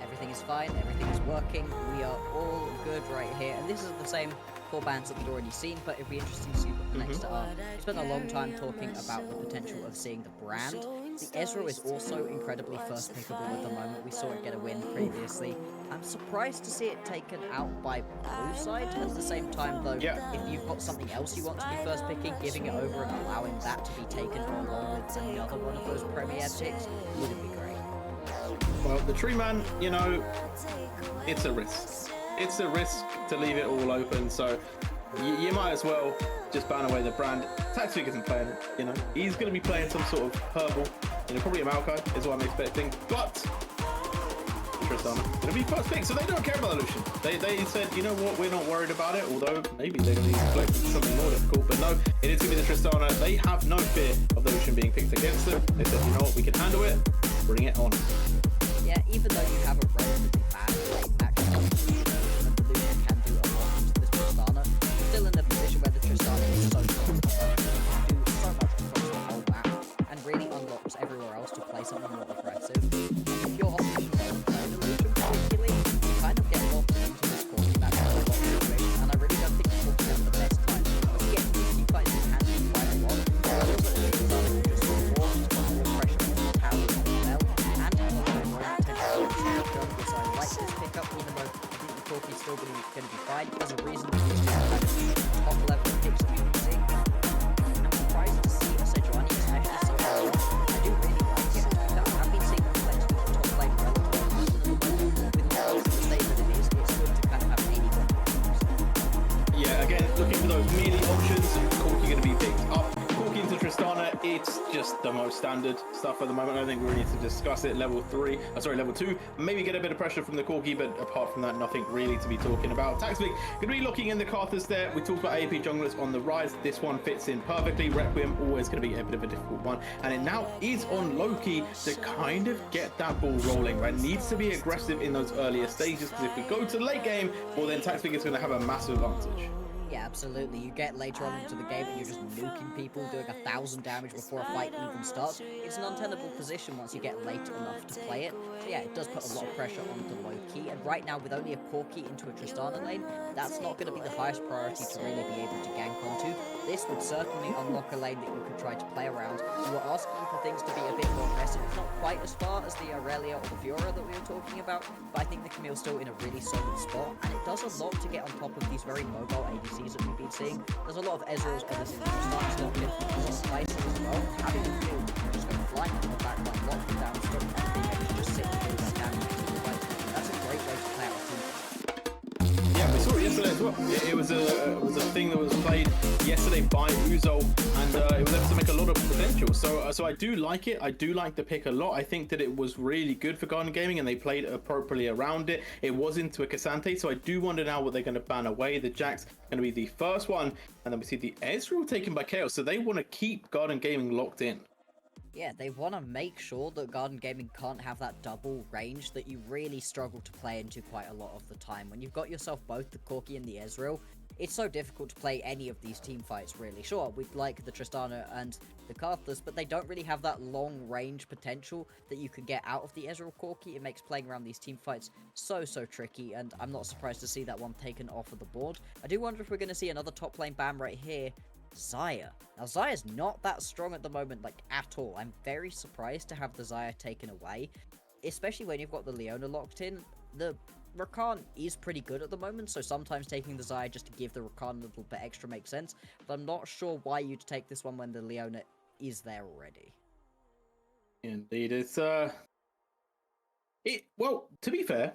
Everything is fine, everything is working, we are all good right here, and this is the same 4 bands that we'd already seen, but it'd be interesting to see what the next are. We spent a long time talking about the potential of seeing the brand. The Ezra is also incredibly first pickable at the moment. We saw it get a win previously. I'm surprised to see it taken out by blue side. At the same time, though, if you've got something else you want to be first picking, giving it over and allowing that to be taken along with another one of those premier picks wouldn't be great. Well, the Tree Man, you know, it's a risk. It's a risk to leave it all open, so you might as well just ban away the brand. Taxfig isn't playing it, you know. He's going to be playing some sort of herbal, you know, probably a Maokai is what I'm expecting, but Tristana going to be first pick, so they don't care about the Lucian. They said, you know what, we're not worried about it, although maybe they're going to be selected for something more difficult, but no, it is going to be the Tristana. They have no fear of the Lucian being picked against them. They said, you know what, we can handle it, bring it on. Yeah, even though you have a relatively bad late match, and the Lucian can do a lot to this Tristana, you're still in a position where the Tristana is so strong, do so much across the whole map, and really unlocks everywhere else to play something more aggressive. If your opposition doesn't play the Lucian particularly, you kind of get locked into this corky match in a lot of situations, and I really don't think it's walking out the best time. When you get team fights, it can do quite a lot. It feels like the Tristana can just force more pressure on the towers as well, and have a lot more potential jungle, so I like this pickup, even though I think the Corky's still going to be fine. There's a reason that he's one of the top level picks that we've been seeing. I'm surprised to see a Sejuani especially so early on. I do really like it. I've been seeing them flex with the top lane relatively consistently. With all the state that it is, it's good to kind of have anyone. Yeah, again, looking for those melee options. Corky going to be picked up. Corky into Tristana, it's just the most standard stuff at the moment. I don't think we really need to discuss it. Level 2. Maybe get a bit of pressure from the Corky, but apart from that, nothing really to be talking about. Taxvig going to be looking in the Karthus there. We talked about AP junglers on the rise. This one fits in perfectly. Requiem always going to be a bit of a difficult one. And it now is on Loki to kind of get that ball rolling, right? Needs to be aggressive in those earlier stages, because if we go to the late game, well, then Taxvig is going to have a massive advantage. Yeah, absolutely. You get later on into the game and you're just nuking people, doing 1,000 damage before a fight even starts. It's an untenable position once you get late enough to play it. So yeah, it does put a lot of pressure onto Loki. And right now, with only a Corky into a Tristana lane, that's not going to be the highest priority to really be able to gank onto. this would certainly unlock a lane that you could try to play around. You were asking for things to be a bit more aggressive, not quite as far as the Aurelia or the Fiora that we were talking about, but I think the Camille's still in a really solid spot, and it does a lot to get on top of these very mobile ADCs that we've been seeing. There's a lot of Ezreals, obviously, starting to lock in. There's a lot of Kai'Sa as well. Having the Camille just go flying into the backline, lock them down, stop them from being able to just sit and do that damage. That's a great way to play out a team. Yeah, we saw it yesterday as well. It was a thing that was played yesterday by Uzo, and it was able to make a lot of potential. So I do like it. I do like the pick a lot. I think that it was really good for Garden Gaming, and they played appropriately around it. It was into a Cassante, so I do wonder now what they're going to ban away. The Jack's going to be the first one, and then we see the Ezreal taken by Chaos. So they want to keep Garden Gaming locked in. Yeah, they want to make sure that Garden Gaming can't have that double range that you really struggle to play into quite a lot of the time. When you've got yourself both the Corki and the Ezreal, it's so difficult to play any of these team fights, really. Sure, we'd like the Tristana and the Karthus, but they don't really have that long range potential that you can get out of the Ezreal Corki. It makes playing around these team fights so tricky, and I'm not surprised to see that one taken off of the board. I do wonder if we're going to see another top lane ban right here. Xayah. Now, Xayah's not that strong at the moment, like, at all. I'm very surprised to have the Xayah taken away, especially when you've got the Leona locked in. The Rakan is pretty good at the moment, so sometimes taking the Xayah just to give the Rakan a little bit extra makes sense, but I'm not sure why you'd take this one when the Leona is there already. Indeed, it's well, to be fair,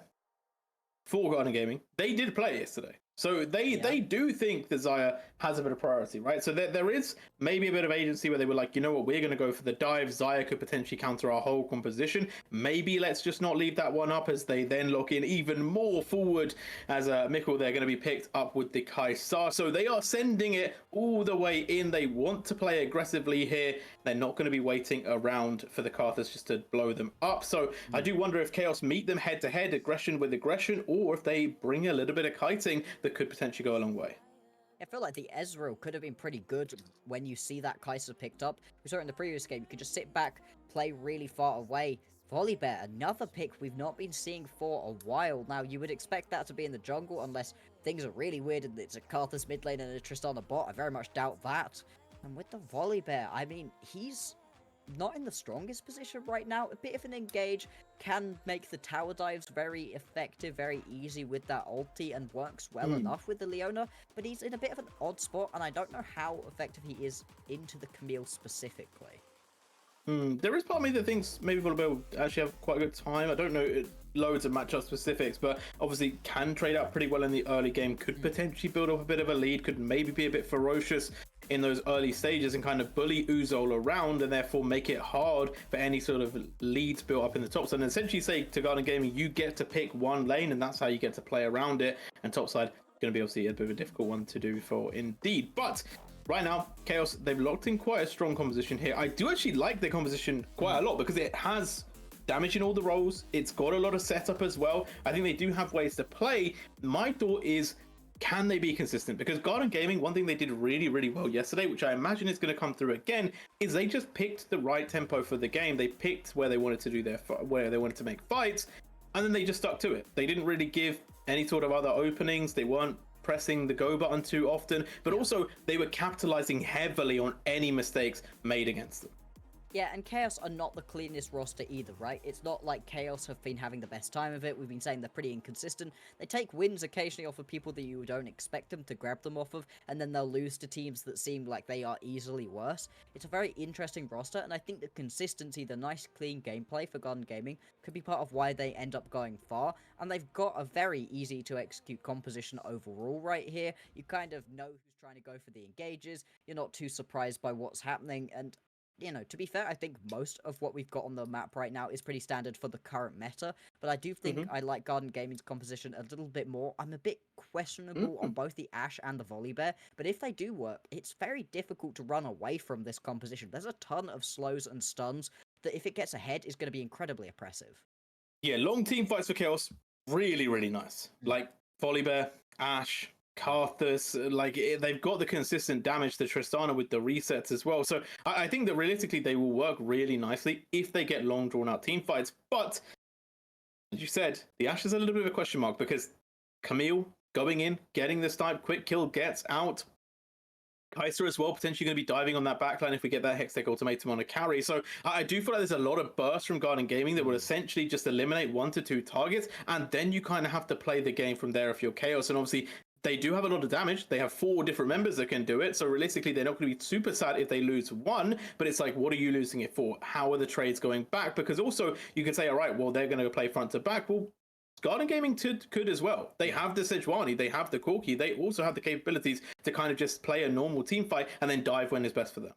for Garden Gaming, they did play it yesterday. So they do think that Xayah has a bit of priority, right? So there is maybe a bit of agency where they were like, you know what, we're going to go for the dive. Xayah could potentially counter our whole composition. Maybe let's just not leave that one up, as they then lock in even more forward as Mikkel, they're going to be picked up with the Kaisar. So they are sending it all the way in. They want to play aggressively here. They're not going to be waiting around for the Karthus just to blow them up. So I do wonder if Chaos meet them head to head, aggression with aggression, or if they bring a little bit of kiting that could potentially go a long way. I feel like the Ezreal could have been pretty good when you see that Kai'Sa picked up. We saw it in the previous game. You could just sit back, play really far away. Volibear, another pick we've not been seeing for a while. Now, you would expect that to be in the jungle unless things are really weird and it's a Karthus mid lane and a Tristana bot. I very much doubt that. And with the Volibear, I mean, he's not in the strongest position right now. A bit of an engage can make the tower dives very effective, very easy with that ulti, and works well enough with the Leona, but he's in a bit of an odd spot, and I don't know how effective he is into the Camille specifically. There is part of me that thinks maybe Volibear will actually have quite a good time. I don't know loads of matchup specifics, but obviously can trade out pretty well in the early game, could potentially build up a bit of a lead, could maybe be a bit ferocious in those early stages and kind of bully Uzol around, and therefore make it hard for any sort of leads built up in the top side, and essentially say to Garden Gaming, you get to pick one lane, and that's how you get to play around it. And top side going to be obviously a bit of a difficult one to do for indeed. But right now, Chaos, they've locked in quite a strong composition here. I do actually like their composition quite a lot because it has damage in all the roles. It's got a lot of setup as well. I think they do have ways to play. My thought is, can they be consistent? Because Garden Gaming, one thing they did really well yesterday, which I imagine is going to come through again, is they just picked the right tempo for the game. They picked where they wanted to do where they wanted to make fights, and then they just stuck to it. They didn't really give any sort of other openings. They weren't pressing the go button too often, but also they were capitalizing heavily on any mistakes made against them. Yeah, and Chaos are not the cleanest roster either, right? It's not like Chaos have been having the best time of it. We've been saying they're pretty inconsistent. They take wins occasionally off of people that you don't expect them to grab them off of, and then they'll lose to teams that seem like they are easily worse. It's a very interesting roster, and I think the consistency, the nice clean gameplay for Garden Gaming could be part of why they end up going far, and they've got a very easy to execute composition overall right here. You kind of know who's trying to go for the engages, you're not too surprised by what's happening, and you know, to be fair, I think most of what we've got on the map right now is pretty standard for the current meta, but I do think I like Garden Gaming's composition a little bit more. I'm a bit questionable on both the Ashe and the Volibear, but if they do work, it's very difficult to run away from this composition. There's a ton of slows and stuns that, if it gets ahead, is going to be incredibly oppressive. Yeah, long team fights for Chaos, really nice. Like Volibear, Ashe, Karthus, they've got the consistent damage to Tristana with the resets as well. So I think that realistically they will work really nicely if they get long drawn out team fights. But as you said, the Ashe is a little bit of a question mark because Camille going in, getting the snipe, quick kill, gets out. Kaiser as well, potentially going to be diving on that backline if we get that Hextech Ultimatum on a carry. So I do feel like there's a lot of bursts from Garden Gaming that will essentially just eliminate 1 to 2 targets, and then you kind of have to play the game from there if you're Chaos. And obviously, they do have a lot of damage. They have 4 different members that can do it. So realistically, they're not going to be super sad if they lose 1, but it's like, what are you losing it for? How are the trades going back? Because also, you can say, all right, well, they're going to play front to back. Well, Garden Gaming could as well. They have the Sejuani, they have the Corki, they also have the capabilities to kind of just play a normal team fight and then dive when it's best for them.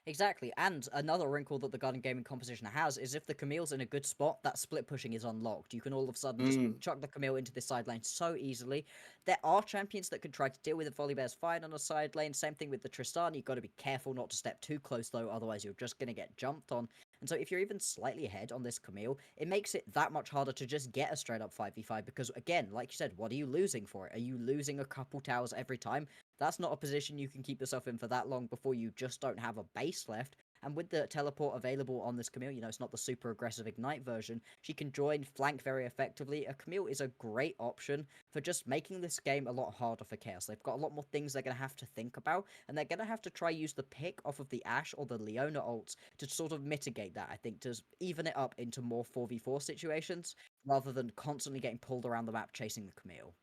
Exactly, and another wrinkle that the Garden Gaming composition has is if the Camille's in a good spot, that split pushing is unlocked. You can all of a sudden just chuck the Camille into this side lane so easily. There are champions that can try to deal with it. Volibear's fine on a side lane. Same thing with the Tristan. You've got to be careful not to step too close though, otherwise you're just going to get jumped on. And so if you're even slightly ahead on this Camille, it makes it that much harder to just get a straight up 5v5 because, again, like you said, what are you losing for it? Are you losing a couple towers every time? That's not a position you can keep yourself in for that long before you just don't have a base left. And with the teleport available on this Camille, you know, it's not the super aggressive Ignite version, she can join flank very effectively. A Camille is a great option for just making this game a lot harder for Chaos. They've got a lot more things they're going to have to think about, and they're going to have to try use the pick off of the Ashe or the Leona ults to sort of mitigate that, I think, to even it up into more 4v4 situations, rather than constantly getting pulled around the map chasing the Camille.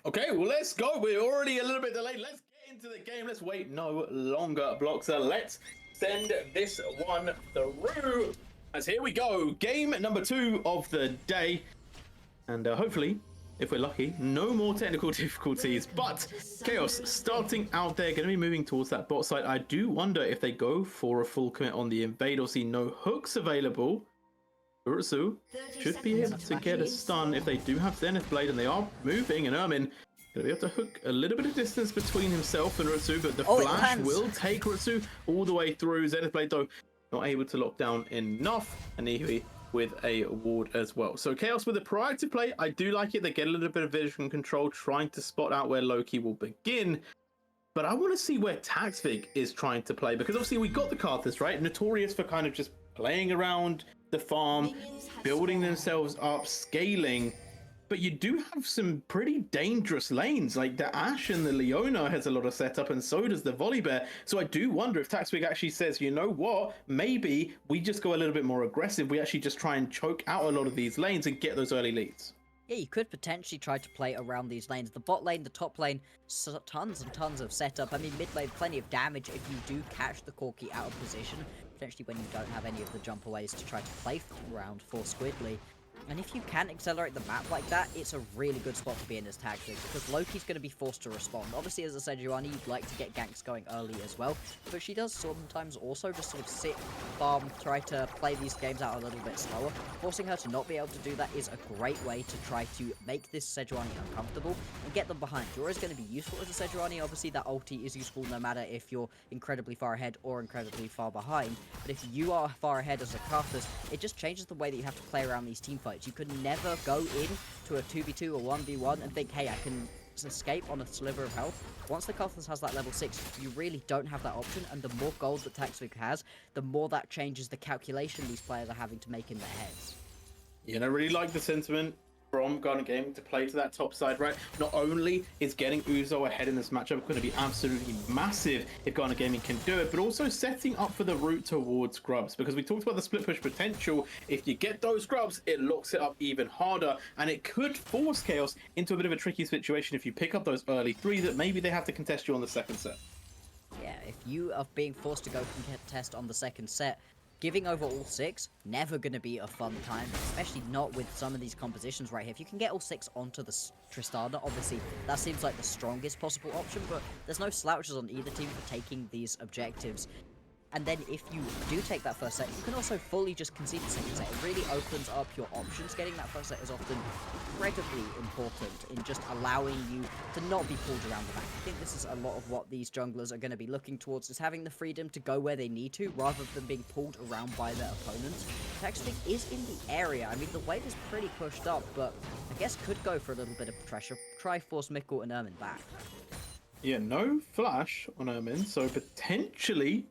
Okay, well, let's go. We're already a little bit delayed. Let's get into the game. Let's wait no longer, Bloxer. Let's send this one through. As here we go. Game number 2 of the day. And hopefully, if we're lucky, no more technical difficulties. But Chaos starting out there, going to be moving towards that bot side. I do wonder if they go for a full commit on the invade or see no hooks available. Ursu should be able to get a stun if they do have Zenith Blade, and they are moving, and Ermin going to be able to hook a little bit of distance between himself and Ursu, but the flash will take Ursu all the way through. Zenith Blade, though, not able to lock down enough, and Ihui with a ward as well. So Chaos with a proactive play, I do like it. They get a little bit of vision control, trying to spot out where Loki will begin. But I want to see where Taxvig is trying to play, because obviously we got the Karthus, right? Notorious for kind of just playing around the farm, building themselves up, scaling. But you do have some pretty dangerous lanes, like the Ashe and the Leona has a lot of setup, and so does the Volibear. So I do wonder if Taxvig actually says, you know what, maybe we just go a little bit more aggressive. We actually just try and choke out a lot of these lanes and get those early leads. Yeah, you could potentially try to play around these lanes. The bot lane, the top lane, tons and tons of setup. I mean, mid lane, plenty of damage if you do catch the Corki out of position. Potentially when you don't have any of the jump aways to try to play around for Squidly. And if you can accelerate the map like that, it's a really good spot to be in as Taxvig, because Loki's going to be forced to respond. Obviously, as a Sejuani, you'd like to get ganks going early as well, but she does sometimes also just sort of sit, farm, try to play these games out a little bit slower. Forcing her to not be able to do that is a great way to try to make this Sejuani uncomfortable and get them behind. Jora is going to be useful as a Sejuani. Obviously, that ulti is useful no matter if you're incredibly far ahead or incredibly far behind, but if you are far ahead as a Karthus, it just changes the way that you have to play around these team fights. You could never go in to a 2v2 or 1v1 and think, hey, I can escape on a sliver of health. Once the Karthus has that level 6, you really don't have that option, and the more gold that Taxvig has, the more that changes the calculation these players are having to make in their heads. You know, really like the sentiment from Garden Gaming to play to that top side, right? Not only is getting Uzo ahead in this matchup going to be absolutely massive if Garden Gaming can do it, but also setting up for the route towards Grubs, because we talked about the split push potential. If you get those Grubs, it locks it up even harder, and it could force Chaos into a bit of a tricky situation if you pick up those early 3 that maybe they have to contest you on the second set. Yeah, if you are being forced to go contest on the second set, giving over all 6, never going to be a fun time, especially not with some of these compositions right here. If you can get all 6 onto the Tristana, obviously that seems like the strongest possible option, but there's no slouches on either team for taking these objectives. And then if you do take that first set, you can also fully just concede the second set. It really opens up your options. Getting that first set is often incredibly important in just allowing you to not be pulled around the map. I think this is a lot of what these junglers are going to be looking towards, is having the freedom to go where they need to, rather than being pulled around by their opponents. Taxvig is in the area. I mean, the wave is pretty pushed up, but I guess could go for a little bit of pressure. Try force Mikkel and Ermin back. Yeah, no flash on Ermin, so potentially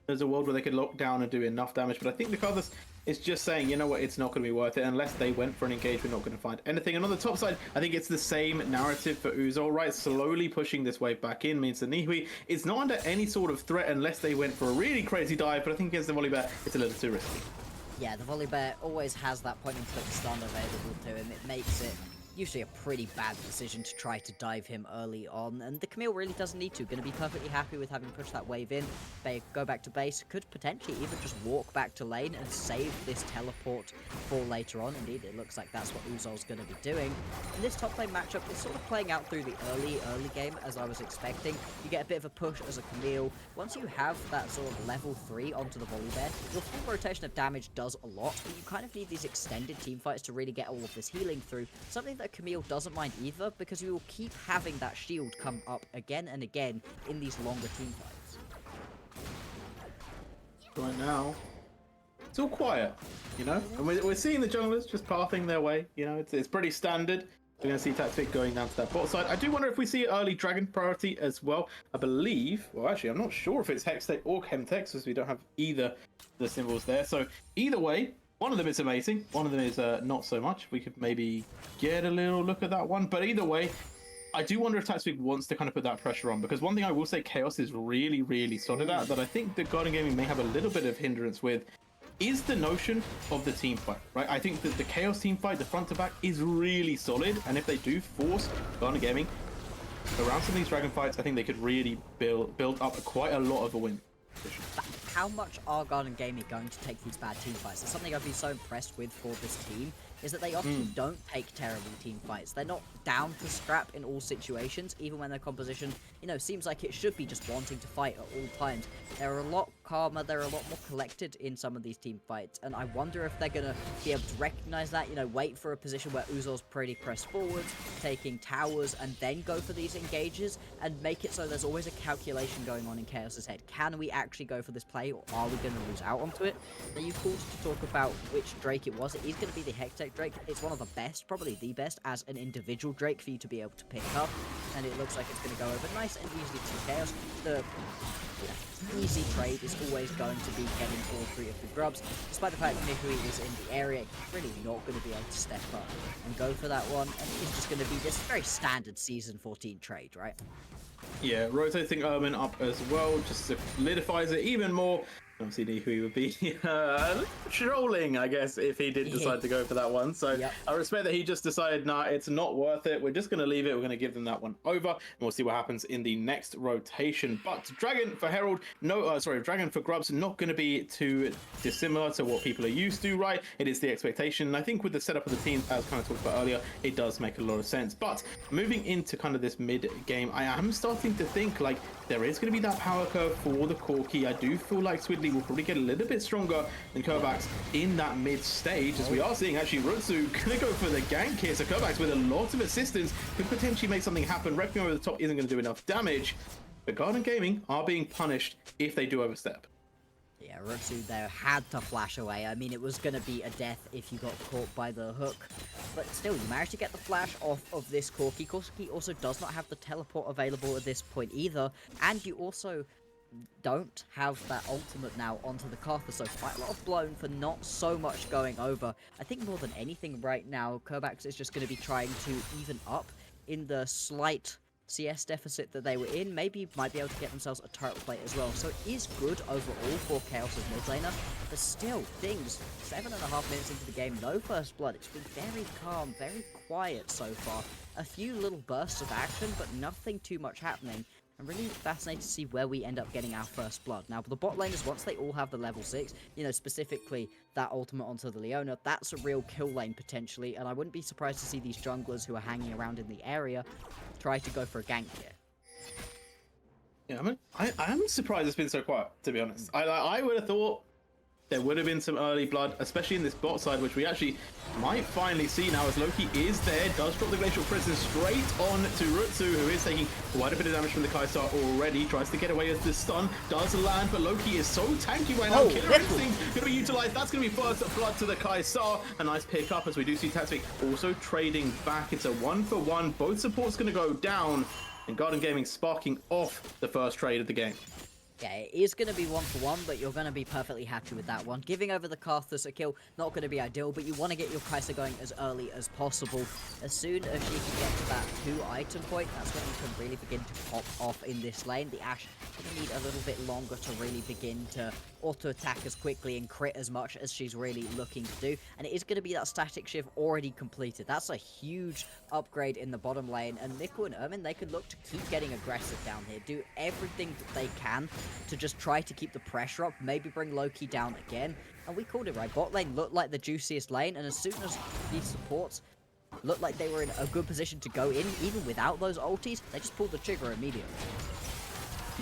there's a world where they could lock down and do enough damage. But I think the Carthus is just saying, you know what, it's not going to be worth it unless they went for an engage. We're not going to find anything. And on the top side, I think it's the same narrative for Uzol, right? Slowly pushing this wave back in means that Nihui is not under any sort of threat unless they went for a really crazy dive. But I think against the Volibear, it's a little too risky. Yeah, the Volibear always has that point and click stun available to him. It makes it usually a pretty bad decision to try to dive him early on, and the Camille really doesn't need to. Going to be perfectly happy with having pushed that wave in. They go back to base, could potentially even just walk back to lane and save this teleport for later on. Indeed, it looks like that's what Uzol's going to be doing. And this top lane matchup is sort of playing out through the early game as I was expecting. You get a bit of a push as a Camille. Once you have that sort of level 3 onto the Volibear, your full rotation of damage does a lot, but you kind of need these extended team fights to really get all of this healing through. Something that Camille doesn't mind either, because you will keep having that shield come up again and again in these longer team fights. Right now, it's all quiet, you know? And we're seeing the junglers just pathing their way, you know? It's pretty standard. We're going to see Tactic going down to that bot side. I do wonder if we see early Dragon priority as well. I believe, well, actually, I'm not sure if it's Hextech or Chemtech, because we don't have either the symbols there. So either way, one of them is amazing, one of them is not so much. We could maybe get a little look at that one, but either way, I do wonder if Tactic wants to kind of put that pressure on, because one thing I will say Chaos is really, really solid at, that I think that Garden Gaming may have a little bit of hindrance with, is the notion of the team fight, right? I think that the Chaos team fight, the front to back, is really solid, and if they do force Garden Gaming around some of these Dragon fights, I think they could really build up quite a lot of a win position. How much are Garden Gaming going to take these bad team fights? That's something I've been so impressed with for this team, is that they often don't take terrible team fights. They're not down to scrap in all situations, even when their composition, you know, seems like it should be just wanting to fight at all times. They're a lot calmer, they're a lot more collected in some of these team fights, and I wonder if they're going to be able to recognize that, you know, wait for a position where Uzol's pretty pressed forwards, taking towers, and then go for these engages, and make it so there's always a calculation going on in Chaos's head. Can we actually go for this play, or are we going to lose out onto it? Now, you paused to talk about which Drake it was. It is going to be the Hextech Drake. It's one of the best, probably the best, as an individual Drake for you to be able to pick up, and it looks like it's going to go over nice and easily to Chaos. The easy trade is always going to be getting all 3 of the grubs, despite the fact that Nihui is in the area. He's really not going to be able to step up and go for that one, and it's just going to be this very standard Season 14 trade, right? Yeah, rotating Ermin up as well just solidifies it even more. Obviously, Nihui would be trolling, I guess, if he did decide to go for that one. So I respect that he just decided, nah, it's not worth it. We're just going to leave it. We're going to give them that one over, and we'll see what happens in the next rotation. But Dragon for Herald, Dragon for Grubs, not going to be too dissimilar to what people are used to, right? It is the expectation. And I think with the setup of the teams, as kind of talked about earlier, it does make a lot of sense. But moving into kind of this mid game, I am starting to think like there is going to be that power curve for the Corki. I do feel like Swidley will probably get a little bit stronger than Kovacs in that mid stage, as we are seeing actually Rutsu gonna go for the gank here. So Kovacs with a lot of assistance could potentially make something happen. Requiem over the top isn't going to do enough damage, but Garden Gaming are being punished if they do overstep. Yeah, Rutsu there had to flash away. I mean, it was going to be a death if you got caught by the hook. But still, you managed to get the flash off of this Corki. Corki also does not have the teleport available at this point either. And you also don't have that ultimate now onto the Cartha, so quite a lot of blown for not so much going over. I think more than anything right now, Kovacs is just going to be trying to even up in the slight CS deficit that they were in. Maybe might be able to get themselves a turret plate as well. So it is good overall for Chaos' mid laner, but still, things 7.5 minutes into the game, no first blood. It's been very calm, very quiet so far. A few little bursts of action, but nothing too much happening. I'm really fascinated to see where we end up getting our first blood. Now, the bot laners, once they all have the level 6, you know, specifically that ultimate onto the Leona, that's a real kill lane potentially, and I wouldn't be surprised to see these junglers who are hanging around in the area try to go for a gank here. Yeah, I am surprised it's been so quiet, to be honest. I would have thought there would have been some early blood, especially in this bot side, which we actually might finally see now as Loki is there, does drop the Glacial Prison straight on to Rutsu, who is taking quite a bit of damage from the Kaisar already, tries to get away as the stun does land, but Loki is so tanky right now. Killer Instinct going to be utilized. That's going to be first blood to the Kaisar. A nice pick up as we do see Tactic also trading back. It's a 1-for-1. Both supports going to go down, and Garden Gaming sparking off the first trade of the game. Yeah, it is going to be 1-for-1, but you're going to be perfectly happy with that one. Giving over the Karthus a kill, not going to be ideal, but you want to get your Kai'Sa going as early as possible. As soon as you can get to that 2-item point, that's when you can really begin to pop off in this lane. The Ashe going to need a little bit longer to really begin to auto-attack as quickly and crit as much as she's really looking to do. And it is going to be that static shift already completed. That's a huge upgrade in the bottom lane, and Nico and Ermin, they could look to keep getting aggressive down here, do everything that they can to just try to keep the pressure up, maybe bring Loki down again. And we called it right. Bot lane looked like the juiciest lane, and as soon as these supports looked like they were in a good position to go in, even without those ultis, they just pulled the trigger immediately.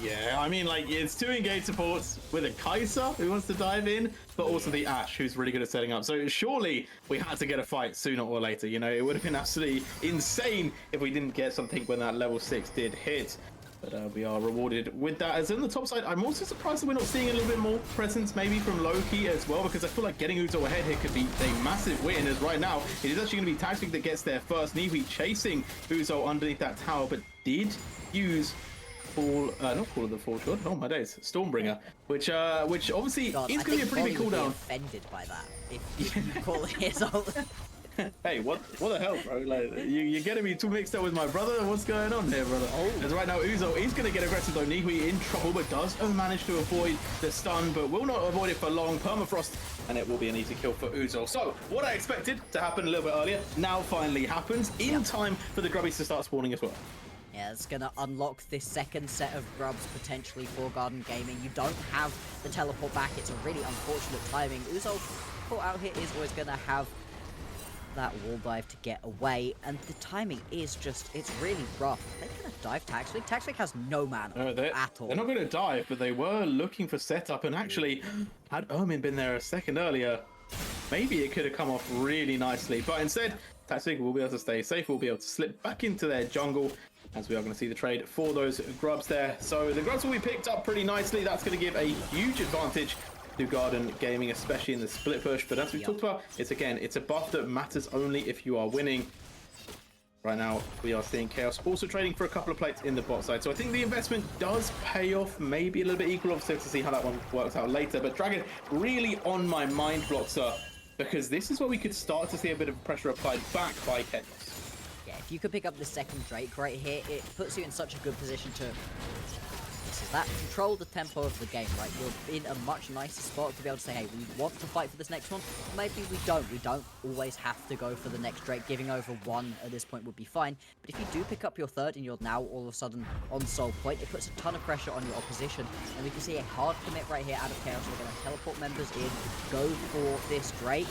Yeah, I mean, like, it's 2 engaged supports with a Kai'Sa who wants to dive in, but also the Ashe who's really good at setting up. So surely we had to get a fight sooner or later. You know, it would have been absolutely insane if we didn't get something when that level 6 did hit. But we are rewarded with that. As on the top side, I'm also surprised that we're not seeing a little bit more presence maybe from Loki as well, because I feel like getting Uzo ahead here could be a massive win, as right now it is actually going to be Taxfig that gets there first. Niwi chasing Uzo underneath that tower, but did use not Call of the Fortune, oh my days, Stormbringer, which obviously God, is going to be a pretty big would be cooldown. offended by that if you call it his ult. Hey, what the hell, bro? Like, you're getting me too mixed up with my brother? What's going on here, brother? As right now, Uzo is going to get aggressive though. Nihui in trouble, but does manage to avoid the stun, but will not avoid it for long. Permafrost, and it will be an easy kill for Uzo. So, what I expected to happen a little bit earlier, now finally happens in time for the grubbies to start spawning as well. Yeah, it's going to unlock this second set of grubs potentially for Garden Gaming. You don't have the teleport back. It's a really unfortunate timing. Uzo caught out here is always going to have that wall dive to get away, and the timing is just, it's really rough. They're going to dive Taxfig. Taxfig has no mana at all. They're not going to dive, but they were looking for setup, and actually, had Ermin been there a second earlier, maybe it could have come off really nicely. But instead, Taxfig will be able to stay safe, will be able to slip back into their jungle, as we are going to see the trade for those grubs there. So the grubs will be picked up pretty nicely. That's going to give a huge advantage to Garden Gaming, especially in the split push. But as we talked about, it's a buff that matters only if you are winning. Right now, we are seeing Chaos also trading for a couple of plates in the bot side. So I think the investment does pay off, maybe a little bit equal. Obviously, to see how that one works out later. But Dragon really on my mind, Bloxer, because this is where we could start to see a bit of pressure applied back by Chaos. Yeah, if you could pick up the second Drake right here, it puts you in such a good position to control the tempo of the game, right? You're in a much nicer spot to be able to say, hey, we want to fight for this next one. Maybe we don't. We don't always have to go for the next Drake. Giving over one at this point would be fine. But if you do pick up your third and you're now all of a sudden on soul point, it puts a ton of pressure on your opposition. And we can see a hard commit right here out of Chaos. We're going to teleport members in, go for this Drake.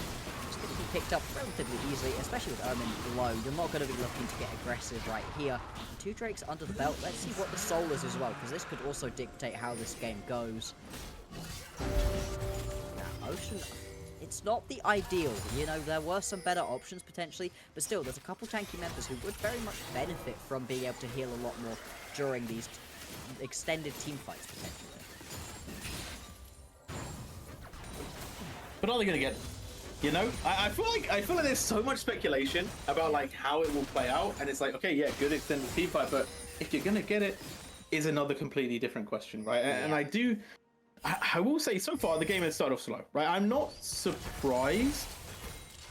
It's going to be picked up relatively easily, especially with Ermin low. You're not going to be looking to get aggressive right here. And 2 Drakes under the belt. Let's see what the soul is as well, because this could also dictate how this game goes. Now, Ocean, it's not the ideal. You know, there were some better options potentially, but still, there's a couple tanky members who would very much benefit from being able to heal a lot more during these extended team fights potentially. But are they going to get? You know, I feel like there's so much speculation about like how it will play out, and it's like, okay, yeah, good extended team fight, but if you're gonna get it, is another completely different question, right? Yeah. And I will say, so far the game has started off slow, right? I'm not surprised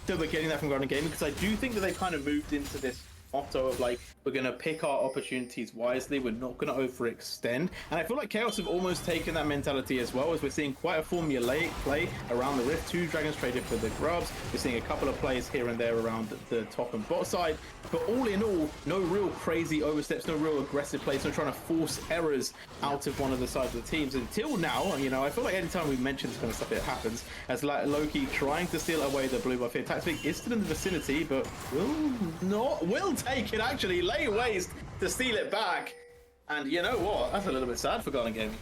that we're getting that from Garden Gaming, because I do think that they kind of moved into this motto of like, we're going to pick our opportunities wisely, we're not going to overextend. And I feel like Chaos have almost taken that mentality as well, as we're seeing quite a formulaic play around the Rift. 2 Dragons traded for the grubs. We're seeing a couple of plays here and there around the top and bot side, but all in all, no real crazy oversteps, no real aggressive plays, no trying to force errors out of one of the sides of the teams until now. You know, I feel like anytime we mention this kind of stuff, it happens, as like Loki trying to steal away the blue buff here. Taxfig is still in the vicinity, but will take it, actually lay waste to steal it back. And you know what, that's a little bit sad for Garden Gaming.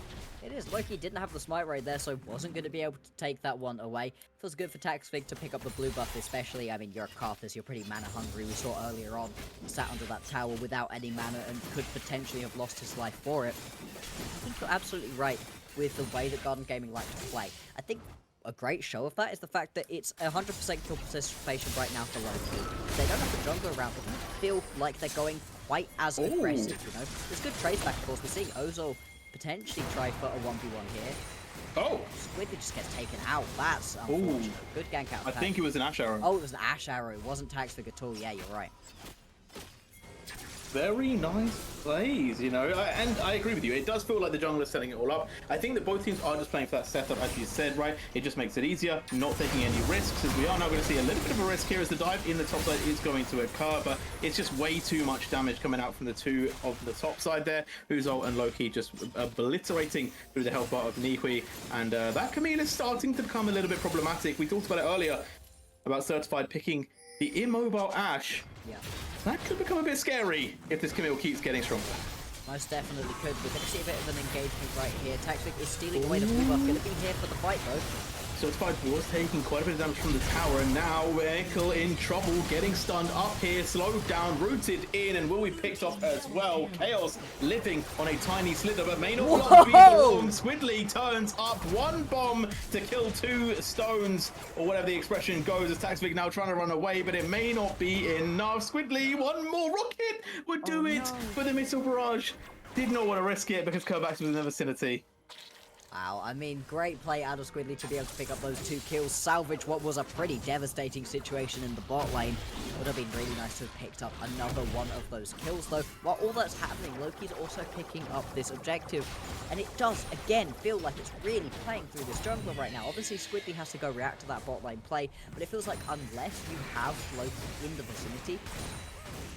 It is. Loki didn't have the smite right there, so wasn't going to be able to take that one away. Feels good for Taxfig to pick up the blue buff, especially. I mean, you're a Karthus, you're pretty mana hungry. We saw earlier on, he sat under that tower without any mana and could potentially have lost his life for it. I think you're absolutely right with the way that Garden Gaming like to play. I think a great show of that is the fact that it's 100% kill participation right now for Loki. They don't have the jungler around, they don't feel like they're going quite as aggressive, you know? There's good trades back, of course. We're seeing Ozil potentially try for a 1v1 here. Oh, Squidly just gets taken out. That's unfortunate. Good gank out. I think it was an Ash Arrow. Oh, it was an Ash Arrow. It wasn't Taxfig at all. Yeah, you're right. Very nice plays, you know, and I agree with you. It does feel like the jungler is setting it all up. I think that both teams are just playing for that setup, as you said, right? It just makes it easier, not taking any risks, as we are now going to see a little bit of a risk here as the dive in the top side is going to occur, but it's just way too much damage coming out from the two of the top side there. Uzol and Loki just obliterating through the health bar of Nihui, and that Camille is starting to become a little bit problematic. We talked about it earlier, about Certified picking the immobile Ashe. Yeah. That could become a bit scary if this Camille keeps getting stronger. Most definitely could. We're going to see a bit of an engagement right here. Taxfig is stealing away the blue buff. Going to be here for the fight, though. Certified was taking quite a bit of damage from the tower, and now Ekel in trouble, getting stunned up here, slowed down, rooted in, and will be picked off as well. Chaos living on a tiny slither, but may not be for long. Squidly turns up, one bomb to kill two stones, or whatever the expression goes, as Taxfig now trying to run away, but it may not be enough. Squidly, one more rocket would do it for the missile barrage. Did not want to risk it because Kovacs was in the vicinity. Wow, I mean, great play out of Squidly to be able to pick up those 2 kills, salvage what was a pretty devastating situation in the bot lane. Would have been really nice to have picked up another one of those kills, though. While all that's happening, Loki's also picking up this objective, and it does, again, feel like it's really playing through this jungler right now. Obviously, Squidly has to go react to that bot lane play, but it feels like unless you have Loki in the vicinity,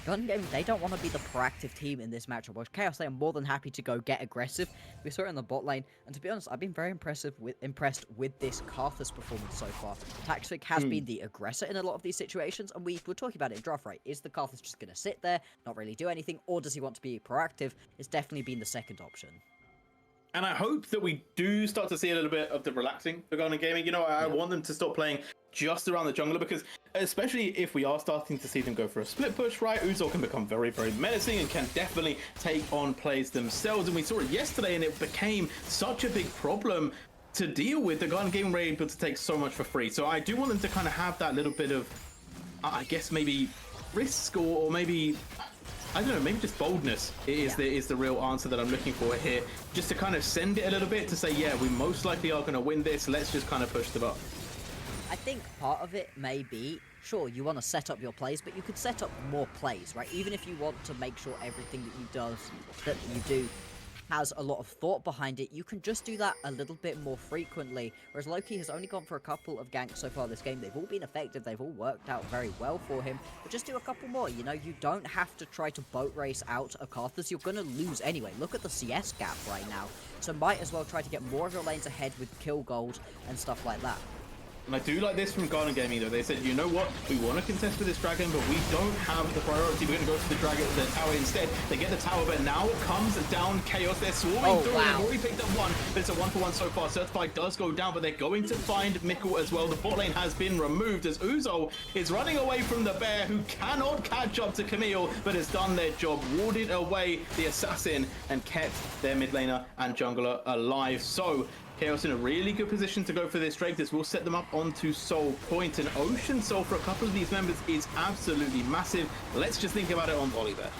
Gun Game, they don't want to be the proactive team in this matchup. While Chaos, they are more than happy to go get aggressive. We saw it in the bot lane, and to be honest, I've been very impressed with this Karthus performance so far. Taxfig has been the aggressor in a lot of these situations, and we were talking about it in draft, right? Is the Karthus just going to sit there, not really do anything, or does he want to be proactive? It's definitely been the second option. And I hope that we do start to see a little bit of the relaxing for Garden Gaming. You know, I want them to stop playing just around the jungler, because especially if we are starting to see them go for a split push, right, Uzol can become very, very menacing and can definitely take on plays themselves. And we saw it yesterday, and it became such a big problem to deal with. The Garden Gaming were able to take so much for free. So I do want them to kind of have that little bit of, I guess, maybe risk or maybe... I don't know, maybe just boldness is the real answer that I'm looking for here. Just to kind of send it a little bit to say, yeah, we most likely are going to win this. Let's just kind of push the button. I think part of it may be, sure, you want to set up your plays, but you could set up more plays, right? Even if you want to make sure everything that you do has a lot of thought behind it, you can just do that a little bit more frequently. Whereas Loki has only gone for a couple of ganks so far this game. They've all been effective, they've all worked out very well for him, but just do a couple more. You know, you don't have to try to boat race out a Karthus. You're going to lose anyway. Look at the CS gap right now, so might as well try to get more of your lanes ahead with kill gold and stuff like that. And I do like this from Garden Gaming, though. They said, you know what? We want to contest with this dragon, but we don't have the priority. We're going to go for the dragon, the tower instead. They get the tower, but now comes down Chaos. They're swarming through. Wow. They've already picked up one, but it's a 1-for-1 so far. Certified does go down, but they're going to find Mikkel as well. The bot lane has been removed as Uzol is running away from the bear, who cannot catch up to Camille, but has done their job, warded away the assassin, and kept their mid laner and jungler alive. So Chaos in a really good position to go for this Drake. This will set them up onto Soul Point. And Ocean Soul for a couple of these members is absolutely massive. Let's just think about it on Volibear.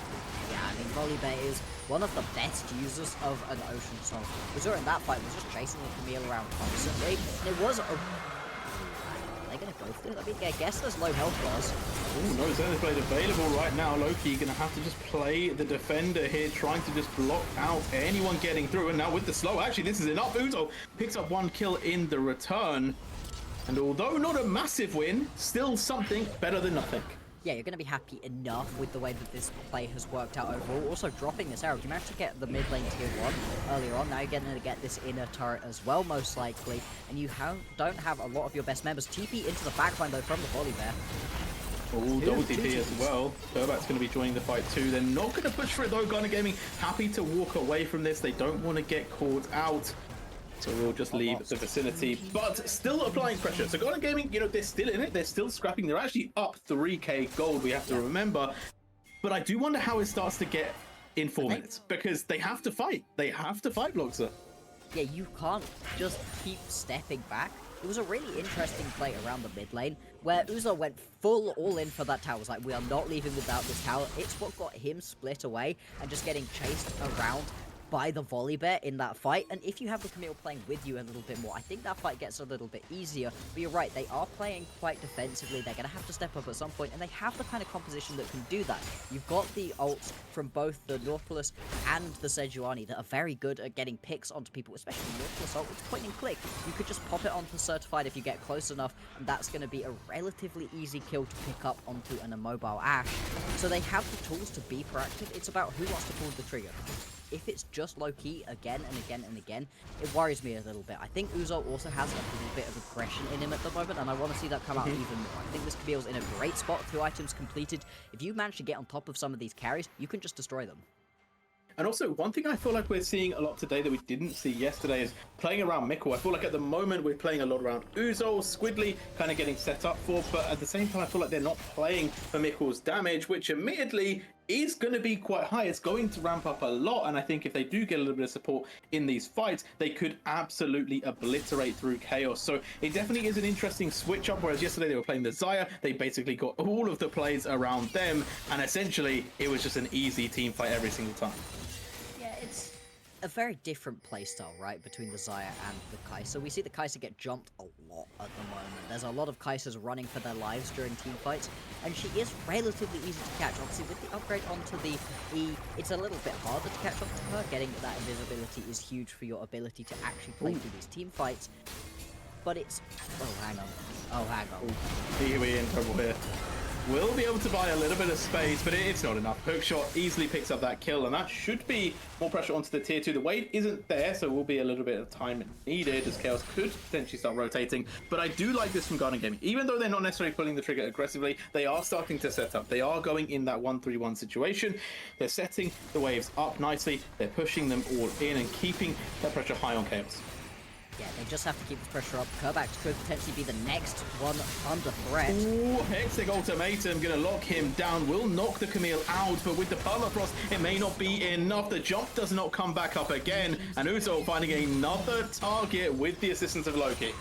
Yeah, I mean, Volibear is one of the best users of an Ocean Soul. We saw in that fight, was just chasing the Camille around constantly. And it was a... Are they going to go for it? I mean, I guess there's low health bars. Oh no, Zenith Blade available right now. Loki going to have to just play the defender here, trying to just block out anyone getting through. And now with the slow, actually, this is enough. Uzol picks up one kill in the return. And although not a massive win, still something better than nothing. Yeah, you're going to be happy enough with the way that this play has worked out overall. Also, dropping this arrow. You managed to get the mid lane tier 1 earlier on. Now you're going to get this inner turret as well, most likely. And you don't have a lot of your best members. TP into the backline, though, from the Volibear. Oh, double TP as well. Turbak's going to be joining the fight too. They're not going to push for it, though. Garner Gaming happy to walk away from this. They don't want to get caught out. So we'll just leave the vicinity, but still applying pressure. So Garden Gaming, you know, they're still in it. They're still scrapping. They're actually up 3k gold, we have to remember. But I do wonder how it starts to get in 4 minutes, because they have to fight. They have to fight, Bloxer. Yeah, you can't just keep stepping back. It was a really interesting play around the mid lane, where Uzol went full all in for that tower. It was like, we are not leaving without this tower. It's what got him split away and just getting chased around by the volley bear in that fight, and if you have the Camille playing with you a little bit more, I think that fight gets a little bit easier. But you're right, they are playing quite defensively. They're going to have to step up at some point, and they have the kind of composition that can do that. You've got the ults from both the Nautilus and the Sejuani that are very good at getting picks onto people, especially the Nautilus ult. It's point and click. You could just pop it onto Certified if you get close enough, and that's going to be a relatively easy kill to pick up onto an immobile Ashe. So they have the tools to be proactive. It's about who wants to pull the trigger. If it's just low-key again and again and again, it worries me a little bit. I think Uzol also has a little bit of aggression in him at the moment, and I want to see that come out even more. I think this Camille's in a great spot, 2 items completed. If you manage to get on top of some of these carries, you can just destroy them. And also, one thing I feel like we're seeing a lot today that we didn't see yesterday is playing around Mikkel. I feel like at the moment we're playing a lot around Uzol, Squidly, kind of getting set up for, but at the same time I feel like they're not playing for Mikkel's damage, which admittedly is going to be quite high. It's going to ramp up a lot, and I think if they do get a little bit of support in these fights, they could absolutely obliterate through Chaos. So it definitely is an interesting switch up, whereas yesterday they were playing the Xayah, they basically got all of the plays around them, and essentially it was just an easy team fight every single time. Yeah, it's a very different playstyle, right, between the Xayah and the Kai'Sa. We see the Kai'Sa get jumped a lot at the moment. There's a lot of Kaisers running for their lives during team fights, and she is relatively easy to catch. Obviously, with the upgrade onto the E, it's a little bit harder to catch up to her. Getting that invisibility is huge for your ability to actually play through these team fights. But it's... Oh, hang on. Oh, hang on. Here we're in trouble here. Will be able to buy a little bit of space, but it's not enough. Hookshot easily picks up that kill, and that should be more pressure onto the tier 2. The wave isn't there, so will be a little bit of time needed as Chaos could potentially start rotating. But I do like this from Garden Gaming. Even though they're not necessarily pulling the trigger aggressively, they are starting to set up. They are going in that 1-3-1 situation. They're setting the waves up nicely. They're pushing them all in and keeping that pressure high on Chaos. Yeah, they just have to keep the pressure up. Kerbax could potentially be the next one under threat. Ooh, Hextech Ultimatum gonna lock him down. Will knock the Camille out, but with the Permafrost, it may not be enough. The jump does not come back up again, and Uzol finding another target with the assistance of Loki.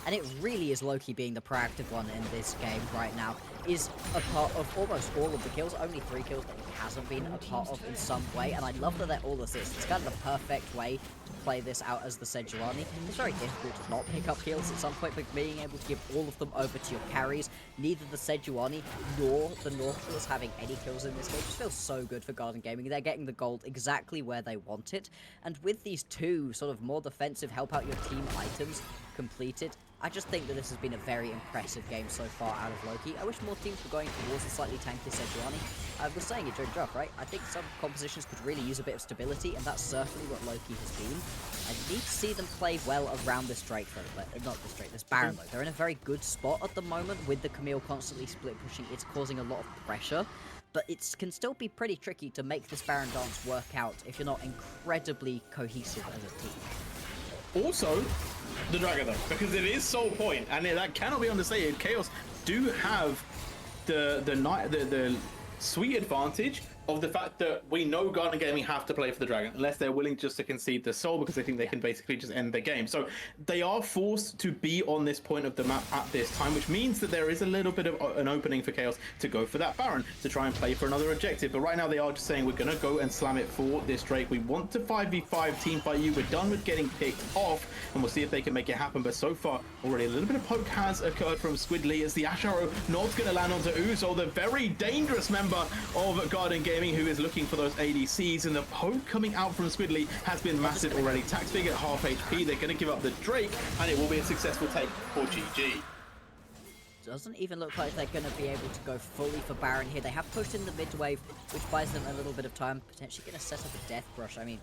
And it really is Loki being the proactive one in this game right now. Is a part of almost all of the kills, only 3 kills that he hasn't been a part of in some way, and I love that they're all assists. It's kind of the perfect way to play this out as the Sejuani. It's very difficult to not pick up kills at some point, but being able to give all of them over to your carries, neither the Sejuani nor the Nautilus having any kills in this game just feels so good for Garden Gaming. They're getting the gold exactly where they want it, and with these 2 sort of more defensive help out your team items completed, I just think that this has been a very impressive game so far out of Loki. I wish more teams were going towards a slightly tanky Sejuani. I was saying it during draft, right? I think some compositions could really use a bit of stability, and that's certainly what Loki has been. I need to see them play well around this Drake, though. Not this Drake, this Baron, though. They're in a very good spot at the moment with the Camille constantly split pushing. It's causing a lot of pressure, but it can still be pretty tricky to make this Baron dance work out if you're not incredibly cohesive as a team. Also, the Dragon though, because it is Soul Point, and that cannot be understated. Chaos do have the sweet advantage of the fact that we know Garden Gaming have to play for the Dragon unless they're willing just to concede the soul, because they think they can basically just end the game. So they are forced to be on this point of the map at this time, which means that there is a little bit of an opening for Chaos to go for that Baron, to try and play for another objective. But right now they are just saying, we're going to go and slam it for this Drake. We want to 5v5 team fight you. We're done with getting picked off, and we'll see if they can make it happen. But so far, already a little bit of poke has occurred from Squidly as the Ash Arrow not going to land onto Uzol, the very dangerous member of Garden Gaming, who is looking for those ADCs, and the poke coming out from Squidly has been massive already. Taxfig at half HP, they're going to give up the Drake, and it will be a successful take for GG. Doesn't even look like they're going to be able to go fully for Baron here. They have pushed in the mid wave, which buys them a little bit of time. Potentially going to set up a Death Brush. I mean,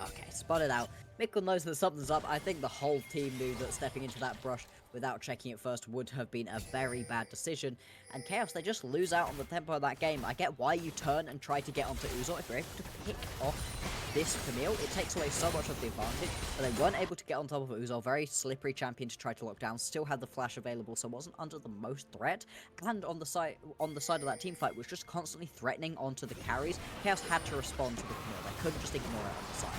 okay, spotted out. Mikkel knows that something's up. I think the whole team knew that stepping into that brush without checking it first would have been a very bad decision. And Chaos, they just lose out on the tempo of that game. I get why you turn and try to get onto Uzol. If you're able to pick off this Camille, it takes away so much of the advantage. But they weren't able to get on top of Uzol. Very slippery champion to try to lock down. Still had the flash available, so wasn't under the most threat. And on the side of that team fight was just constantly threatening onto the carries. Chaos had to respond to the Camille. They couldn't just ignore it on the side.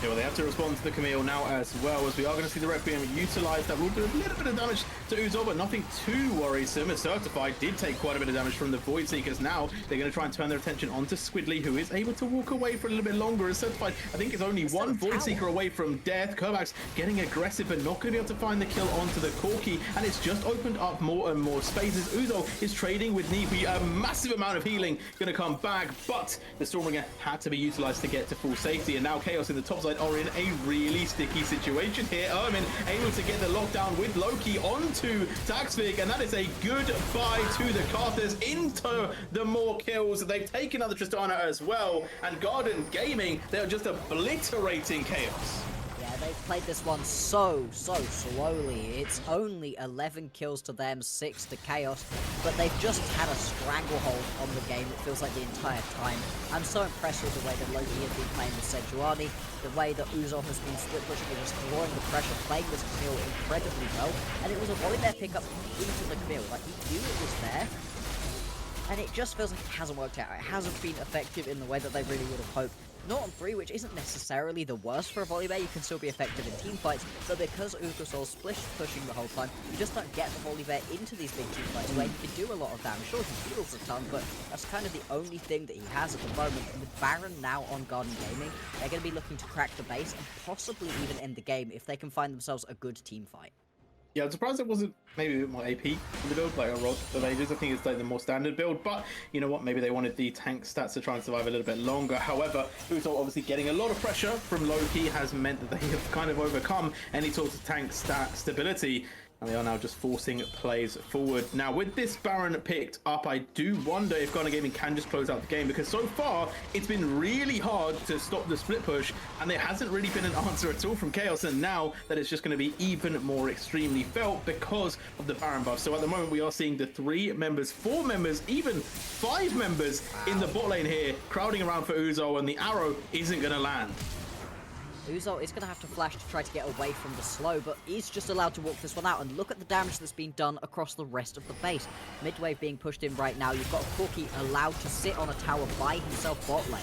Yeah, well, they have to respond to the Camille now as well, as we are going to see the Requiem utilized. That will do a little bit of damage to Uzo, but nothing too worrisome, as Certified did take quite a bit of damage from the Void Seekers. Now they're going to try and turn their attention onto Squidly, who is able to walk away for a little bit longer, as Certified, I think, is only one Void Seeker away from death. Kerbax getting aggressive, but not going to be able to find the kill onto the Corki, and it's just opened up more and more spaces. Uzo is trading with Nibi, a massive amount of healing going to come back, but the Stormbringer had to be utilized to get to full safety, and now Chaos in the top side are in a really sticky situation here. Ermin able to get the lockdown with Loki onto Taxvig, and that is a goodbye to the Carthers into the more kills. They've taken out the Tristana as well, and Garden Gaming, they're just obliterating Chaos. They've played this one so slowly. It's only 11 kills to them, 6 to Chaos, but they've just had a stranglehold on the game, it feels like, the entire time. I'm so impressed with the way that Loki has been playing with Sejuani, the way that Uzo has been split pushing and just drawing the pressure, playing this Camille incredibly well, and it was a volley bear pickup into the Camille. Like, he knew it was there, and it just feels like it hasn't worked out. It hasn't been effective in the way that they really would have hoped. Not on 3, which isn't necessarily the worst for a volley bear. You can still be effective in team fights, but because Ugrosol's splish pushing the whole time, you just don't get the volley bear into these big team fights where he can do a lot of damage. Sure, he heals a ton, but that's kind of the only thing that he has at the moment. And with Baron now on Garden Gaming, they're going to be looking to crack the base and possibly even end the game if they can find themselves a good team fight. Yeah, I'm surprised it wasn't maybe a bit more AP in the build, like a Rod of Ages. I think it's like the more standard build, but you know what? Maybe they wanted the tank stats to try and survive a little bit longer. However, Uso obviously getting a lot of pressure from Loki has meant that they have kind of overcome any sort of tank stat stability. And they are now just forcing plays forward. Now, with this Baron picked up, I do wonder if Garden Gaming can just close out the game, because so far, it's been really hard to stop the split push, and there hasn't really been an answer at all from Chaos, and now that it's just going to be even more extremely felt because of the Baron buff. So at the moment, we are seeing the 3 members, 4 members, even 5 members in the bot lane here, crowding around for Uzo, and the arrow isn't going to land. Uzo is going to have to flash to try to get away from the slow, but he's just allowed to walk this one out. And look at the damage that's been done across the rest of the base. Midwave being pushed in right now. You've got Corki allowed to sit on a tower by himself bot lane.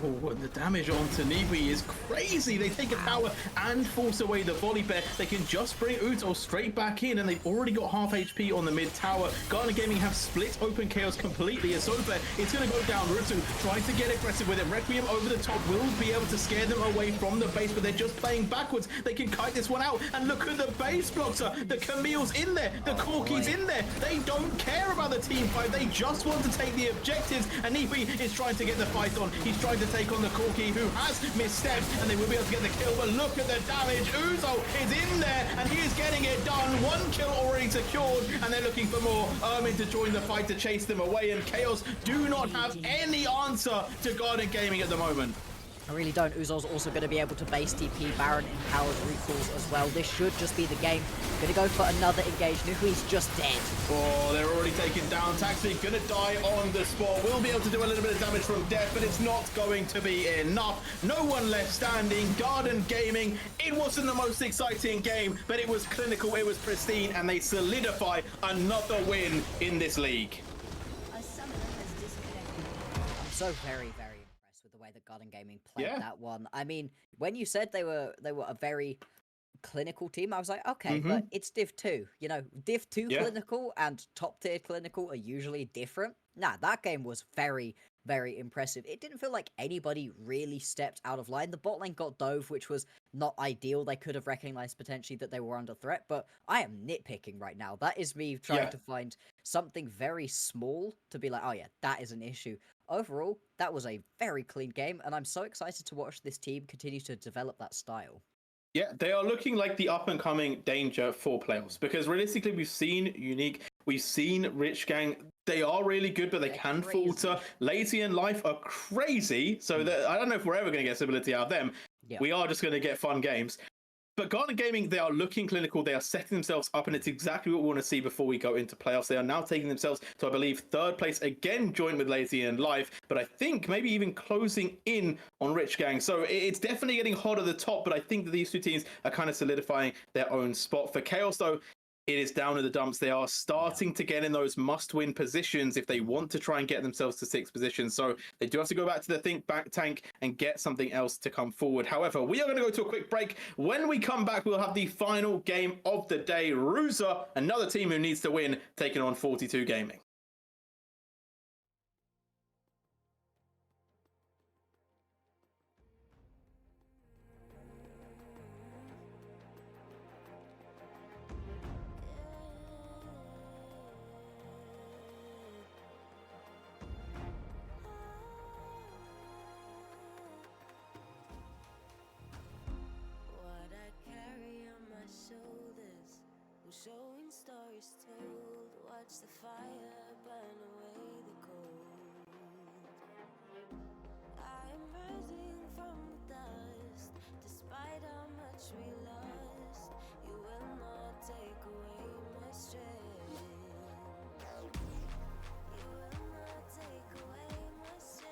Oh, and the damage onto Nibi is crazy. They take a tower and force away the volley bear. They can just bring Uzo straight back in, and they've already got half HP on the mid tower. Garden Gaming have split open Chaos completely. As Solar it's going to go down. Rutu trying to get aggressive with it. Requiem over the top will be able to scare them away from the base, but they're just playing backwards. They can kite this one out, and look at the base blocks. The Camille's in there. The Corki's in there. They don't care about the team fight. They just want to take the objectives, and Nibi is trying to get the fight on. He's trying to take on the Corki, who has misstepped, and they will be able to get the kill, but look at the damage. Uzo is in there, and he is getting it done. 1 kill already secured, and they're looking for more. Ermin to join the fight to chase them away, and Chaos do not have any answer to Garden Gaming at the moment. I really don't. Uzo's also going to be able to base TP. Baron empowers recalls as well. This should just be the game. Going to go for another engage. Nuhui's just dead. Oh, they're already taken down. Taxi going to die on the spot. Will be able to do a little bit of damage from death, but it's not going to be enough. No one left standing. Garden Gaming, it wasn't the most exciting game, but it was clinical, it was pristine, and they solidify another win in this league. A summoner has disconnected. I'm so very impressed with the way that Garden Gaming played that one. I mean, when you said they were a very clinical team, I was like, okay, but it's Div 2. You know, Div 2 clinical and top tier clinical are usually different. Nah, that game was very impressive. It didn't feel like anybody really stepped out of line. The bot lane got dove, which was not ideal. They could have recognized potentially that they were under threat, but I am nitpicking right now. That is me trying to find something very small to be like, oh yeah, that is an issue. Overall, that was a very clean game, and I'm so excited to watch this team continue to develop that style. Yeah, they are looking like the up-and-coming danger for playoffs, because realistically, we've seen Unique, we've seen Rich Gang. They are really good, but they can falter. Lazy and Life are crazy, so I don't know if we're ever going to get stability out of them. We are just going to get fun games. But Garden Gaming, they are looking clinical. They are setting themselves up, and it's exactly what we want to see before we go into playoffs. They are now taking themselves to, I believe, 3rd place, again joined with Lazy and Life, but I think maybe even closing in on Rich Gang. So it's definitely getting hot at the top, but I think that these two teams are kind of solidifying their own spot. For Chaos, though, it is down in the dumps. They are starting to get in those must-win positions if they want to try and get themselves to 6th position. So they do have to go back to the think back tank and get something else to come forward. However, we are going to go to a quick break. When we come back, we'll have the final game of the day. Ruza, another team who needs to win, taking on 42 Gaming. What I carry on my shoulders, showing stories told. Watch the fire burn away the cold. I'm rising from the dust, despite how much we lost. You will not take away my strength. You will not take away my strength.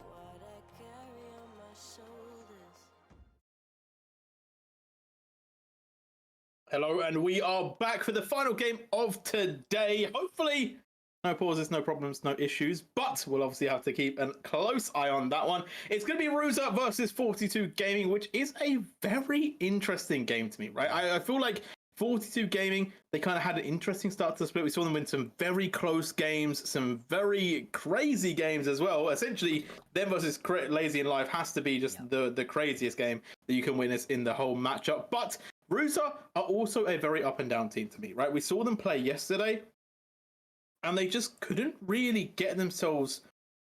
What I carry on my shoulders. Hello, and we are back for the final game of today. Hopefully, no pauses, no problems, no issues, but we'll obviously have to keep a close eye on that one. It's going to be Ruza versus 42 Gaming, which is a very interesting game to me, right? I feel like 42 Gaming, they kind of had an interesting start to the split. We saw them win some very close games, some very crazy games as well. Essentially, them versus Lazy in Life has to be just the craziest game that you can witness in the whole matchup. But Ruza are also a very up and down team to me, right? We saw them play yesterday, and they just couldn't really get themselves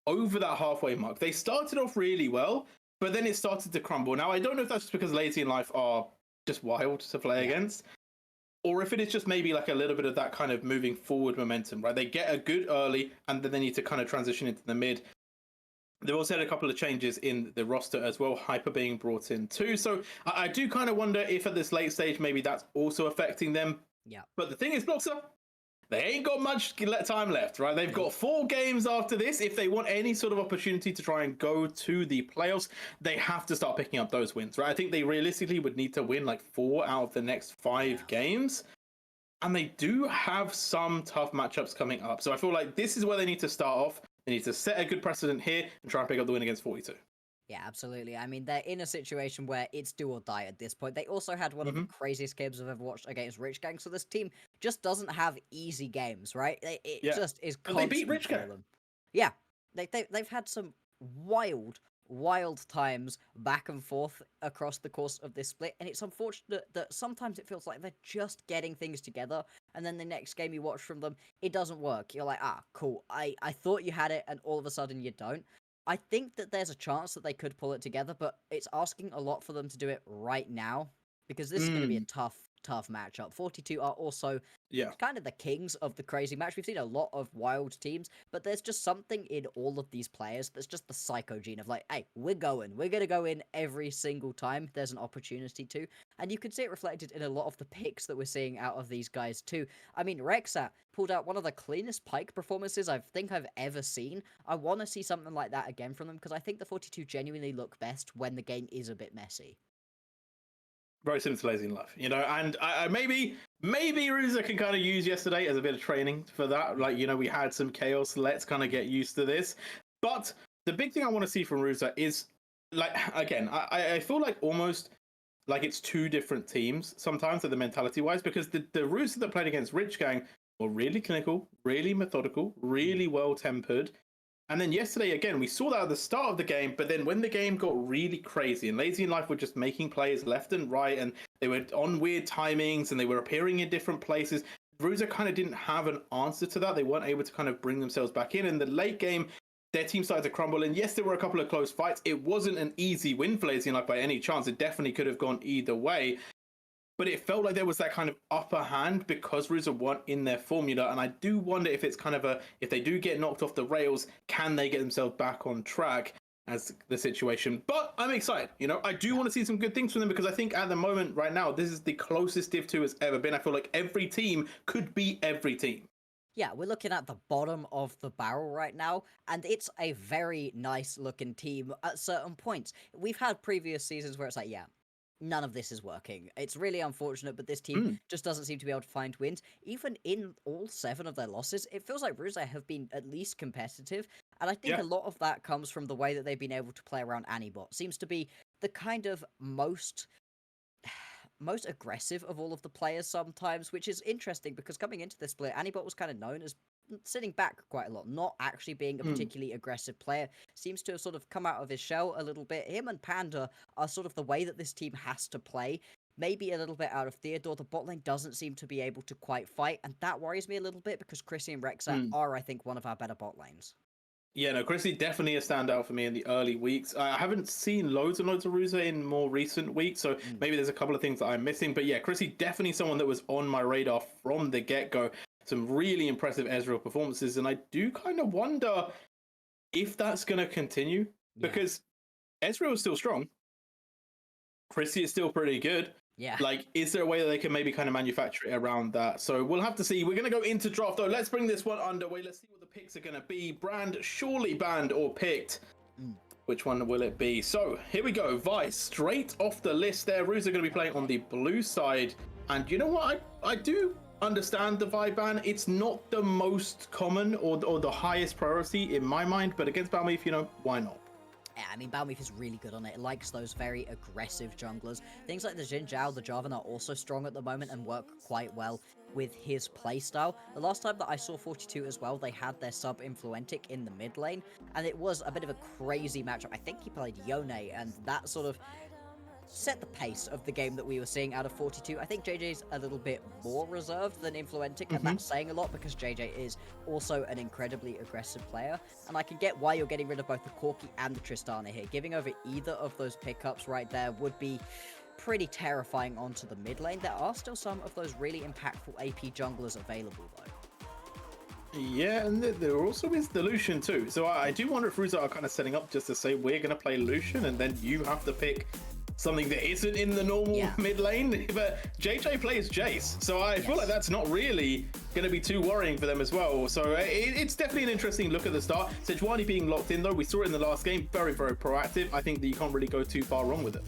over that halfway mark. They started off really well, but then it started to crumble. Now, I don't know if that's just because Lazy in Life are just wild to play against, or if it is just maybe like a little bit of that kind of moving forward momentum, right? They get a good early, and then they need to kind of transition into the mid. They've also had a couple of changes in the roster as well, Hyper being brought in too. So I do kind of wonder if at this late stage, maybe that's also affecting them. Yeah. But the thing is, Bloxer, they ain't got much time left, right? They've got 4 games after this. If they want any sort of opportunity to try and go to the playoffs, they have to start picking up those wins, right? I think they realistically would need to win like 4 out of the next 5 games. And they do have some tough matchups coming up. So I feel like this is where they need to start off. They need to set a good precedent here and try and pick up the win against 42. Yeah, absolutely. I mean, they're in a situation where it's do or die at this point. They also had one of the craziest games I've ever watched against Rich Gang, so this team just doesn't have easy games, right? It just is constant. They beat Rich Gang. Yeah, they've had some wild times back and forth across the course of this split, and it's unfortunate that sometimes it feels like they're just getting things together, and then the next game you watch from them, it doesn't work. You're like, cool, I thought you had it, and all of a sudden you don't. I think that there's a chance that they could pull it together, but it's asking a lot for them to do it right now, because this is going to be a tough matchup. 42 are also kind of the kings of the crazy match. We've seen a lot of wild teams, but there's just something in all of these players that's just the psycho gene of like, hey, we're going to go in every single time there's an opportunity to. And you can see it reflected in a lot of the picks that we're seeing out of these guys too. I mean, Rexat pulled out one of the cleanest Pike performances I think I've ever seen. I want to see something like that again from them, because I think the 42 genuinely look best when the game is a bit messy. Very similar to Lazy in Life, you know, and maybe Ruza can kind of use yesterday as a bit of training for that. Like, you know, we had some chaos. Let's kind of get used to this. But the big thing I want to see from Ruza is, like, again, I feel like almost like it's 2 different teams sometimes, the mentality-wise, because the Ruza that played against Rich Gang were really clinical, really methodical, really well-tempered. And then yesterday, again, we saw that at the start of the game, but then when the game got really crazy and Lazy in Life were just making plays left and right, and they were on weird timings and they were appearing in different places, Ruza kind of didn't have an answer to that. They weren't able to kind of bring themselves back in. In the late game, their team started to crumble. And yes, there were a couple of close fights. It wasn't an easy win for Lazy in Life by any chance. It definitely could have gone either way. But it felt like there was that kind of upper hand because Ruza weren't in their formula. And I do wonder if it's kind of if they do get knocked off the rails, can they get themselves back on track as the situation? But I'm excited. You know, I do want to see some good things from them, because I think at the moment right now, this is the closest Div 2 has ever been. I feel like every team could beat every team. Yeah, we're looking at the bottom of the barrel right now, and it's a very nice looking team at certain points. We've had previous seasons where it's like, none of this is working. It's really unfortunate, but this team just doesn't seem to be able to find wins. Even in all 7 of their losses, it feels like Ruza have been at least competitive, and I think a lot of that comes from the way that they've been able to play around Anibot. Seems to be the kind of most aggressive of all of the players sometimes, which is interesting because coming into this split, Anibot was kind of known as sitting back quite a lot, not actually being a particularly aggressive player. Seems to have sort of come out of his shell a little bit. Him and Panda are sort of the way that this team has to play. Maybe a little bit out of Theodore. The bot lane doesn't seem to be able to quite fight, and that worries me a little bit because Chrissy and Rexat are, I think, one of our better bot lanes. Yeah, no, Chrissy definitely a standout for me in the early weeks. I haven't seen loads and loads of Ruza in more recent weeks, so maybe there's a couple of things that I'm missing. But yeah, Chrissy definitely someone that was on my radar from the get-go. Some really impressive Ezreal performances, and I do kind of wonder if that's going to continue, because Ezreal is still strong. Chrissy is still pretty good. Yeah. Like, is there a way that they can maybe kind of manufacture it around that? So we'll have to see. We're going to go into draft, though. Let's bring this one underway. Let's see what the picks are going to be. Brand, surely banned or picked. Which one will it be? So here we go. Vice, straight off the list there. Ruza going to be playing on the blue side. And you know what? I do understand the Vi ban. It's not the most common or the highest priority in my mind. But against Balmeaf, you know, why not? Yeah, I mean, Balmeaf is really good on it. It likes those very aggressive junglers. Things like the Xin Zhao, the Jarvan are also strong at the moment and work quite well with his playstyle. The last time that I saw 42 as well, they had their sub Influentic in the mid lane, and it was a bit of a crazy matchup. I think he played Yone, and that sort of set the pace of the game that we were seeing out of 42. I think JJ's a little bit more reserved than Influentic, and that's saying a lot because JJ is also an incredibly aggressive player, and I can get why you're getting rid of both the Corki and the Tristana here. Giving over either of those pickups right there would be pretty terrifying onto the mid lane. There are still some of those really impactful AP junglers available though. Yeah, and there also is the Lucian too. So I do wonder if Ruza are kind of setting up just to say we're going to play Lucian and then you have to pick something that isn't in the normal mid lane. But JJ plays Jace, so I feel like that's not really going to be too worrying for them as well. So it's definitely an interesting look at the start. Sejuani being locked in though, we saw it in the last game, very, very proactive. I think that you can't really go too far wrong with it.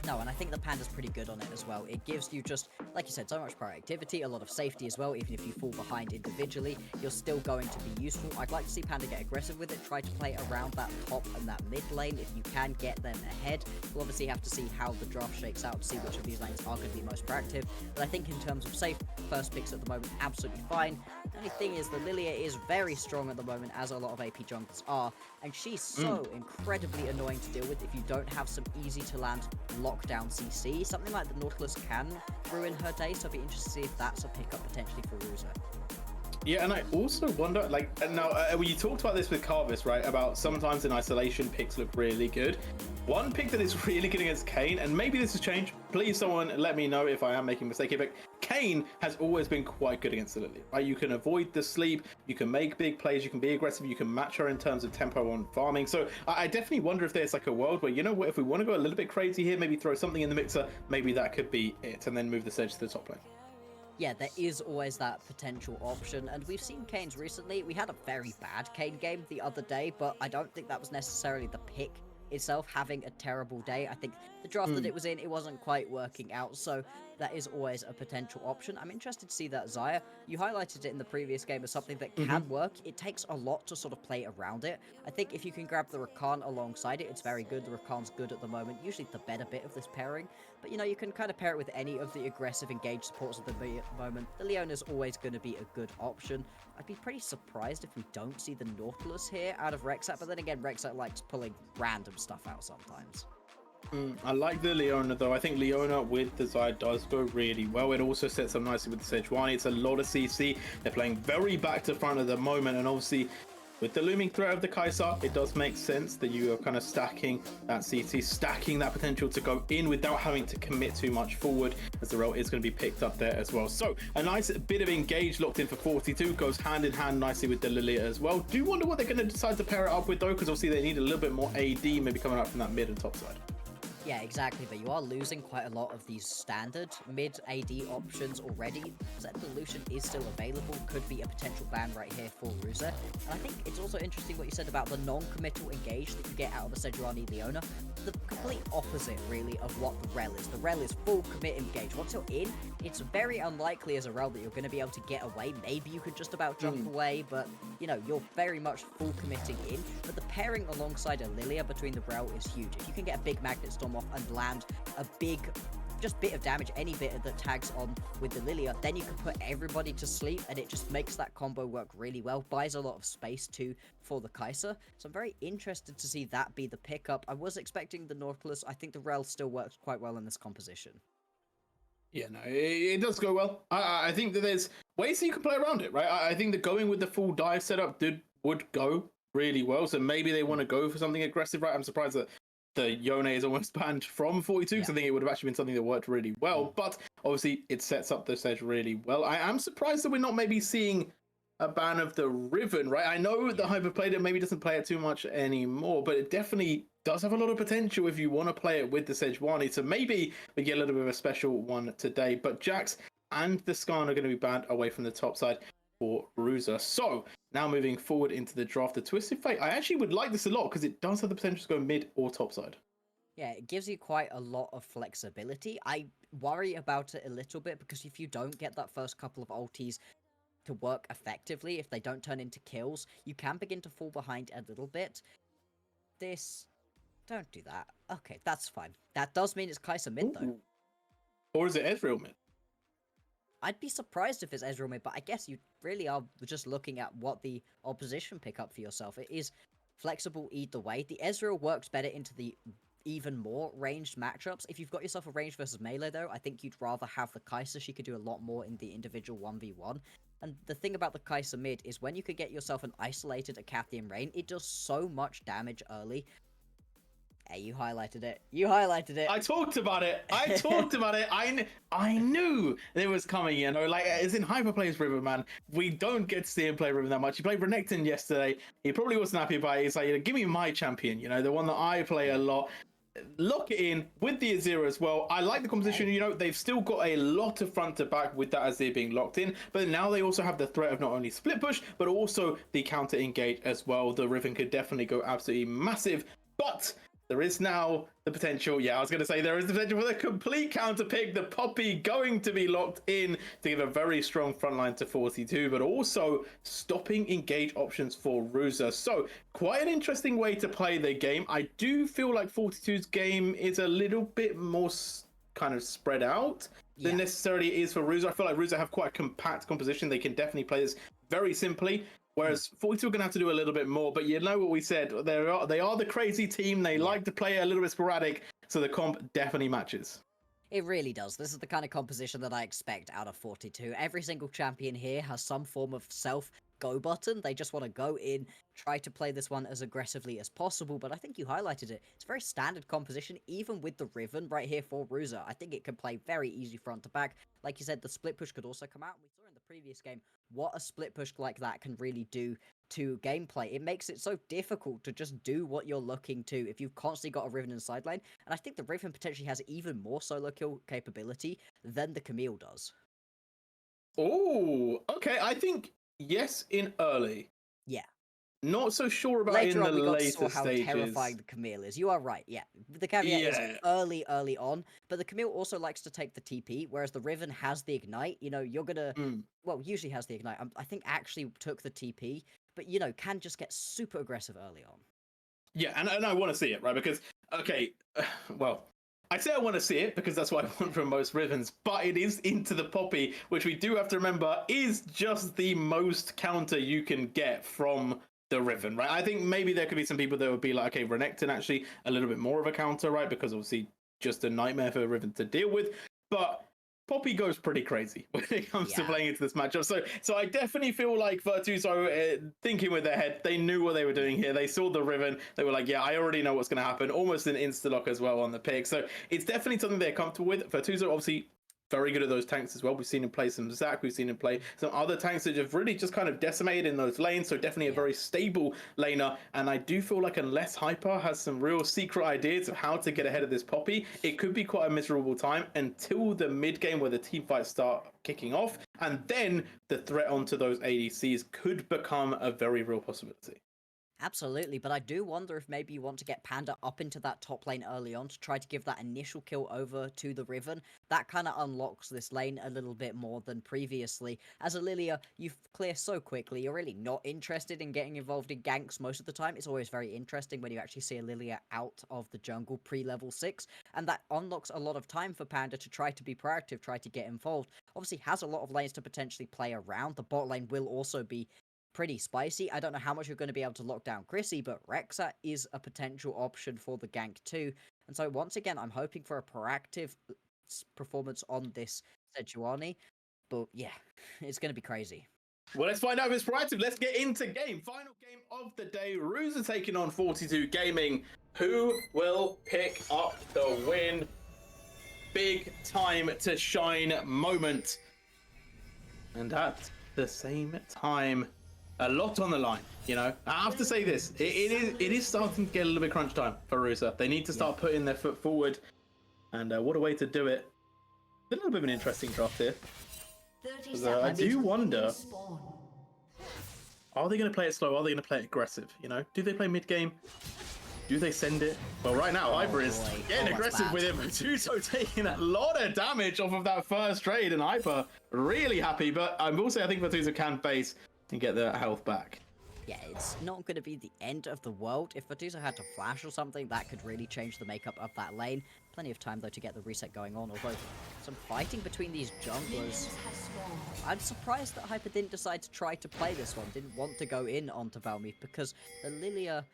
No, and I think the Panda's pretty good on it as well. It gives you just, like you said, so much proactivity, a lot of safety as well. Even if you fall behind individually, you're still going to be useful. I'd like to see Panda get aggressive with it, try to play around that top and that mid lane if you can get them ahead. We'll obviously have to see how the draft shakes out to see which of these lanes are going to be most proactive. But I think in terms of safe first picks at the moment, absolutely fine. The only thing is the Lilia is very strong at the moment, as a lot of AP junglers are, and she's so incredibly annoying to deal with if you don't have some easy to land lockdown CC. Something like the Nautilus can ruin her day, so I'd be interested to see if that's a pickup potentially for Ruza. Yeah, and I also wonder, like, now, you talked about this with Carvis, right? About sometimes in isolation, picks look really good. One pick that is really good against Kayn, and maybe this has changed. Please, someone let me know if I am making a mistake here, but Kayn has always been quite good against the Lily, right? You can avoid the sleep, you can make big plays, you can be aggressive, you can match her in terms of tempo on farming. So I definitely wonder if there's like a world where, you know what, if we want to go a little bit crazy here, maybe throw something in the mixer, maybe that could be it, and then move the Sedge to the top lane. Yeah, there is always that potential option, and we've seen Kayn's recently. We had a very bad Kayn game the other day, but I don't think that was necessarily the pick itself having a terrible day. I think the draft that it was in, it wasn't quite working out, so that is always a potential option. I'm interested to see that Xayah. You highlighted it in the previous game as something that can work. It takes a lot to sort of play around it. I think if you can grab the Rakan alongside it, it's very good. The Rakan's good at the moment, usually the better bit of this pairing. But, you know, you can kind of pair it with any of the aggressive engaged supports at the moment. The Leona's always going to be a good option. I'd be pretty surprised if we don't see the Nautilus here out of Rexat, but then again, Rexat likes pulling random stuff out sometimes. I like the Leona though. I think Leona with the Xayah does go really well. It also sets up nicely with the Sejuani. It's a lot of CC. They're playing very back to front at the moment, and obviously with the looming threat of the Kai'Sa, it does make sense that you are kind of stacking that CC, stacking that potential to go in without having to commit too much forward, as the role is going to be picked up there as well. So a nice bit of engage locked in for 42, goes hand in hand nicely with the Lilia as well. Do wonder what they're going to decide to pair it up with though, because obviously they need a little bit more AD maybe coming up from that mid and top side. Yeah, exactly, but you are losing quite a lot of these standard mid AD options already. So the Lucian is still available, could be a potential ban right here for Ruza. And I think it's also interesting what you said about the non-committal engage that you get out of a Sejuani Leona. The complete opposite, really, of what the Rel is. The Rel is full commit engage. Once you're in, it's very unlikely as a Rel that you're going to be able to get away. Maybe you could just about jump away, but, you know, you're very much full committing in. But the pairing alongside a Lilia between the Rel is huge. If you can get a big Magnet Storm off and land a big just bit of damage, any bit that tags on with the Lilia, then you can put everybody to sleep, and it just makes that combo work really well. Buys a lot of space too for the Kai'Sa, so I'm very interested to see that be the pickup. I was expecting the Nautilus. I think the Rel still works quite well in this composition. Yeah, no, it does go well. I think that there's ways that you can play around it, right? I think that going with the full dive setup would go really well. So maybe they want to go for something aggressive, right? I'm surprised that the Yone is almost banned from 42 because I think it would have actually been something that worked really well. But obviously, it sets up the stage really well. I am surprised that we're not maybe seeing a ban of the Riven, right? I know the Hyper played it, maybe doesn't play it too much anymore, but it definitely does have a lot of potential if you want to play it with the Sejuani. So maybe we get a little bit of a special one today. But Jax and the Skarn are going to be banned away from the top side for Ruza. So now moving forward into the draft, the Twisted Fate. I actually would like this a lot because it does have the potential to go mid or top side. Yeah, it gives you quite a lot of flexibility. I worry about it a little bit because if you don't get that first couple of ultis to work effectively, if they don't turn into kills, you can begin to fall behind a little bit. Don't do that. Okay, that's fine. That does mean it's Kai'Sa mid, though. Or is it Ezreal mid? I'd be surprised if it's Ezreal mid, but I guess you really are just looking at what the opposition pick up for yourself. It is flexible either way. The Ezreal works better into the even more ranged matchups. If you've got yourself a range versus melee, though, I think you'd rather have the Kai'Sa. She could do a lot more in the individual 1v1. And the thing about the Kai'Sa mid is when you could get yourself an isolated Acathian Rain, it does so much damage early. Hey, you highlighted it. You highlighted it. I talked about it. I knew it was coming, you know, like, as in Hyper plays River, man. We don't get to see him play River that much. He played Renekton yesterday. He probably wasn't happy about it. He's like, give me my champion, you know, the one that I play a lot. Lock it in with the Azir as well. I like the composition, you know, they've still got a lot of front to back with that Azir being locked in, but now they also have the threat of not only split push, but also the counter engage as well. The Riven could definitely go absolutely massive, but there is now the potential, I was going to say there is the potential for the complete counter pick, the Poppy going to be locked in to give a very strong front line to 42, but also stopping engage options for Ruza. So quite an interesting way to play the game. I do feel like 42's game is a little bit more kind of spread out than necessarily it is for Ruza. I feel like Ruza have quite a compact composition. They can definitely play this very simply. Whereas 42 are going to have to do a little bit more, but you know what we said, they are the crazy team. They like to play a little bit sporadic, so the comp definitely matches. It really does. This is the kind of composition that I expect out of 42. Every single champion here has some form of self-go button. They just want to go in, try to play this one as aggressively as possible, but I think you highlighted it. It's a very standard composition, even with the Riven right here for Ruza. I think it can play very easy front to back. Like you said, the split push could also come out. We saw in the previous game what a split push like that can really do to gameplay. It makes it so difficult to just do what you're looking to if you've constantly got a Riven in the sideline. And I think the Riven potentially has even more solo kill capability than the Camille does. Oh, okay. I think yes in early. Yeah. Not so sure about Later in on, the we got to later saw how stages. terrifying the Camille is. You are right, yeah. The caveat is early on, but the Camille also likes to take the TP, whereas the Riven has the Ignite. You know, you're gonna... Well, usually has the Ignite. I think actually took the TP, but, you know, can just get super aggressive early on. Yeah, and I want to see it, right? Because, okay, well, I say I want to see it because that's what I want from most Rivens, but it is into the Poppy, which we do have to remember is just the most counter you can get from the Riven, right? I think maybe there could be some people that would be like, okay, Renekton actually a little bit more of a counter, right? Because obviously just a nightmare for Riven to deal with, but Poppy goes pretty crazy when it comes to playing into this matchup. So I definitely feel like Virtus are thinking with their head. They knew what they were doing here. They saw the Riven. They were like, yeah, I already know what's going to happen. Almost an insta-lock as well on the pick. So it's definitely something they're comfortable with. Virtus are obviously very good at those tanks as well. We've seen him play some Zac. We've seen him play some other tanks that have really just kind of decimated in those lanes. So definitely a very stable laner. And I do feel like unless Hyper has some real secret ideas of how to get ahead of this Poppy, it could be quite a miserable time until the mid game where the team fights start kicking off. And then the threat onto those ADCs could become a very real possibility. Absolutely, but I do wonder if maybe you want to get Panda up into that top lane early on to try to give that initial kill over to the Riven. That kind of unlocks this lane a little bit more than previously. As a Lilia, you clear so quickly, you're really not interested in getting involved in ganks most of the time. It's always very interesting when you actually see a Lilia out of the jungle pre-level 6, and that unlocks a lot of time for Panda to try to be proactive, try to get involved. Obviously has a lot of lanes to potentially play around. The bot lane will also be pretty spicy. I don't know how much you're going to be able to lock down Chrissy, but Rexa is a potential option for the gank too. And so once again, I'm hoping for a proactive performance on this Sejuani. But yeah, it's going to be crazy. Well, let's find out if it's proactive. Let's get into game. Final game of the day. Ruza taking on 42 Gaming. Who will pick up the win? Big time to shine moment. And at the same time, a lot on the line, you know. I have to say this: it is starting to get a little bit crunch time for Rusa. They need to start putting their foot forward, and what a way to do it! A little bit of an interesting draft here. I do wonder: are they going to play it slow? Are they going to play it aggressive? You know, do they play mid game? Do they send it? Well, right now, Hyper is getting aggressive with him. Tuto taking a lot of damage off of that first trade, and Hyper really happy. But I'm also, I think, Tuto can face and get their health back. Yeah, it's not going to be the end of the world. If Medusa had to flash or something, that could really change the makeup of that lane. Plenty of time, though, to get the reset going on, although some fighting between these junglers. I'm surprised that Hyper didn't decide to try to play this one, didn't want to go in onto Valmif, because the Lilia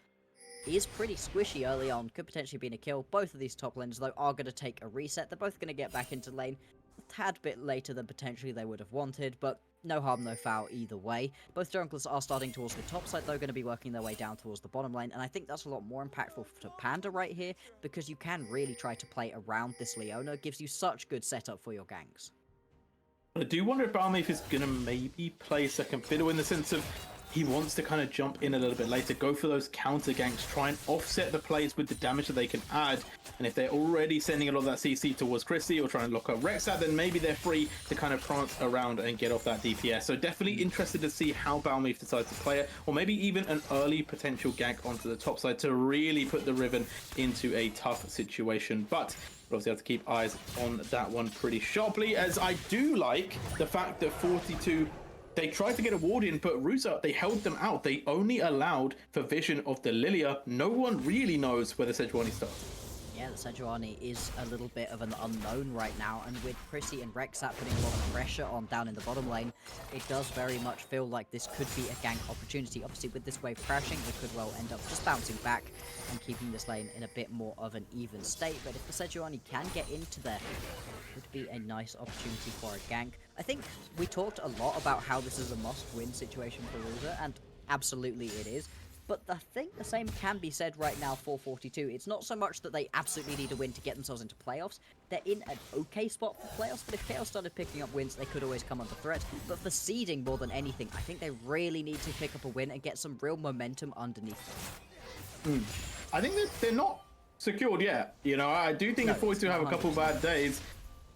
is pretty squishy early on, could potentially be in a kill. Both of these top laners, though, are going to take a reset. They're both going to get back into lane a tad bit later than potentially they would have wanted, but no harm, no foul either way. Both junglers are starting towards the top side, though, going to be working their way down towards the bottom lane, and I think that's a lot more impactful to Panda right here, because you can really try to play around this Leona. Gives you such good setup for your ganks. I do wonder if Balmath is going to maybe play second fiddle in the sense of he wants to kind of jump in a little bit later, go for those counter ganks, try and offset the plays with the damage that they can add. And if they're already sending a lot of that CC towards Chrissy or trying to lock up Rexat, then maybe they're free to kind of prance around and get off that DPS. So definitely interested to see how Balmath decides to play it, or maybe even an early potential gank onto the top side to really put the Riven into a tough situation. But we'll obviously have to keep eyes on that one pretty sharply, as I do like the fact that 42, they tried to get a ward in, but Rusa, they held them out. They only allowed for vision of the Lilia. No one really knows where the Sejuani starts. Yeah, the Sejuani is a little bit of an unknown right now, and with Chrissy and Rexat putting a lot of pressure on down in the bottom lane, it does very much feel like this could be a gank opportunity. Obviously, with this wave crashing, it could well end up just bouncing back and keeping this lane in a bit more of an even state, but if the Sejuani can get into there, it would be a nice opportunity for a gank. I think we talked a lot about how this is a must-win situation for Rusa, and absolutely it is. But I think the same can be said right now for 42. It's not so much that they absolutely need a win to get themselves into playoffs. They're in an okay spot for playoffs, but if Chaos started picking up wins, they could always come under threat. But for seeding more than anything, I think they really need to pick up a win and get some real momentum underneath them. I think that they're not secured yet. You know, I do think if 42 have a couple bad days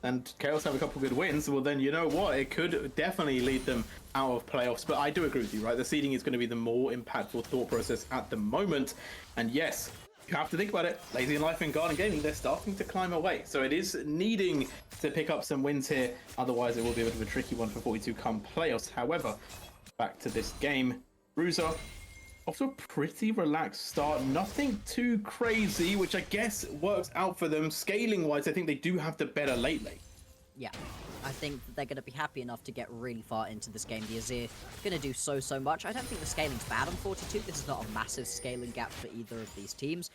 and Chaos have a couple good wins, well then, you know what, it could definitely lead them out of playoffs. But I do agree with you, right? The seeding is going to be the more impactful thought process at the moment. And yes, you have to think about it. Lazy in Life and Garden Gaming, they're starting to climb away. So it is needing to pick up some wins here. Otherwise, it will be a bit of a tricky one for 42 come playoffs. However, back to this game. Rusa, off to a pretty relaxed start. Nothing too crazy, which I guess works out for them. Scaling-wise, I think they do have the better late lane. Yeah, I think they're going to be happy enough to get really far into this game. The Azir going to do so much. I don't think the scaling's bad on 42. This is not a massive scaling gap for either of these teams.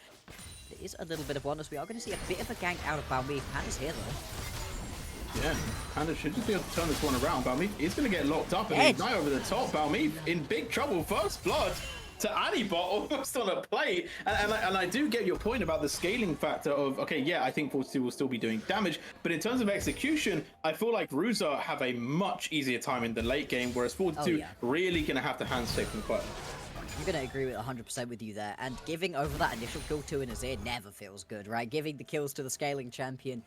There is a little bit of oneness. We are going to see a bit of a gank out of Balmath. Panda's here, though. Yeah, Panda should just be able to turn this one around. Balmath is going to get locked up and ignite over the top. Balmath in big trouble. First blood to Anibot almost on a plate. And I do get your point about the scaling factor of, okay, yeah, I think 42 will still be doing damage, but in terms of execution, I feel like Rusa have a much easier time in the late game, whereas 42 really going to have to handshake them quite. I'm going to agree with 100% with you there, and giving over that initial kill to an Azir never feels good, right? Giving the kills to the scaling champion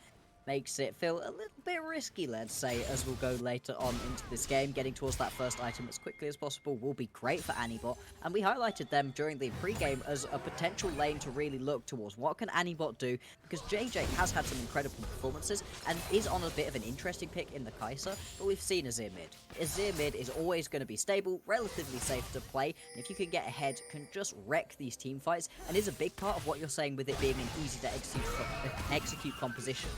makes it feel a little bit risky, let's say, as we'll go later on into this game. Getting towards that first item as quickly as possible will be great for Anibot, and we highlighted them during the pre-game as a potential lane to really look towards. What can Anibot do? Because JJ has had some incredible performances and is on a bit of an interesting pick in the Kai'Sa, but we've seen Azir mid. Azir mid is always going to be stable, relatively safe to play, and if you can get ahead, can just wreck these team fights, and is a big part of what you're saying with it being an easy to execute composition.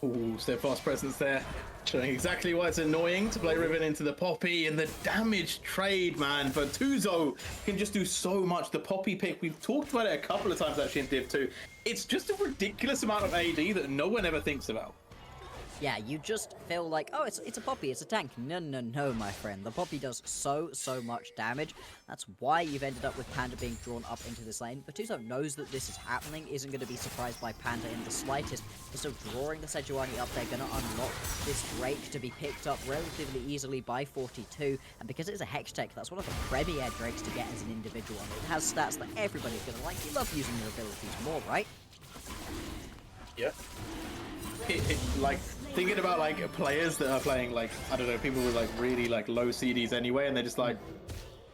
Ooh, steadfast presence there, showing exactly why it's annoying to play Riven into the Poppy, and the damage trade, man. But Tuzo can just do so much. The Poppy pick, we've talked about it a couple of times actually in Div 2. It's just a ridiculous amount of AD that no one ever thinks about. Yeah, you just feel like, oh, it's a Poppy, it's a tank. No, my friend. The Poppy does so much damage. That's why you've ended up with Panda being drawn up into this lane. But Tuzo knows that this is happening, isn't going to be surprised by Panda in the slightest. So drawing the Sejuani up, they're going to unlock this Drake to be picked up relatively easily by 42. And because it's a Hex Tech, that's one of the premier Drakes to get as an individual. And it has stats that everybody's going to like. You love using your abilities more, right? Yeah. Like, thinking about like players that are playing like, I don't know, people with like really like low CDs anyway, and they're just like,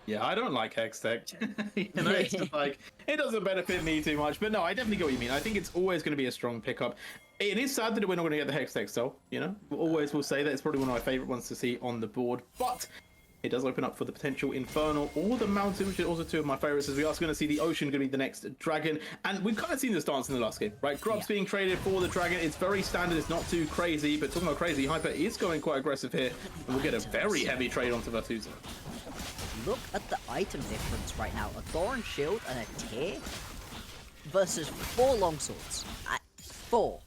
yeah, I don't like Hextech. You know, it's just like, it doesn't benefit me too much. But no, I definitely get what you mean. I think it's always going to be a strong pickup. It is sad that we're not going to get the Hextech still, you know, always will say that it's probably one of my favorite ones to see on the board, but it does open up for the potential Infernal or the Mountain, which are also two of my favorites, as we are going to see the Ocean going to be the next Dragon. And we've kind of seen this dance in the last game, right? Grubs being traded for the Dragon. It's very standard. It's not too crazy, but talking about crazy, Hyper is going quite aggressive here. And we'll get a very heavy trade onto Virtuoso. Look at the item difference right now. A Thorn Shield and a Tear versus 4 Longswords. 4.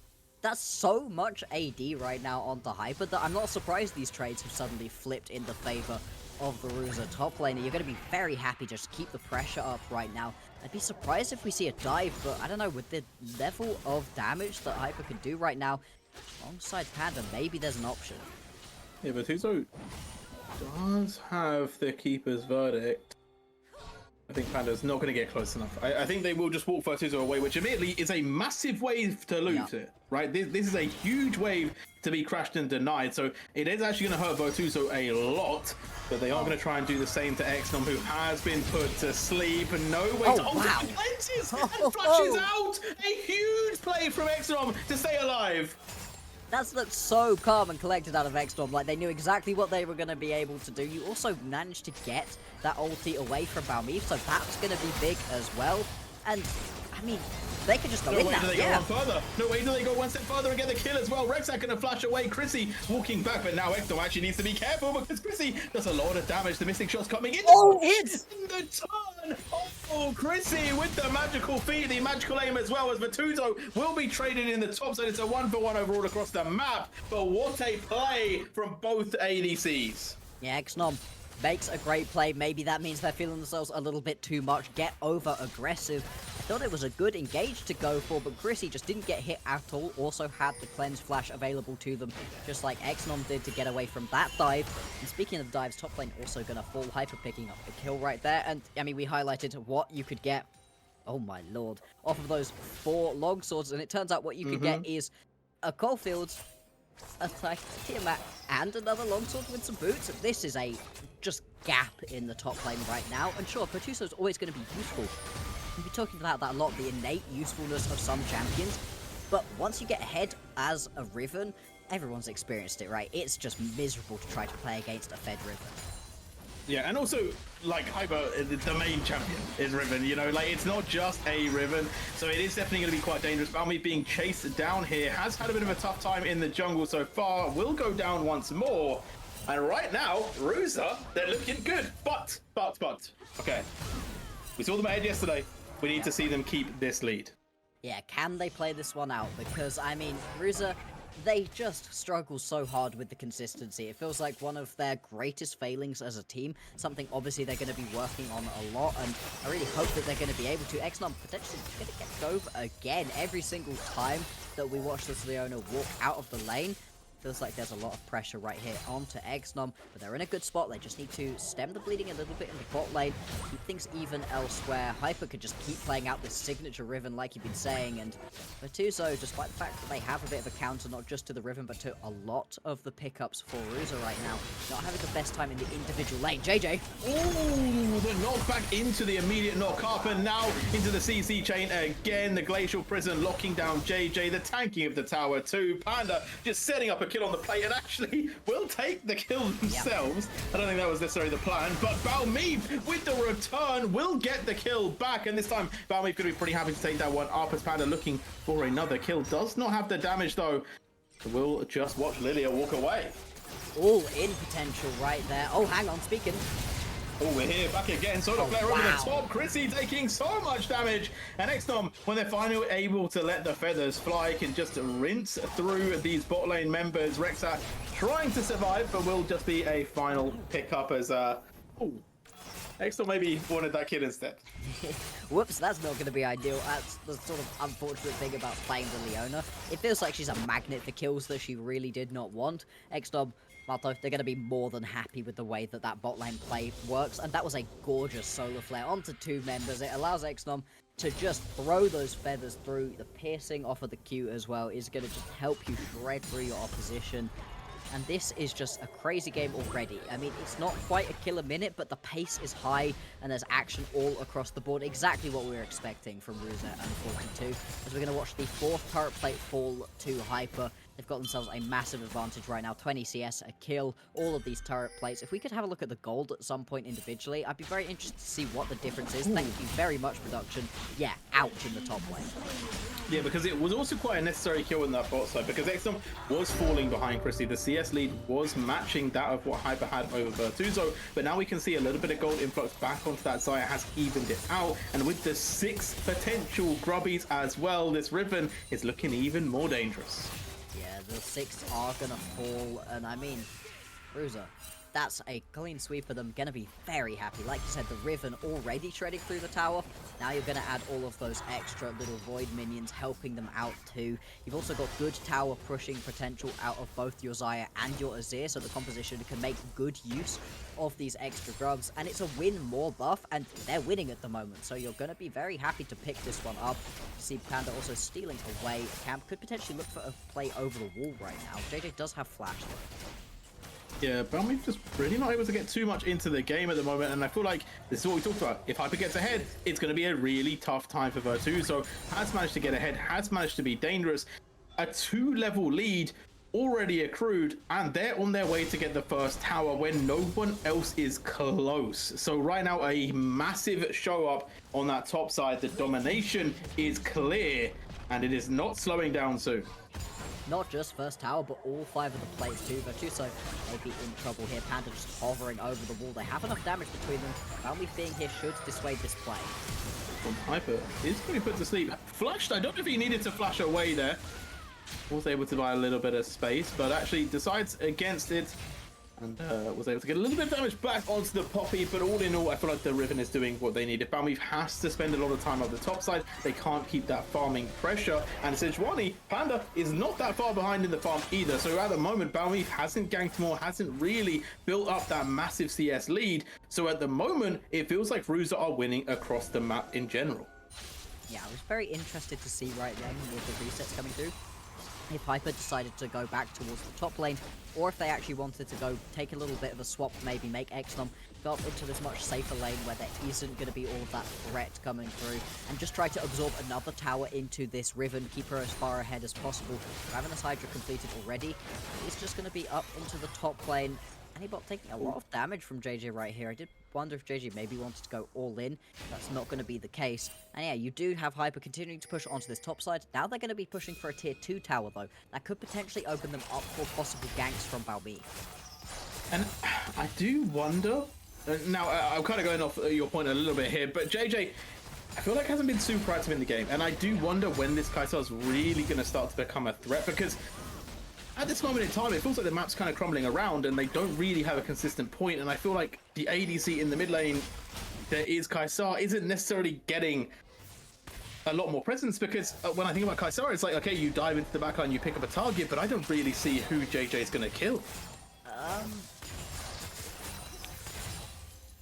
That's so much AD right now onto Hyper that I'm not surprised these trades have suddenly flipped in the favor of the Ruza top laner. You're going to be very happy just to keep the pressure up right now. I'd be surprised if we see a dive, but I don't know, with the level of damage that Hyper can do right now, alongside Panda, maybe there's an option. Yeah, but Tuzo does have the Keeper's Verdict. I think Panda's not going to get close enough. I think they will just walk Virtuoso away, which admittedly is a massive wave to lose it, right? This is a huge wave to be crashed and denied, so it is actually going to hurt Virtuoso a lot, but they are going to try and do the same to Exnom, who has been put to sleep, and no way to cleanses and flashes out! A huge play from Exnom to stay alive! That's looked so calm and collected out of Exnom, like they knew exactly what they were going to be able to do. You also managed to get that ulti away from Balmif, so that's going to be big as well. And, I mean, they could just go in now. No way do they go one further. No way do they go one step further and get the kill as well. Rexak going to flash away. Chrissy walking back, but now Exnom actually needs to be careful because Chrissy does a lot of damage. The Mystic Shot's coming in. Oh, it's in the turn. Oh, Chrissy with the magical feat, the magical aim as well, as Vatuzo will be traded in the top side. It's a 1-for-1 overall across the map, but what a play from both ADCs. Yeah, Exnom makes a great play. Maybe that means they're feeling themselves a little bit too much. Get over aggressive. I thought it was a good engage to go for, but Chrissy just didn't get hit at all. Also had the cleanse flash available to them, just like Exnom did to get away from that dive. And speaking of dives, top lane also gonna fall. Hyper picking up the kill right there. And I mean, we highlighted what you could get. Oh my lord. Off of those 4 long swords, and it turns out what you could get is a Coalfields, a Tiamat, and another longsword with some boots. This is a just gap in the top lane right now, and sure, Pertuso's always going to be useful. We'll be talking about that a lot, the innate usefulness of some champions, but once you get ahead as a Riven, everyone's experienced it, right? It's just miserable to try to play against a fed Riven. Yeah, and also, like, Hyper, the main champion is Riven, you know, like, it's not just a Riven, so it is definitely going to be quite dangerous. Balmy being chased down here has had a bit of a tough time in the jungle so far, will go down once more, and right now, Ruza, they're looking good, but, okay, we saw them ahead yesterday, we need to see them keep this lead. Yeah, can they play this one out? Because, I mean, Ruza, they just struggle so hard with the consistency. It feels like one of their greatest failings as a team, something obviously they're going to be working on a lot, and I really hope that they're going to be able to. Exnom potentially going to get Gove again every single time that we watch this Leona walk out of the lane. feels like there's a lot of pressure right here onto Exnom, but they're in a good spot. They just need to stem the bleeding a little bit in the bot lane, keep things even elsewhere. Hyper could just keep playing out this signature Riven like you've been saying, and Virtuoso, despite the fact that they have a bit of a counter, not just to the Riven, but to a lot of the pickups for Ruza right now, not having the best time in the individual lane. JJ! Ooh, the knock back into the immediate knock up, and now into the CC chain again. The Glacial Prison locking down JJ, the tanking of the tower too. Panda just setting up a kill on the plate and actually will take the kill themselves. Yep. I don't think that was necessarily the plan, but Balmeep with the return will get the kill back, and this time Balmeep going to be pretty happy to take that one up as Panda looking for another kill. Does not have the damage though. We'll just watch Lilia walk away. All in potential right there. Oh, hang on, speaking. Oh, we're here back again. Solar Flare over the top. Chrissy taking so much damage. And Exnom, when they're finally able to let the feathers fly, can just rinse through these bot lane members. Rexa trying to survive, but will just be a final pickup as Exnom maybe wanted that kid instead. Whoops, that's not going to be ideal. That's the sort of unfortunate thing about playing the Leona. It feels like she's a magnet for kills that she really did not want. Exnom, Malto, they're going to be more than happy with the way that that bot lane play works, and that was a gorgeous solar flare onto two members. It allows Exnom to just throw those feathers through. The piercing off of the Q as well is going to just help you shred through your opposition. And this is just a crazy game already. I mean, it's not quite a kill a minute, but the pace is high, and there's action all across the board. Exactly what we were expecting from Ruza and 42. As we're going to watch the fourth turret plate fall to Hyper. They've got themselves a massive advantage right now. 20 CS, a kill, all of these turret plates. If we could have a look at the gold at some point individually, I'd be very interested to see what the difference is. Thank you very much, production. Yeah, ouch in the top lane. Yeah, because it was also quite a necessary kill in that bot side, because Exnom was falling behind Chrissy. The CS lead was matching that of what Hyper had over Virtuoso, but now we can see a little bit of gold influx back onto that side. It has evened it out, and with the 6 potential grubbies as well, this Riven is looking even more dangerous. Yeah, the 6 are gonna fall, and I mean, Ruza, that's a clean sweep of them. Gonna be very happy. Like you said, the Riven already shredding through the tower. Now you're gonna add all of those extra little Void minions helping them out too. You've also got good tower pushing potential out of both your Xayah and your Azir, so the composition can make good use of these extra grubs, and it's a win more buff, and they're winning at the moment, so you're going to be very happy to pick this one up. You see Panda also stealing away. Camp could potentially look for a play over the wall right now. JJ does have flash though. Yeah, Balmeep just really not able to get too much into the game at the moment, and I feel like this is what we talked about. If Hyper gets ahead, it's going to be a really tough time for Virtuoso. Has managed to get ahead, has managed to be dangerous. A 2-level lead already accrued, and they're on their way to get the first tower when no one else is close. So right now, a massive show up on that top side. The domination is clear, and it is not slowing down soon. Not just first tower, but all 5 of the plates too. Virtuoso may be in trouble here. Panda just hovering over the wall. They have enough damage between them. Balmeep being here should dissuade this play. Hyper is going to be put to sleep. Flashed, I don't know if he needed to flash away there. Was able to buy a little bit of space, but actually decides against it, and was able to get a little bit of damage back onto the Poppy. But all in all, I feel like the Riven is doing what they needed. Balmeep has to spend a lot of time on the top side. They can't keep that farming pressure, and Sejuani, Panda is not that far behind in the farm either. So at the moment, Balmeep hasn't ganked more, hasn't really built up that massive CS lead. So at the moment, it feels like Ruza are winning across the map in general. Yeah, I was very interested to see right then with the resets coming through, if Hyper decided to go back towards the top lane, or if they actually wanted to go take a little bit of a swap, maybe make Exnom go up into this much safer lane where there isn't going to be all of that threat coming through, and just try to absorb another tower into this Riven, keep her as far ahead as possible. Ravenous Hydra completed already. It's just going to be up into the top lane. Anibot taking a lot of damage from JJ right here. I did wonder if JJ maybe wanted to go all in. That's not going to be the case. And yeah, you do have Hyper continuing to push onto this top side. Now they're going to be pushing for a tier 2 tower though. That could potentially open them up for possible ganks from Balmeep. And I do wonder, now I'm kind of going off your point a little bit here, but JJ, I feel like hasn't been super active in the game. And I do wonder when this Kai'Sa is really going to start to become a threat, because at this moment in time, it feels like the map's kind of crumbling around and they don't really have a consistent point. And I feel like the ADC in the mid lane, there is Kai'Sa, isn't necessarily getting a lot more presence, because when I think about Kaisara, it's like, okay, you dive into the backline, you pick up a target, but I don't really see who JJ's going to kill.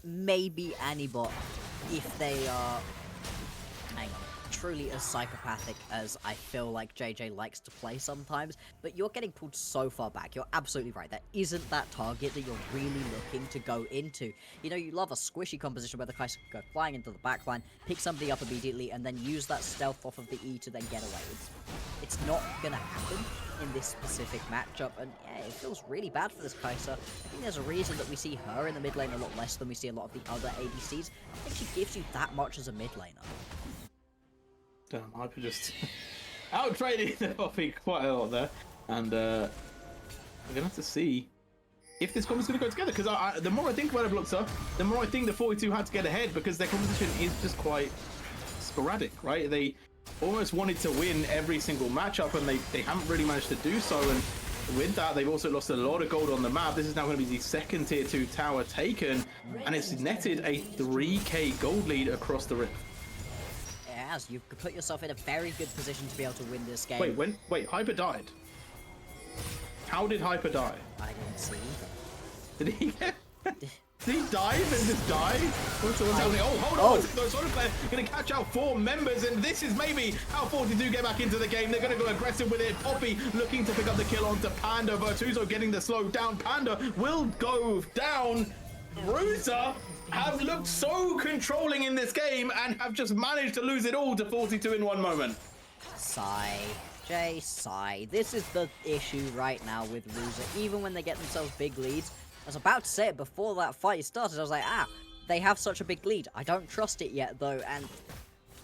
Maybe Anibot, if they are truly as psychopathic as I feel like JJ likes to play sometimes, but you're getting pulled so far back. You're absolutely right. That isn't that target that you're really looking to go into. You know, you love a squishy composition where the Kai'Sa can go flying into the backline, pick somebody up immediately, and then use that stealth off of the E to then get away. It's not gonna happen in this specific matchup, and yeah, it feels really bad for this Kai'Sa. I think there's a reason that we see her in the mid lane a lot less than we see a lot of the other ADCs. I think she gives you that much as a mid laner. Damn, Hyper just out-trading the Poppy quite a lot there. And we're going to have to see if this combo's going to go together. Because the more I think about it, Bluxer, the more I think the 42 had to get ahead, because their competition is just quite sporadic, right? They almost wanted to win every single matchup, and they haven't really managed to do so. And with that, they've also lost a lot of gold on the map. This is now going to be the second tier 2 tower taken, and it's netted a 3k gold lead across the rift. As you've put yourself in a very good position to be able to win this game. Wait, Hyper died. How did Hyper die? I didn't see. Did he Did he dive and just die? What's happening? Oh, hold on. The Solo player going to catch out 4 members, and this is maybe how 42 get back into the game. They're going to go aggressive with it. Poppy looking to pick up the kill onto Panda. Virtuoso getting the slow down. Panda will go down. Rusa have looked so controlling in this game and have just managed to lose it all to 42 in one moment. Sigh. Jay, sigh. This is the issue right now with Rusa. Even when they get themselves big leads, I was about to say it before that fight started. I was like, they have such a big lead. I don't trust it yet, though, and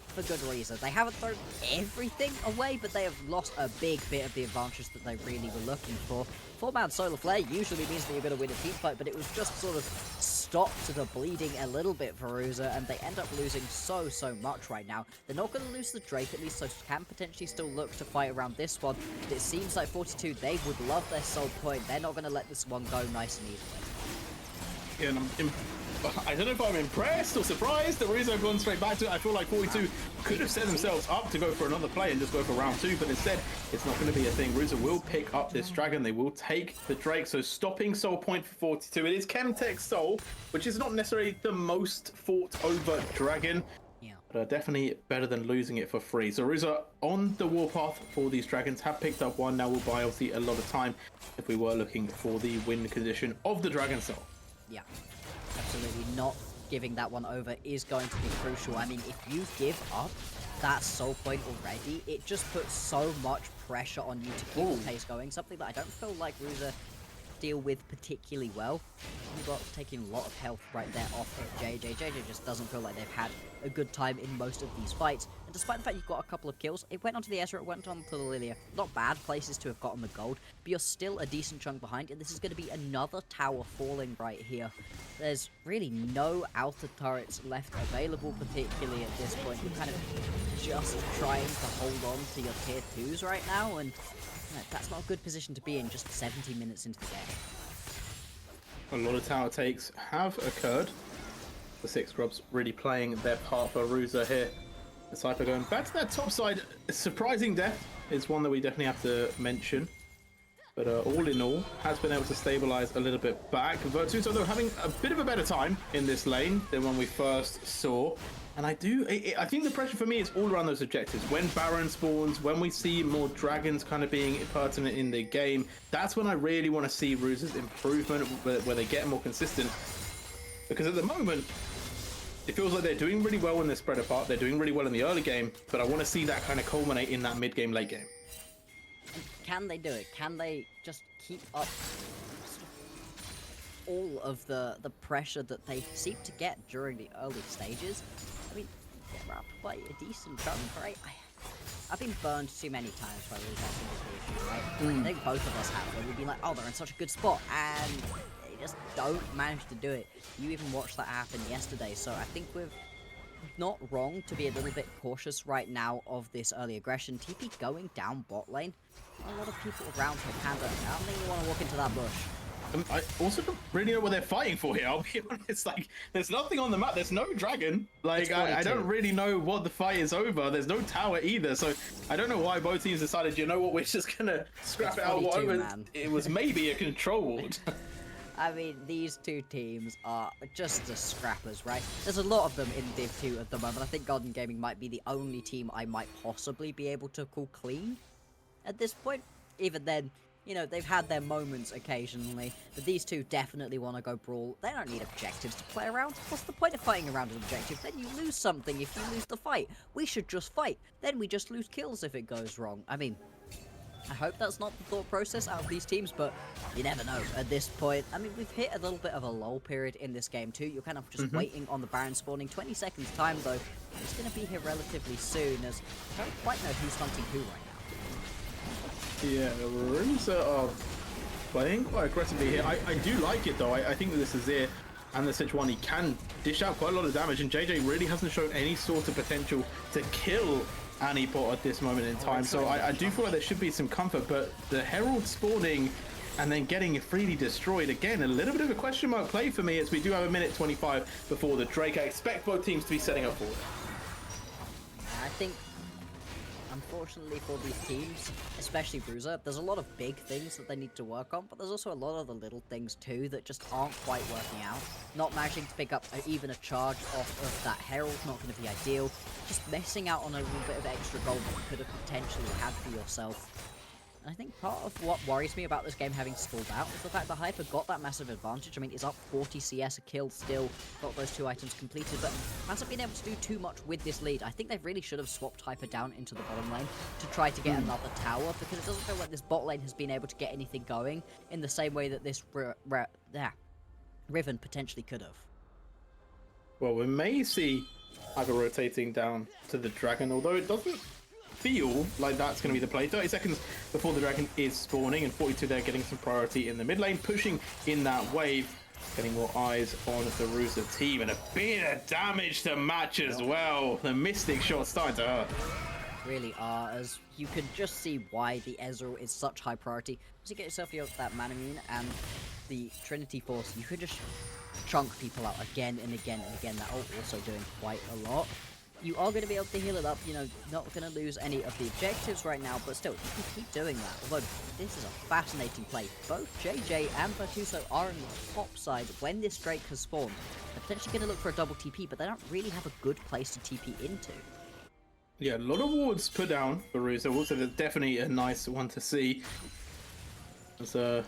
for good reason. They haven't thrown everything away, but they have lost a big bit of the advantage that they really were looking for. 4-man solar flare usually means that you're going to win a team fight, but it was just sort of stopped the bleeding a little bit for Rusa, and they end up losing so much right now. They're not going to lose the Drake, at least, so can potentially still look to fight around this one. But it seems like 42, they would love their soul point. They're not going to let this one go nice and easily. Yeah, and I don't know if I'm impressed or surprised. The reason I've gone straight back to it, I feel like 42 could have set themselves up to go for another play and just go for round 2, but instead, it's not going to be a thing. Rusa will pick up this dragon. They will take the Drake, so stopping soul point for 42. It is Chemtech soul, which is not necessarily the most fought over dragon, but definitely better than losing it for free. So Rusa on the warpath for these dragons, have picked up one. Now will buy obviously a lot of time if we were looking for the win condition of the dragon soul. Yeah. Absolutely not giving that one over is going to be crucial. I mean, if you give up that soul point already, it just puts so much pressure on you to keep the pace going. Something that I don't feel like Rusa deal with particularly well. You've got taking a lot of health right there off of JJ. JJ just doesn't feel like they've had a good time in most of these fights. And despite the fact you've got a couple of kills, it went onto the Ezra, it went onto the Lilia. Not bad places to have gotten the gold, but you're still a decent chunk behind, and this is going to be another tower falling right here. There's really no outer turrets left available, particularly at this point. You're kind of just trying to hold on to your tier 2s right now, and that's not a good position to be in just 70 minutes into the game. A lot of tower takes have occurred. The 6 Grubs really playing their part for Rusa here. The Cypher going back to that top side. A surprising death is one that we definitely have to mention. But all in all, has been able to stabilize a little bit back. Virtuoso, though, having a bit of a better time in this lane than when we first saw. And I think the pressure for me is all around those objectives. When Baron spawns, when we see more dragons kind of being pertinent in the game, that's when I really want to see Rusa's improvement, where they get more consistent. Because at the moment, it feels like they're doing really well when they're spread apart. They're doing really well in the early game, but I want to see that kind of culminate in that mid-game, late game. Can they do it? Can they just keep up all of the pressure that they seem to get during the early stages? I mean, they're up by a decent chunk, right? I've been burned too many times by Rusa, I think is the issue, right? I think both of us have, where we've been like, oh, they're in such a good spot, and they just don't manage to do it. You even watched that happen yesterday, so I think we're not wrong to be a little bit cautious right now of this early aggression. TP going down bot lane. A lot of people around here, Panda. I don't think you want to walk into that bush. I also don't really know what they're fighting for here. I'll be honest. Like, there's nothing on the map. There's no dragon. Like, I don't really know what the fight is over. There's no tower either. So I don't know why both teams decided, you know what, we're just gonna scrap it out. It was maybe a control ward. I mean, these two teams are just the scrappers, right? There's a lot of them in Div 2 at the moment. I think Golden Gaming might be the only team I might possibly be able to call clean at this point. Even then, you know, they've had their moments occasionally, but these two definitely want to go brawl. They don't need objectives to play around. What's the point of fighting around an objective? Then you lose something if you lose the fight. We should just fight. Then we just lose kills if it goes wrong. I mean, I hope that's not the thought process out of these teams, but you never know at this point. I mean, we've hit a little bit of a lull period in this game too. You're kind of just waiting on the Baron spawning. 20 seconds time though. It's going to be here relatively soon, as I don't quite know who's hunting who right now. Yeah, the Rooms are playing quite aggressively here. I do like it though. I think that this is it. And the Sejuani can dish out quite a lot of damage, and JJ really hasn't shown any sort of potential to kill Anipot at this moment in time. So I do feel like there should be some comfort, but the Herald spawning and then getting freely destroyed, again, a little bit of a question mark play for me, as we do have a minute 25 before the Drake. I expect both teams to be setting up for it. I think, unfortunately for these teams, especially Bruiser, there's a lot of big things that they need to work on, but there's also a lot of the little things too that just aren't quite working out. Not managing to pick up even a charge off of that Herald, not going to be ideal. Just missing out on a little bit of extra gold that you could have potentially had for yourself. And I think part of what worries me about this game having stalled out is the fact that Hyper got that massive advantage. I mean, he's up 40 CS, a kill still, got those 2 items completed, but hasn't been able to do too much with this lead. I think they really should have swapped Hyper down into the bottom lane to try to get another tower, because it doesn't feel like this bot lane has been able to get anything going in the same way that this Riven potentially could have. Well, we may see Hyper rotating down to the Dragon, although it doesn't feel like that's going to be the play. 30 seconds before the Dragon is spawning, and 42 there getting some priority in the mid lane, pushing in that wave, getting more eyes on the Rusa team, and a bit of damage to match as well. The Mystic shot starting to hurt. Really are, as you can just see why the Ezreal is such high priority. Once you get yourself that Manamune and the Trinity Force, you could just chunk people out again and again and again. That ult also doing quite a lot. You are going to be able to heal it up, you know, not going to lose any of the objectives right now, but still, you can keep doing that. Although, this is a fascinating play. Both JJ and Virtuoso are on the top side when this Drake has spawned. They're potentially going to look for a double TP, but they don't really have a good place to TP into. Yeah, a lot of wards put down for Rusa. Also, there's definitely a nice one to see. There's a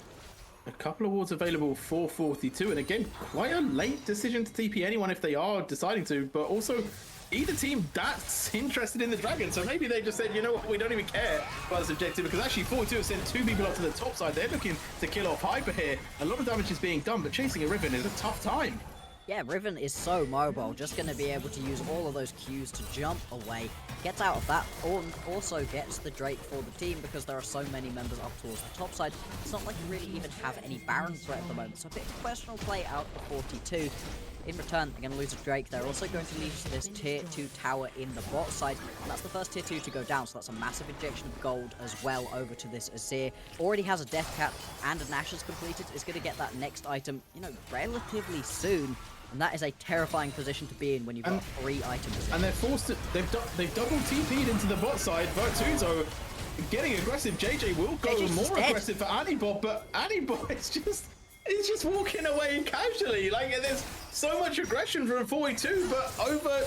couple of wards available for 42, and again, quite a late decision to TP anyone if they are deciding to, but also either team that's interested in the Dragon, so maybe they just said, you know what, we don't even care about this objective, because actually 42 have sent 2 people up to the top side. They're looking to kill off Hyper here. A lot of damage is being done, but chasing a Riven is a tough time. Yeah, Riven is so mobile, just going to be able to use all of those Qs to jump away, gets out of that, or also gets the Drake for the team, because there are so many members up towards the top side. It's not like you really even have any Baron threat at the moment, so a bit of questionable play out of 42. In return, they're going to lose a Drake. They're also going to lose this tier 2 tower in the bot side, and that's the first tier 2 to go down, so that's a massive injection of gold as well over to this Azir. Already has a Death Cap and a Nashor's completed, is going to get that next item, you know, relatively soon. And that is a terrifying position to be in when you've got 3 items. And they're forced to, they've double TP'd into the bot side. Virtuoso getting aggressive. JJ will go more aggressive for Anibot, but Anibot is just walking away casually. Like, there's so much aggression from 42, but over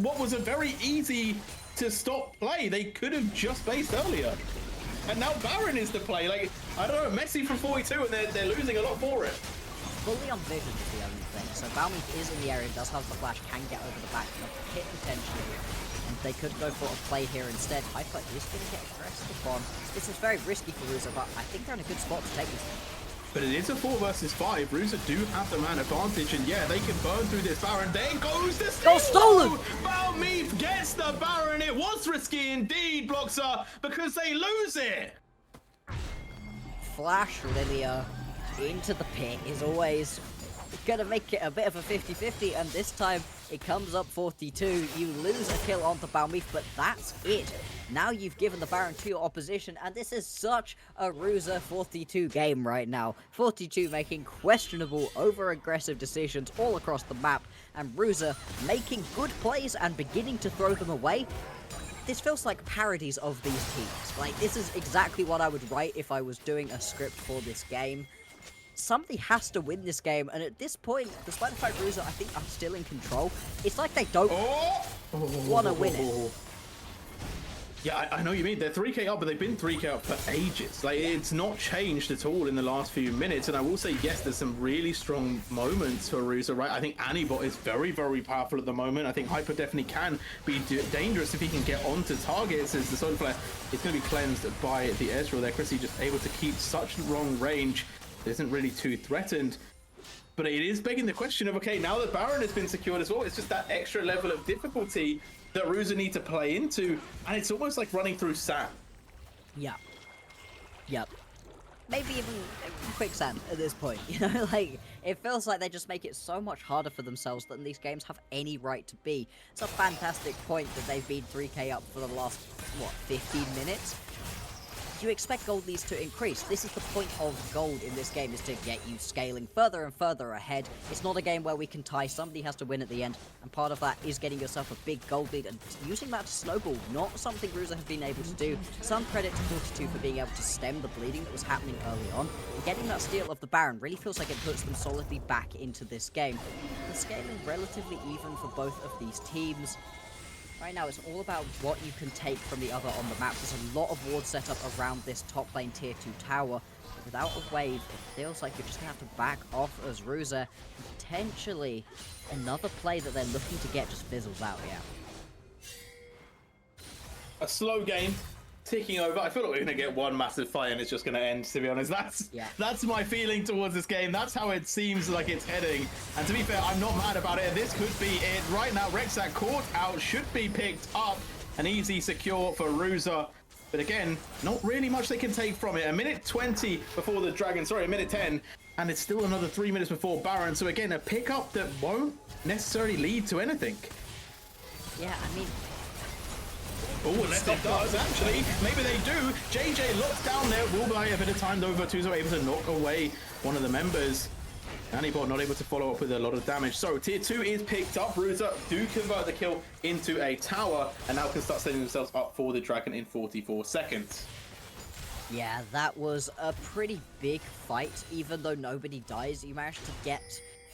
what was a very easy to stop play. They could have just based earlier. And now Baron is the play. Like, I don't know, Messi from 42, and they're losing a lot for it. Fully on vision is the only thing. So Balmy is in the area, does have the flash, can get over the back of the pit potentially. And they could go for a play here instead. Hyper is going to get aggressive on. This is very risky for Rusa, but I think they're in a good spot to take this one. But it is a 4 versus 5. Rusa do have the man advantage, and yeah, they can burn through this Baron. There goes the steal! Oh, stolen! Balmy gets the Baron. It was risky indeed, Bloxer, because they lose it. Flash Lilia into the pit is always gonna make it a bit of a 50-50, and this time it comes up 42. You lose a kill onto Balmeef, but that's it. Now you've given the Baron to your opposition, and this is such a Ruza 42 game right now. 42 making questionable, over-aggressive decisions all across the map, and Ruza making good plays and beginning to throw them away. This feels like parodies of these teams. Like, this is exactly what I would write if I was doing a script for this game. Somebody has to win this game, and at this point, despite the fact Ruza, I think, are still in control, it's like they don't want to win it. Yeah, I know what you mean. They're 3k up, but they've been 3k up for ages. Like, it's not changed at all in the last few minutes. And I will say, yes, there's some really strong moments for Ruza, right? I think Anibot is very, very powerful at the moment. I think Hyper definitely can be dangerous if he can get onto targets, as the Solar Flare is going to be cleansed by the Ezreal there. Chrissy just able to keep such long range. Isn't really too threatened. But it is begging the question of, okay, now that Baron has been secured as well, it's just that extra level of difficulty that Ruza need to play into, and it's almost like running through sand. Yep. Maybe even quicksand at this point, you know? Like, it feels like they just make it so much harder for themselves than these games have any right to be. It's a fantastic point that they've been 3k up for the last, 15 minutes? You expect gold leads to increase. This is the point of gold in this game, is to get you scaling further and further ahead. It's not a game where we can tie. Somebody has to win at the end, and part of that is getting yourself a big gold lead and using that to snowball. Not something Ruza have been able to do. Some credit to 42 for being able to stem the bleeding that was happening early on. And getting that steal of the Baron really feels like it puts them solidly back into this game. The scaling relatively even for both of these teams. Right now, it's all about what you can take from the other on the map. There's a lot of wards set up around this top lane tier 2 tower. But without a wave, it feels like you're just going to have to back off as Ruza. And potentially, another play that they're looking to get just fizzles out, yeah. A slow game, ticking over. I feel like we're going to get one massive fight and it's just going to end, to be honest. That's my feeling towards this game. That's how it seems like it's heading. And to be fair, I'm not mad about it. This could be it. Right now, Rexat caught out, should be picked up. An easy secure for Ruza. But again, not really much they can take from it. A minute 20 before the Dragon, sorry, a minute 10. And it's still another 3 minutes before Baron. So again, a pickup that won't necessarily lead to anything. Yeah, I mean... Oh, unless it does, actually. Maybe they do. JJ looks down there. Will buy a bit of time, though. Tuzo able to knock away one of the members. Anibot not able to follow up with a lot of damage. So, tier 2 is picked up. Ruza do convert the kill into a tower, and now can start setting themselves up for the Dragon in 44 seconds. Yeah, that was a pretty big fight. Even though nobody dies, you managed to get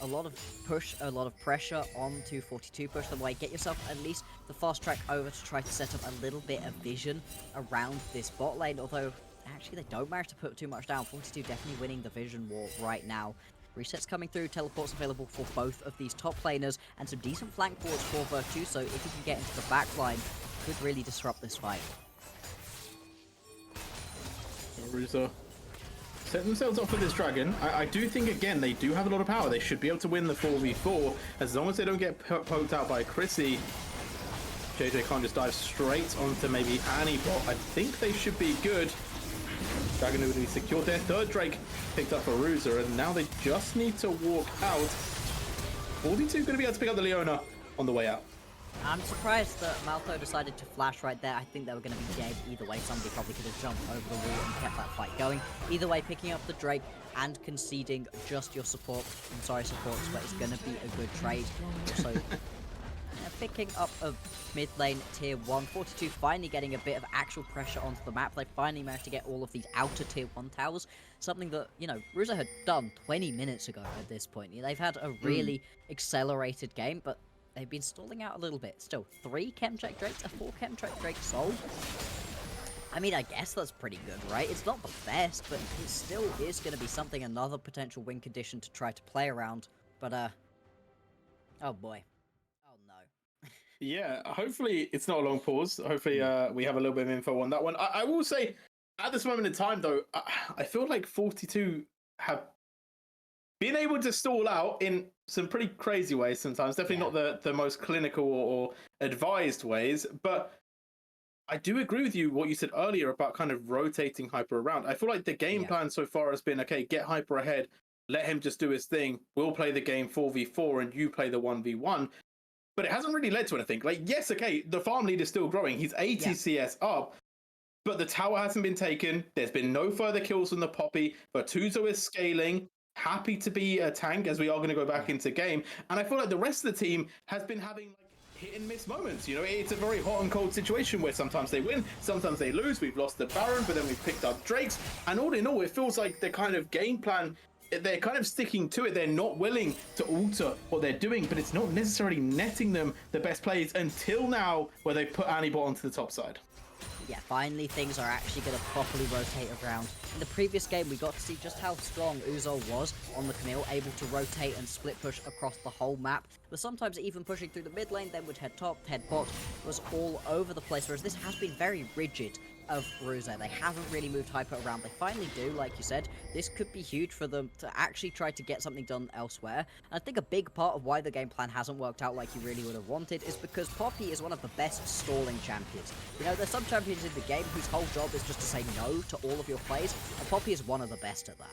a lot of push, a lot of pressure onto 42, push them away, get yourself at least the fast track over to try to set up a little bit of vision around this bot lane, although actually they don't manage to put too much down. 42 definitely winning the vision war right now. Resets coming through, teleports available for both of these top laners, and some decent flank boards for Virtue, so if you can get into the back line, could really disrupt this fight. Ruza set themselves up for this Dragon. I do think, again, they do have a lot of power. They should be able to win the 4v4 as long as they don't get poked out by Chrissy. JJ can't just dive straight onto maybe Anibot. I think they should be good. Dragon would be secured. Their third Drake picked up for Ruza, and now they just need to walk out. 42 going to be able to pick up the Leona on the way out. I'm surprised that Maltho decided to flash right there. I think they were going to be dead either way. Somebody probably could have jumped over the wall and kept that fight going. Either way, picking up the Drake and conceding just your support. I'm sorry, supports, but it's going to be a good trade. So, picking up a mid lane tier 1. 42 finally getting a bit of actual pressure onto the map. They finally managed to get all of these outer tier 1 towers. Something that, you know, Ruza had done 20 minutes ago at this point. They've had a really accelerated game, but they've been stalling out a little bit. Still, 3 Chemcheck Drakes, a 4 Chemcheck Drake sold. I mean, I guess that's pretty good, right? It's not the best, but it still is going to be something, another potential win condition to try to play around. But, oh boy. Oh no. Yeah, hopefully it's not a long pause. Hopefully we have a little bit of info on that one. I will say, at this moment in time, though, I feel like 42 have been able to stall out in some pretty crazy ways sometimes. Definitely not the most clinical or advised ways, but I do agree with you what you said earlier about kind of rotating Hyper around. I feel like the game plan so far has been, okay, get Hyper ahead, let him just do his thing. We'll play the game 4v4 and you play the 1v1. But it hasn't really led to anything. Like, yes, okay, the farm lead is still growing. He's 80 CS up, but the tower hasn't been taken. There's been no further kills from the Poppy. Vertuzo is scaling, happy to be a tank as we are going to go back into game. And I feel like the rest of the team has been having like hit and miss moments. You know, it's a very hot and cold situation where sometimes they win, sometimes they lose. We've lost the Baron, but then we've picked up Drakes. And all in all, it feels like the kind of game plan, they're kind of sticking to it. They're not willing to alter what they're doing, but it's not necessarily netting them the best plays until now, where they put Anibot onto the top side. Yeah, finally things are actually going to properly rotate around. In the previous game, we got to see just how strong Uzo was on the Camille, able to rotate and split push across the whole map, but sometimes even pushing through the mid lane, then would head top, head bot, was all over the place, whereas this has been very rigid of Ruza. They haven't really moved Hyper around. They finally do, like you said. This could be huge for them to actually try to get something done elsewhere. And I think a big part of why the game plan hasn't worked out like you really would have wanted is because Poppy is one of the best stalling champions. You know, there's some champions in the game whose whole job is just to say no to all of your plays, and Poppy is one of the best at that.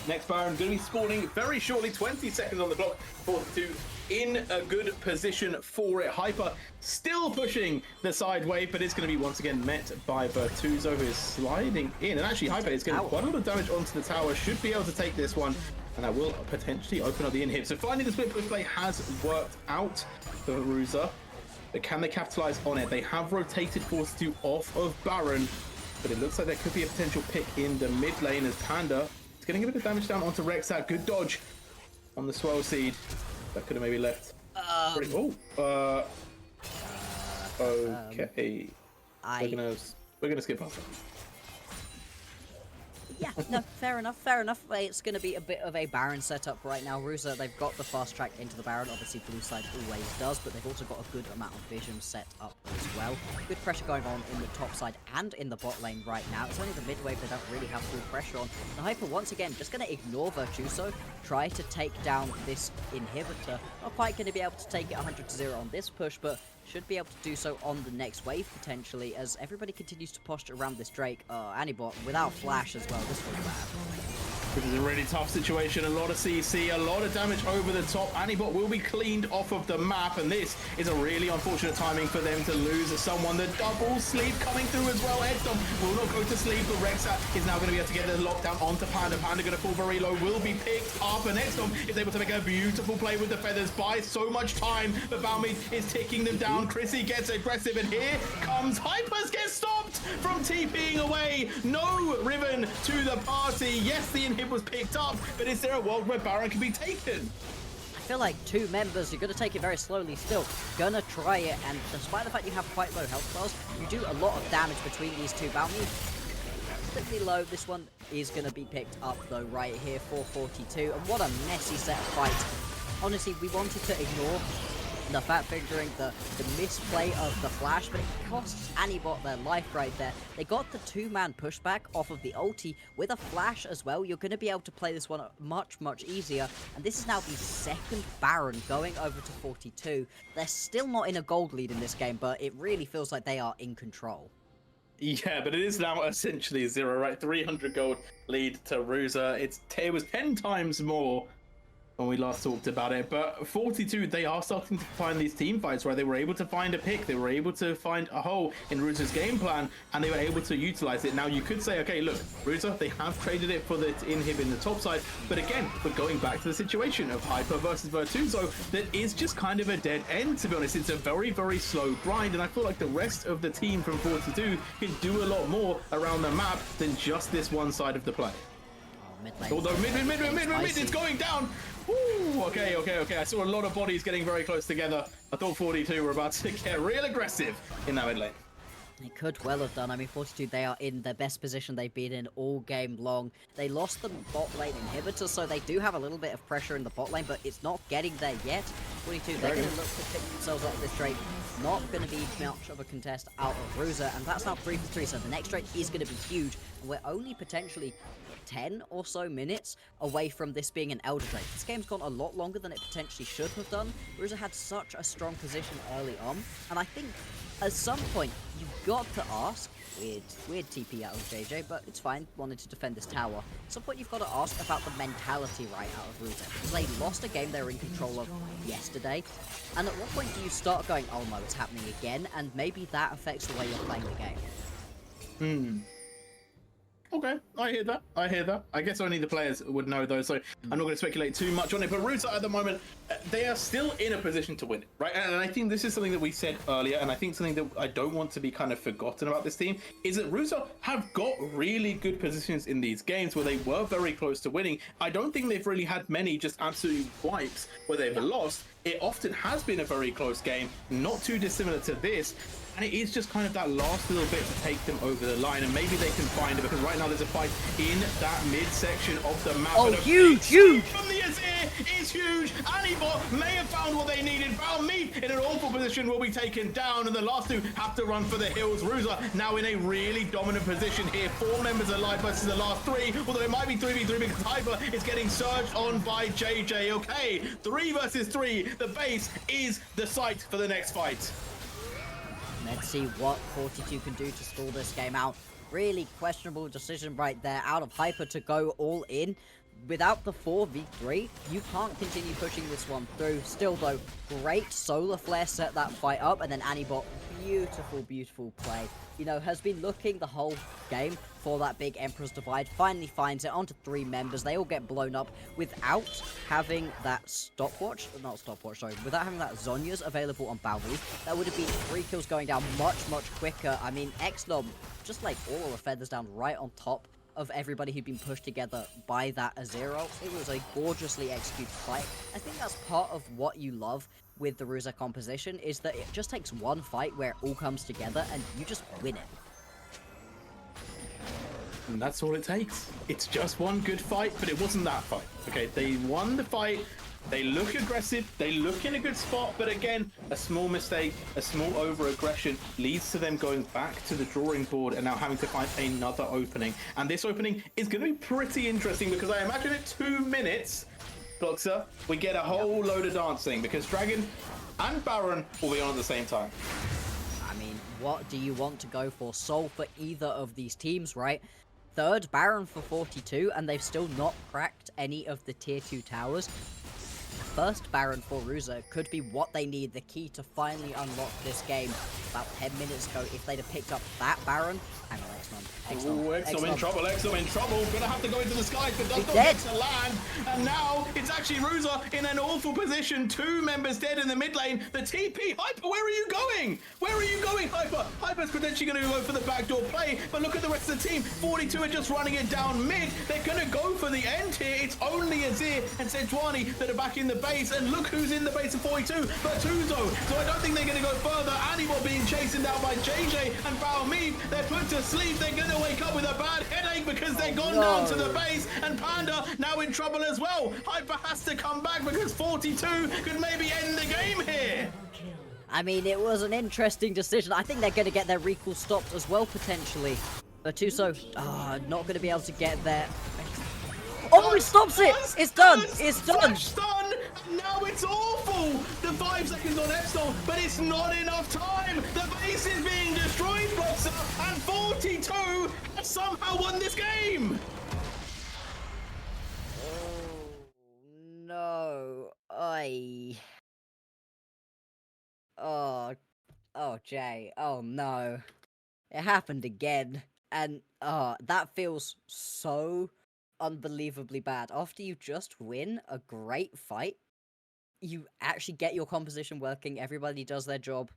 Next Baron going to be spawning very shortly, 20 seconds on the clock. 42 in a good position for it. Hyper still pushing the side wave, but it's going to be once again met by Vertuzo, who is sliding in. And actually, Hyper is getting quite a lot of damage onto the tower, should be able to take this one, and that will potentially open up the inhib. So finally, the split push play has worked out for Ruza, but can they capitalize on it? They have rotated 42 off of Baron, but it looks like there could be a potential pick in the mid lane as Panda is getting a bit of damage down onto Rexat. Good dodge on the Swell Seed. That could have maybe left. Okay. We're gonna skip past that. Yeah, no, fair enough, fair enough. It's going to be a bit of a Baron setup right now. Ruza, they've got the fast track into the Baron. Obviously, blue side always does, but they've also got a good amount of vision set up as well. Good pressure going on in the top side and in the bot lane right now. It's only the mid wave they don't really have full pressure on. The Hyper, once again, just going to ignore Vertuzo, try to take down this inhibitor. Not quite going to be able to take it 100-0 on this push, but should be able to do so on the next wave, potentially, as everybody continues to posture around this Drake. Anibot, without flash as well, this was bad. This is a really tough situation. A lot of CC, a lot of damage over the top. Anibot will be cleaned off of the map, and this is a really unfortunate timing for them to lose someone. The double sleep coming through as well. Edstone will not go to sleep, but Rexat is now going to be able to get the lockdown onto Panda. Panda going to fall very low, will be picked up, and Edstone is able to make a beautiful play with the feathers. Buys so much time, but Balmy is ticking them down. Chrissy gets aggressive, and here comes Hypers, gets stopped from TPing away. No Riven to the party. Yes, the inhib was picked up, but is there a world where Baron can be taken? I feel like two members, you're going to take it very slowly still. Gonna try it, and despite the fact you have quite low health bars, you do a lot of damage between these two. Balmy, relatively low. This one is going to be picked up, though, right here for 42. And what a messy set of fights. Honestly, we wanted to ignore the fat fingering, the misplay of the flash, but it costs Anibot their life right there. They got the two-man pushback off of the ulti with a flash as well. You're going to be able to play this one much, much easier. And this is now the second Baron going over to 42. They're still not in a gold lead in this game, but it really feels like they are in control. Yeah, but it is now essentially 0, right? 300 gold lead to Ruza. It was 10 times more when we last talked about it, but 42, they are starting to find these team fights where they were able to find a pick, they were able to find a hole in Ruza's game plan, and they were able to utilize it. Now you could say, okay, look, Ruza, they have traded it for the inhib in the top side, but again, we're going back to the situation of Hyper versus Vertuzo that is just kind of a dead end, to be honest. It's a very, very slow grind, and I feel like the rest of the team from 42 can do a lot more around the map than just this one side of the play. Although mid, it's going down. Ooh, okay. I saw a lot of bodies getting very close together. I thought 42 were about to get real aggressive in that mid lane. They could well have done. I mean, 42, they are in their best position they've been in all game long. They lost the bot lane inhibitor, so they do have a little bit of pressure in the bot lane, but it's not getting there yet. 42, they're going to look to pick themselves up this Drake. Not going to be much of a contest out of Ruza, and that's now 3-for-3, so the next Drake is going to be huge. And we're only potentially 10 or so minutes away from this being an Elder Drake. This game's gone a lot longer than it potentially should have done. Ruza had such a strong position early on, and I think at some point you've got to ask, weird TP out of JJ, but it's fine. Wanted to defend this tower. At some point, you've got to ask about the mentality right out of Ruta, because they lost a game they were in control of yesterday. And at what point do you start going, oh no, it's happening again? And maybe that affects the way you're playing the game. Okay, I hear that. I guess only the players would know, though, so I'm not going to speculate too much on it. But Ruta, at the moment, they are still in a position to win, right? And I think this is something that we said earlier, and I think something that I don't want to be kind of forgotten about this team, is that Ruta have got really good positions in these games where they were very close to winning. I don't think they've really had many just absolute wipes where they've lost. It often has been a very close game, not too dissimilar to this. And it is just kind of that last little bit to take them over the line, and maybe they can find it, because right now there's a fight in that midsection of the map. Oh, huge! From the Azir is huge. Anibot may have found what they needed. Valmeeth in an awful position will be taken down, and the last two have to run for the hills. Ruza now in a really dominant position here. 4 members alive versus the last 3, although it might be 3v3 because Hyper is getting surged on by JJ. Okay, 3 versus 3. The base is the site for the next fight. Let's see what 42 can do to stall this game out. Really questionable decision right there out of Hyper to go all in. Without the 4v3, you can't continue pushing this one through. Still though, great solar flare set that fight up, and then Anibot, beautiful play. You know, has been looking the whole game for that big Emperor's Divide, finally finds it onto 3 members. They all get blown up without having that without having that Zhonya's available on Balvi. That would have been 3 kills going down much quicker. I mean, Xnom just like all the feathers down right on top of everybody who'd been pushed together by that Azir ult. It was a gorgeously executed fight. I think that's part of what you love with the Ruza composition, is that it just takes one fight where it all comes together and you just win it. And that's all it takes. It's just one good fight, but it wasn't that fight. Okay, they won the fight. They look aggressive, they look in a good spot, but again, a small mistake, a small over-aggression leads to them going back to the drawing board and now having to find another opening. And this opening is going to be pretty interesting, because I imagine at 2 minutes, Bloxer, we get a whole load of dancing, because Dragon and Baron will be on at the same time. I mean, what do you want to go for? Soul for either of these teams, right? Third Baron for 42, and they've still not cracked any of the tier 2 towers. First Baron for Ruza could be what they need, the key to finally unlock this game. About 10 minutes ago, if they'd have picked up that Baron, hang on, Exnom in trouble, gonna have to go into the skies, but does not get to land. And now it's actually Ruza in an awful position. 2 members dead in the mid lane. The TP, Hyper, where are you going? Hyper? Hyper's potentially gonna go for the backdoor play, but look at the rest of the team. 42 are just running it down mid. They're gonna go for the end here. It's only Azir and Sejuani that are back in the base, and look who's in the base of 42, Bertuzzo. So I don't think they're gonna go further. Anibal being chased down by JJ and Valmeeth. They're put to sleep. They're gonna wake up with a bad headache because they're gone down to the base, and Panda now in trouble as well. Hyper has to come back because 42 could maybe end the game here. I mean, it was an interesting decision. I think they're going to get their recall stopped as well, potentially. Bertuzzo, not going to be able to get there. Oh, he stops it! It's done! It's done! Stun! Now it's awful! The 5 seconds on Epsilon, but it's not enough time! The base is being destroyed, Boxer, and 42 has somehow won this game! Oh, no. Oh, Jay. Oh, no. It happened again. And, that feels so unbelievably bad. After you just win a great fight, you actually get your composition working, everybody does their job,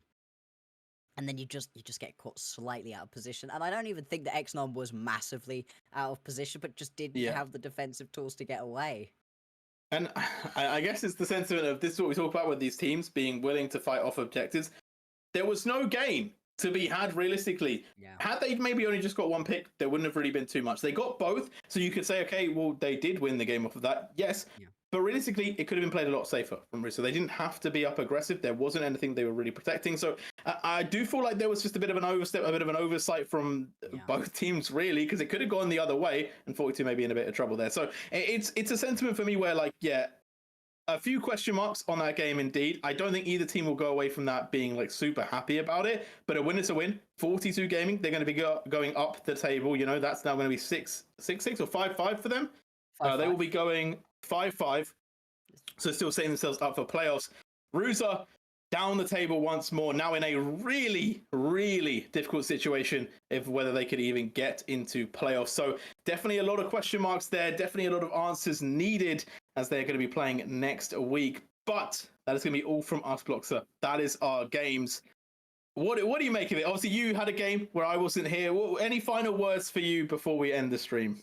and then you just get caught slightly out of position. And I don't even think that Xnom was massively out of position, but just didn't have the defensive tools to get away. And I guess it's the sentiment of this is what we talk about with these teams being willing to fight off objectives. There was no game to be had realistically. Yeah. Had they maybe only just got 1 pick, there wouldn't have really been too much. They got both, so you could say, okay, well, they did win the game off of that. Yes. Yeah. But realistically, it could have been played a lot safer from Russo. They didn't have to be up aggressive. There wasn't anything they were really protecting. So I do feel like there was just a bit of an overstep, a bit of an oversight from both teams, really, because it could have gone the other way, and 42 may be in a bit of trouble there. So it's a sentiment for me where, like, a few question marks on that game indeed. I don't think either team will go away from that being like super happy about it, but a win is a win. 42 Gaming, they're going to be going up the table. You know, that's now going to be 6-6 or 5-5 for them. They will be going 5-5, so still setting themselves up for playoffs. Ruza down the table once more, now in a really, really difficult situation of whether they could even get into playoffs. So definitely a lot of question marks there, definitely a lot of answers needed as they're going to be playing next week. But that is going to be all from us, Bloxer. That is our games. What do you make of it? Obviously, you had a game where I wasn't here. Any final words for you before we end the stream?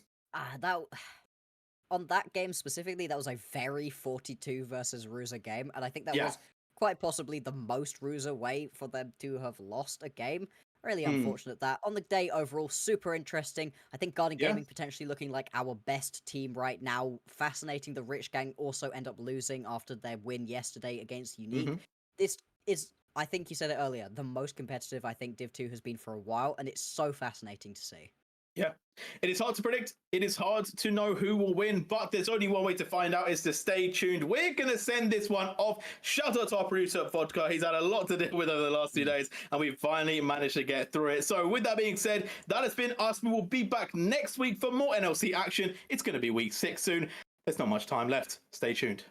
On that game specifically, that was a very 42 versus Ruza game, and I think that Yeah. was quite possibly the most Ruza way for them to have lost a game. Really unfortunate that. On the day overall, super interesting. I think Garden Yeah. Gaming potentially looking like our best team right now. Fascinating. The Rich Gang also end up losing after their win yesterday against Unique. This is, I think you said it earlier, the most competitive I think Div 2 has been for a while, and it's so fascinating to see. Yeah, it is hard to predict. It is hard to know who will win, but there's only one way to find out is to stay tuned. We're going to send this one off. Shout out to our producer, Vodka. He's had a lot to deal with over the last 2 days, and we finally managed to get through it. So with that being said, that has been us. We will be back next week for more NLC action. It's going to be week 6 soon. There's not much time left. Stay tuned.